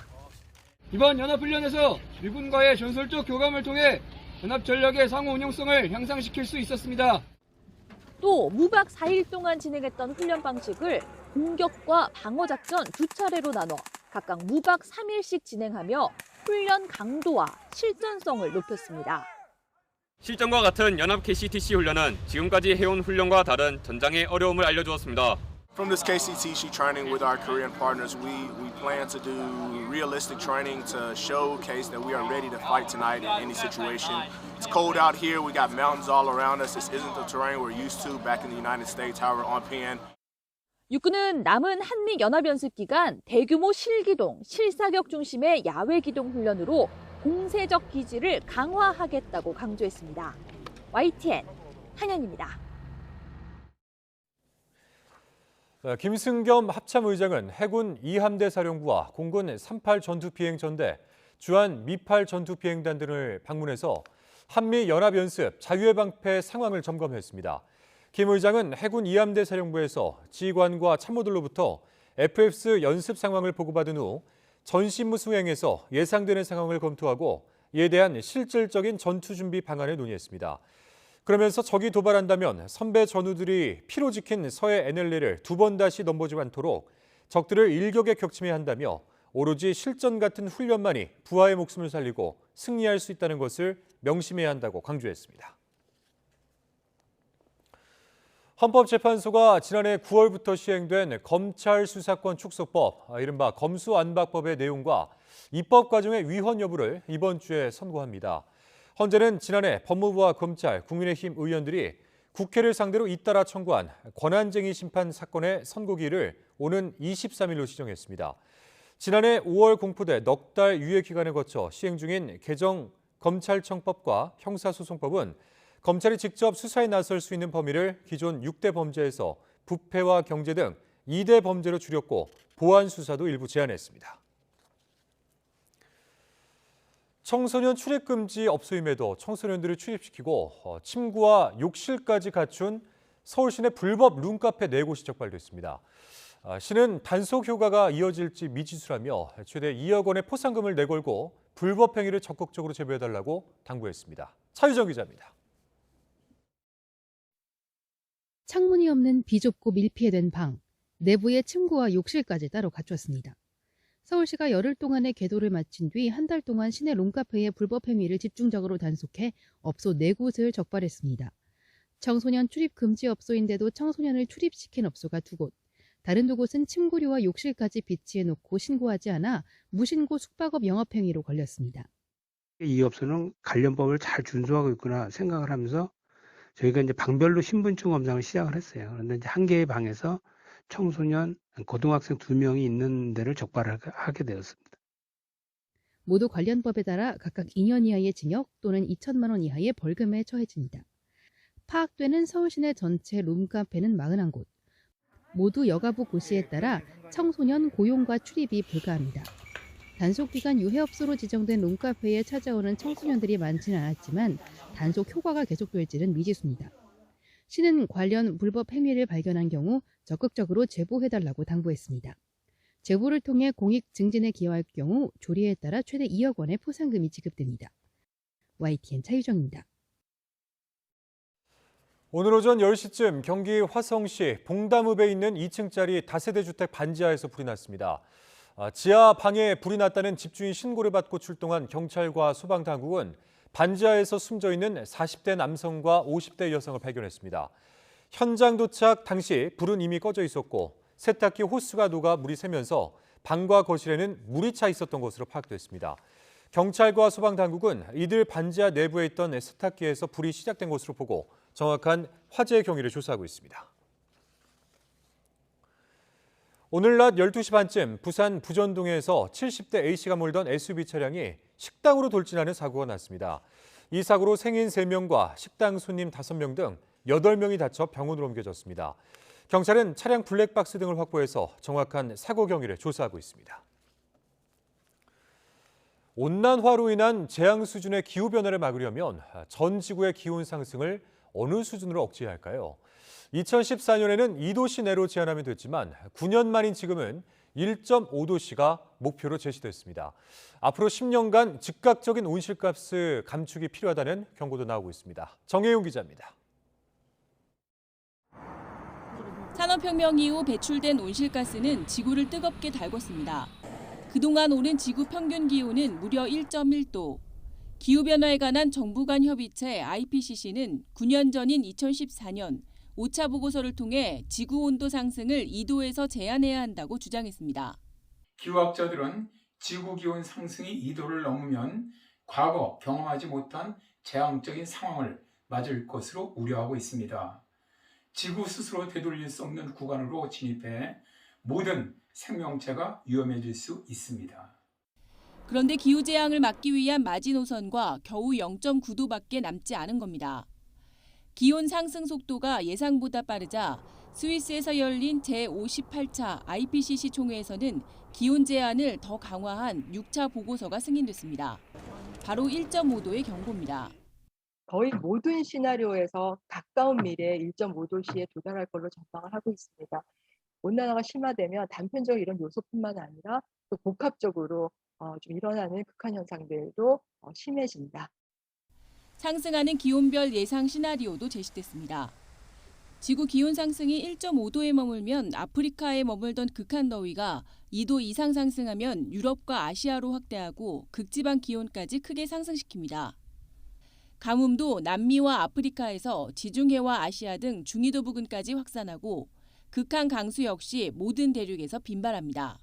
이번 연합훈련에서 미군과의 전술적 교감을 통해 연합전력의 상호 운용성을 향상시킬 수 있었습니다. 또 무박 4일 동안 진행했던 훈련 방식을 공격과 방어 작전 두 차례로 나눠 각각 무박 3일씩 진행하며 훈련 강도와 실전성을 높였습니다. 실전과 같은 연합 KCTC 훈련은 지금까지 해온 훈련과 다른 전장의 어려움을 알려주었습니다. From this KCTC training with our Korean partners, we plan to do realistic training to showcase that we are ready to fight tonight in any situation. It's cold out here. We got mountains all around us. This isn't the terrain we're used to back in the United States. However, on PN. 육군은 남은 한미 연합 연습 기간 대규모 실기동, 실사격 중심의 야외 기동 훈련으로 공세적 기지를 강화하겠다고 강조했습니다. YTN 한현입니다. 김승겸 합참의장은 해군 2함대 사령부와 공군 38 전투비행전대, 주한 미8 전투비행단 등을 방문해서 한미 연합연습 자유의 방패 상황을 점검했습니다. 김 의장은 해군 2함대 사령부에서 지휘관과 참모들로부터 FX 연습 상황을 보고받은 후 전신무 수행에서 예상되는 상황을 검토하고 이에 대한 실질적인 전투 준비 방안을 논의했습니다. 그러면서 적이 도발한다면 선배 전우들이 피로 지킨 서해 NLL을 두 번 다시 넘보지 않도록 적들을 일격에 격침해야 한다며 오로지 실전 같은 훈련만이 부하의 목숨을 살리고 승리할 수 있다는 것을 명심해야 한다고 강조했습니다. 헌법재판소가 지난해 9월부터 시행된 검찰 수사권 축소법, 이른바 검수안박법의 내용과 입법 과정의 위헌 여부를 이번 주에 선고합니다. 헌재는 지난해 법무부와 검찰, 국민의힘 의원들이 국회를 상대로 잇따라 청구한 권한쟁의 심판 사건의 선고기일을 오는 23일로 지정했습니다. 지난해 5월 공포돼 넉 달 유예 기간을 거쳐 시행 중인 개정 검찰청법과 형사소송법은 검찰이 직접 수사에 나설 수 있는 범위를 기존 6대 범죄에서 부패와 경제 등 2대 범죄로 줄였고 보안 수사도 일부 제한했습니다. 청소년 출입 금지 업소임에도 청소년들을 출입시키고 침구와 욕실까지 갖춘 서울 시내 불법 룸카페 4곳이 적발됐습니다. 시는 단속 효과가 이어질지 미지수라며 최대 2억 원의 포상금을 내걸고 불법 행위를 적극적으로 제보해달라고 당부했습니다. 차유정 기자입니다. 창문이 없는 비좁고 밀폐된 방, 내부에 침구와 욕실까지 따로 갖췄습니다. 서울시가 열흘 동안의 계도를 마친 뒤 한 달 동안 시내 룸카페의 불법 행위를 집중적으로 단속해 업소 4곳을 적발했습니다. 청소년 출입 금지 업소인데도 청소년을 출입시킨 업소가 2곳, 다른 2곳은 침구류와 욕실까지 비치해놓고 신고하지 않아 무신고 숙박업 영업행위로 걸렸습니다. 이 업소는 관련법을 잘 준수하고 있구나 생각을 하면서 저희가 이제 방별로 신분증 검사를 시작을 했어요. 그런데 이제 한 개의 방에서 청소년, 고등학생 2명이 있는 데를 적발을 하게 되었습니다. 모두 관련법에 따라 각각 2년 이하의 징역 또는 2천만 원 이하의 벌금에 처해집니다. 파악되는 서울시내 전체 룸카페는 41곳. 모두 여가부 고시에 따라 청소년 고용과 출입이 불가합니다. 단속기간 유해업소로 지정된 룸카페에 찾아오는 청소년들이 많지는 않았지만 단속 효과가 계속될지는 미지수입니다. 시는 관련 불법 행위를 발견한 경우 적극적으로 제보해달라고 당부했습니다. 제보를 통해 공익 증진에 기여할 경우 조례에 따라 최대 2억 원의 포상금이 지급됩니다. YTN 차유정입니다. 오늘 오전 10시쯤 경기 화성시 봉담읍에 있는 2층짜리 다세대 주택 반지하에서 불이 났습니다. 지하 방에 불이 났다는 집주인 신고를 받고 출동한 경찰과 소방당국은 반지하에서 숨져 있는 40대 남성과 50대 여성을 발견했습니다. 현장 도착 당시 불은 이미 꺼져 있었고 세탁기 호스가 녹아 물이 새면서 방과 거실에는 물이 차 있었던 것으로 파악됐습니다. 경찰과 소방당국은 이들 반지하 내부에 있던 세탁기에서 불이 시작된 것으로 보고 정확한 화재의 경위를 조사하고 있습니다. 오늘 낮 12시 반쯤 부산 부전동에서 70대 A씨가 몰던 SUV 차량이 식당으로 돌진하는 사고가 났습니다. 이 사고로 생인 3명과 식당 손님 5명 등 8명이 다쳐 병원으로 옮겨졌습니다. 경찰은 차량 블랙박스 등을 확보해서 정확한 사고 경위를 조사하고 있습니다. 온난화로 인한 재앙 수준의 기후변화를 막으려면 전 지구의 기온 상승을 어느 수준으로 억제해야 할까요? 2014년에는 2도 시내로 제한하면 됐지만 9년 만인 지금은 1.5도씨가 목표로 제시됐습니다. 앞으로 10년간 즉각적인 온실가스 감축이 필요하다는 경고도 나오고 있습니다. 정혜용 기자입니다. 산업혁명 이후 배출된 온실가스는 지구를 뜨겁게 달궜습니다. 그동안 오른 지구 평균 기온은 무려 1.1도. 기후변화에 관한 정부 간 협의체 IPCC는 9년 전인 2014년 5차 보고서를 통해 지구 온도 상승을 2도에서 제한해야 한다고 주장했습니다. 기후학자들은 지구 기온 상승이 2도를 넘으면 과거 경험하지 못한 재앙적인 상황을 맞을 것으로 우려하고 있습니다. 지구 스스로 되돌릴 수 없는 구간으로 진입해 모든 생명체가 위험해질 수 있습니다. 그런데 기후재앙을 막기 위한 마지노선과 겨우 0.9도밖에 남지 않은 겁니다. 기온 상승 속도가 예상보다 빠르자 스위스에서 열린 제58차 IPCC 총회에서는 기온 제한을 더 강화한 6차 보고서가 승인됐습니다. 바로 1.5도의 경고입니다. 거의 모든 시나리오에서 가까운 미래에 1.5도씨에 도달할 걸로 전망을 하고 있습니다. 온난화가 심화되면 단편적인 이런 요소뿐만 아니라 또 복합적으로 좀 일어나는 극한 현상들도 심해진다. 상승하는 기온별 예상 시나리오도 제시됐습니다. 지구 기온 상승이 1.5도에 머물면 아프리카에 머물던 극한 더위가 2도 이상 상승하면 유럽과 아시아로 확대하고 극지방 기온까지 크게 상승시킵니다. 가뭄도 남미와 아프리카에서 지중해와 아시아 등 중위도 부근까지 확산하고 극한 강수 역시 모든 대륙에서 빈발합니다.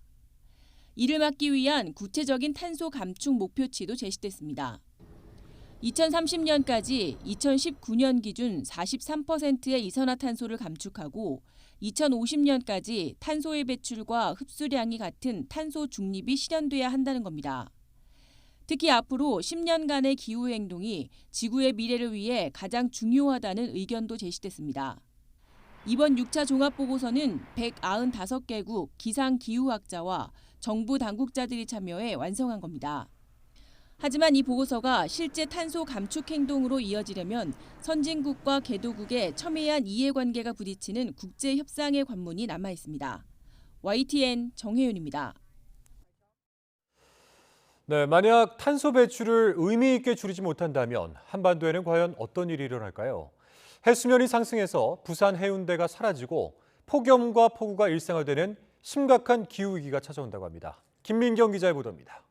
이를 막기 위한 구체적인 탄소 감축 목표치도 제시됐습니다. 2030년까지 2019년 기준 43%의 이산화탄소를 감축하고 2050년까지 탄소의 배출과 흡수량이 같은 탄소 중립이 실현돼야 한다는 겁니다. 특히 앞으로 10년간의 기후행동이 지구의 미래를 위해 가장 중요하다는 의견도 제시됐습니다. 이번 6차 종합보고서는 195개국 기상기후학자와 정부 당국자들이 참여해 완성한 겁니다. 하지만 이 보고서가 실제 탄소 감축 행동으로 이어지려면 선진국과 개도국의 첨예한 이해관계가 부딪히는 국제 협상의 관문이 남아 있습니다. YTN 정혜윤입니다. 네, 만약 탄소 배출을 의미 있게 줄이지 못한다면 한반도에는 과연 어떤 일이 일어날까요? 해수면이 상승해서 부산 해운대가 사라지고 폭염과 폭우가 일상화되는 심각한 기후위기가 찾아온다고 합니다. 김민경 기자의 보도입니다.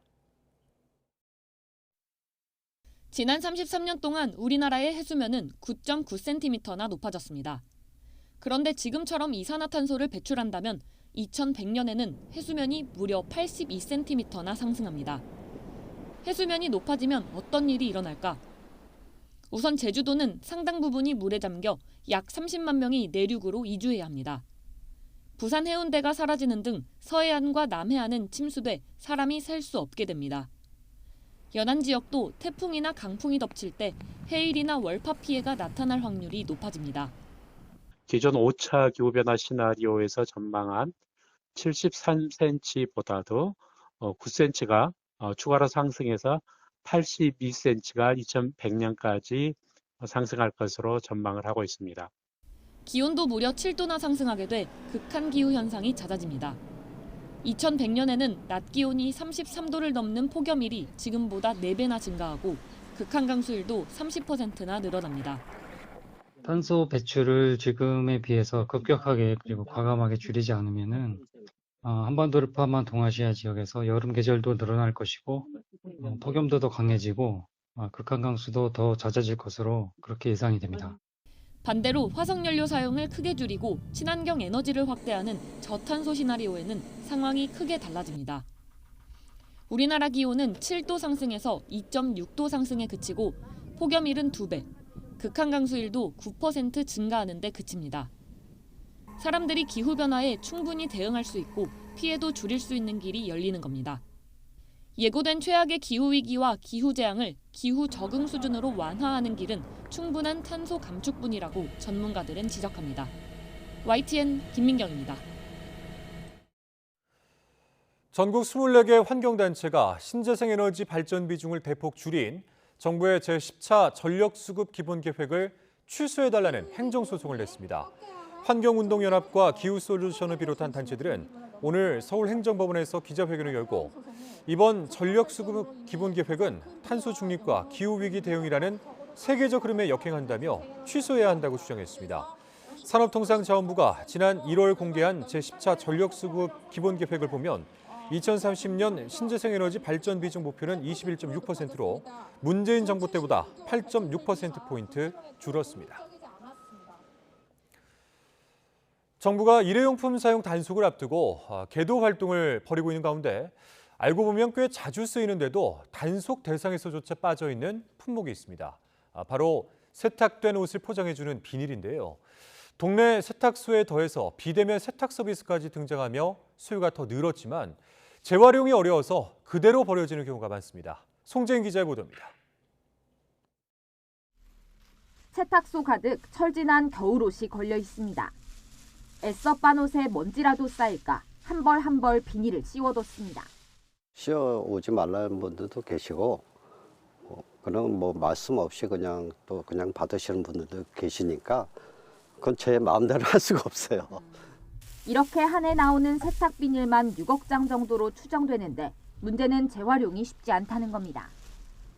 지난 33년 동안 우리나라의 해수면은 9.9cm나 높아졌습니다. 그런데 지금처럼 이산화탄소를 배출한다면 2100년에는 해수면이 무려 82cm나 상승합니다. 해수면이 높아지면 어떤 일이 일어날까? 우선 제주도는 상당 부분이 물에 잠겨 약 30만 명이 내륙으로 이주해야 합니다. 부산 해운대가 사라지는 등 서해안과 남해안은 침수돼 사람이 살 수 없게 됩니다. 연안 지역도 태풍이나 강풍이 덮칠 때 해일이나 월파 피해가 나타날 확률이 높아집니다. 기존 5차 기후변화 시나리오에서 전망한 73cm보다도 9cm가 추가로 상승해서 82cm가 2100년까지 상승할 것으로 전망을 하고 있습니다. 기온도 무려 7도나 상승하게 돼 극한 기후 현상이 잦아집니다. 2100년에는 낮 기온이 33도를 넘는 폭염일이 지금보다 4배나 증가하고 극한 강수일도 30%나 늘어납니다. 탄소 배출을 지금에 비해서 급격하게 그리고 과감하게 줄이지 않으면은 한반도를 포함한 동아시아 지역에서 여름 계절도 늘어날 것이고 폭염도 더 강해지고 극한 강수도 더 잦아질 것으로 그렇게 예상이 됩니다. 반대로 화석연료 사용을 크게 줄이고 친환경 에너지를 확대하는 저탄소 시나리오에는 상황이 크게 달라집니다. 우리나라 기온은 7도 상승에서 2.6도 상승에 그치고 폭염일은 2배, 극한 강수일도 9% 증가하는 데 그칩니다. 사람들이 기후변화에 충분히 대응할 수 있고 피해도 줄일 수 있는 길이 열리는 겁니다. 예고된 최악의 기후위기와 기후재앙을 기후 적응 수준으로 완화하는 길은 충분한 탄소 감축뿐이라고 전문가들은 지적합니다. YTN 김민경입니다. 전국 24개 환경단체가 신재생에너지 발전 비중을 대폭 줄인 정부의 제10차 전력수급 기본계획을 취소해달라는 행정소송을 냈습니다. 환경운동연합과 기후솔루션을 비롯한 단체들은 오늘 서울행정법원에서 기자회견을 열고 이번 전력수급 기본계획은 탄소 중립과 기후위기 대응이라는 세계적 흐름에 역행한다며 취소해야 한다고 주장했습니다. 산업통상자원부가 지난 1월 공개한 제10차 전력수급 기본계획을 보면 2030년 신재생에너지 발전 비중 목표는 21.6%로 문재인 정부 때보다 8.6%포인트 줄었습니다. 정부가 일회용품 사용 단속을 앞두고 계도 활동을 벌이고 있는 가운데 알고 보면 꽤 자주 쓰이는데도 단속 대상에서조차 빠져 있는 품목이 있습니다. 바로 세탁된 옷을 포장해주는 비닐인데요. 동네 세탁소에 더해서 비대면 세탁 서비스까지 등장하며 수요가 더 늘었지만 재활용이 어려워서 그대로 버려지는 경우가 많습니다. 송재인 기자의 보도입니다. 세탁소 가득 철진한 겨울옷이 걸려 있습니다. 애써 빤 옷에 먼지라도 쌓일까 한 벌 한 벌 비닐을 씌워뒀습니다. 씌워오지 말라는 분들도 계시고 그런 말씀 없이 그냥 받으시는 분들도 계시니까 그건 제 마음대로 할 수가 없어요. 이렇게 한 해 나오는 세탁 비닐만 6억 장 정도로 추정되는데 문제는 재활용이 쉽지 않다는 겁니다.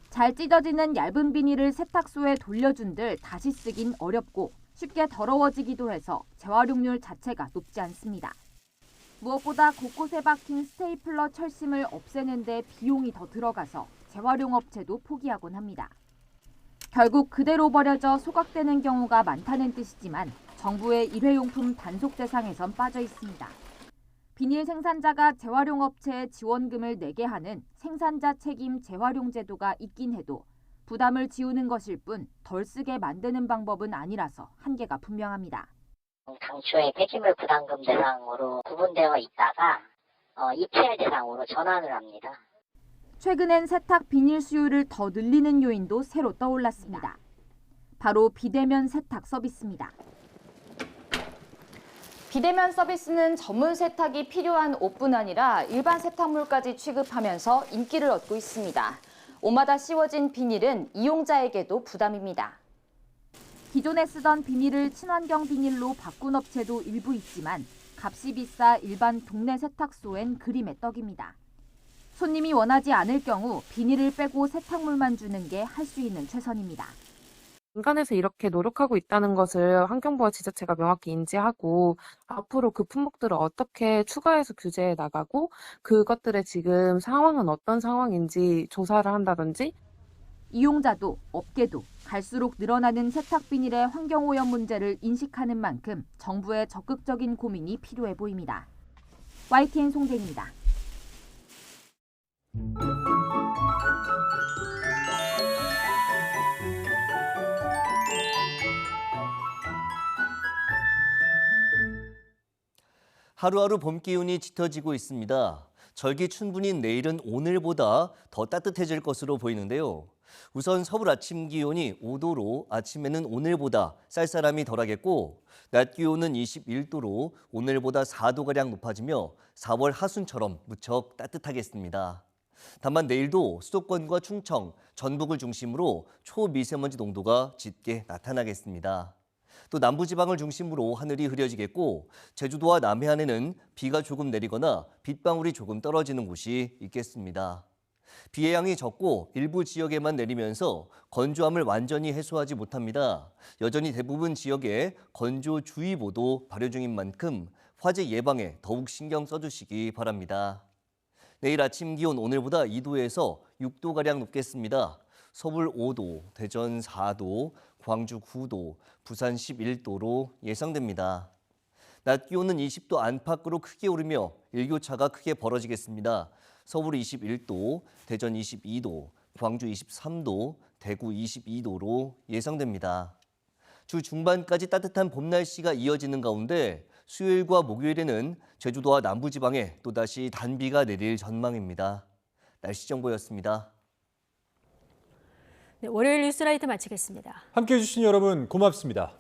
잘 찢어지는 얇은 비닐을 세탁소에 돌려준들 다시 쓰긴 어렵고 쉽게 더러워지기도 해서 재활용률 자체가 높지 않습니다. 무엇보다 곳곳에 박힌 스테이플러 철심을 없애는 데 비용이 더 들어가서 재활용 업체도 포기하곤 합니다. 결국 그대로 버려져 소각되는 경우가 많다는 뜻이지만 정부의 일회용품 단속 대상에선 빠져 있습니다. 비닐 생산자가 재활용 업체에 지원금을 내게 하는 생산자 책임 재활용 제도가 있긴 해도 부담을 지우는 것일 뿐 덜 쓰게 만드는 방법은 아니라서 한계가 분명합니다. 당초에 폐기물 부담금 대상으로 구분되어 있다가 EPR 대상으로 전환을 합니다. 최근엔 세탁 비닐 수요를 더 늘리는 요인도 새로 떠올랐습니다. 바로 비대면 세탁 서비스입니다. 비대면 서비스는 전문 세탁이 필요한 옷뿐 아니라 일반 세탁물까지 취급하면서 인기를 얻고 있습니다. 옷마다 씌워진 비닐은 이용자에게도 부담입니다. 기존에 쓰던 비닐을 친환경 비닐로 바꾼 업체도 일부 있지만 값이 비싸 일반 동네 세탁소엔 그림의 떡입니다. 손님이 원하지 않을 경우 비닐을 빼고 세탁물만 주는 게 할 수 있는 최선입니다. 인간에서 이렇게 노력하고 있다는 것을 환경부와 지자체가 명확히 인지하고 앞으로 그 품목들을 어떻게 추가해서 규제해 나가고 그것들의 지금 상황은 어떤 상황인지 조사를 한다든지 이용자도 업계도 갈수록 늘어나는 세탁 비닐의 환경오염 문제를 인식하는 만큼 정부의 적극적인 고민이 필요해 보입니다. YTN 송재인입니다. 하루하루 봄 기운이 짙어지고 있습니다. 절기춘분인 내일은 오늘보다 더 따뜻해질 것으로 보이는데요. 우선 서울 아침 기온이 5도로 아침에는 오늘보다 쌀쌀함이 덜하겠고 낮 기온은 21도로 오늘보다 4도가량 높아지며 4월 하순처럼 무척 따뜻하겠습니다. 다만 내일도 수도권과 충청, 전북을 중심으로 초미세먼지 농도가 짙게 나타나겠습니다. 또 남부지방을 중심으로 하늘이 흐려지겠고 제주도와 남해안에는 비가 조금 내리거나 빗방울이 조금 떨어지는 곳이 있겠습니다. 비의 양이 적고 일부 지역에만 내리면서 건조함을 완전히 해소하지 못합니다. 여전히 대부분 지역에 건조주의보도 발효 중인 만큼 화재 예방에 더욱 신경 써주시기 바랍니다. 내일 아침 기온 오늘보다 2도에서 6도가량 높겠습니다. 서울 5도, 대전 4도, 광주 9도, 부산 11도로 예상됩니다. 낮 기온은 20도 안팎으로 크게 오르며 일교차가 크게 벌어지겠습니다. 서울 21도, 대전 22도, 광주 23도, 대구 22도로 예상됩니다. 주 중반까지 따뜻한 봄 날씨가 이어지는 가운데 수요일과 목요일에는 제주도와 남부지방에 또다시 단비가 내릴 전망입니다. 날씨 정보였습니다. 네, 월요일 뉴스라이트 마치겠습니다. 함께해 주신 여러분 고맙습니다.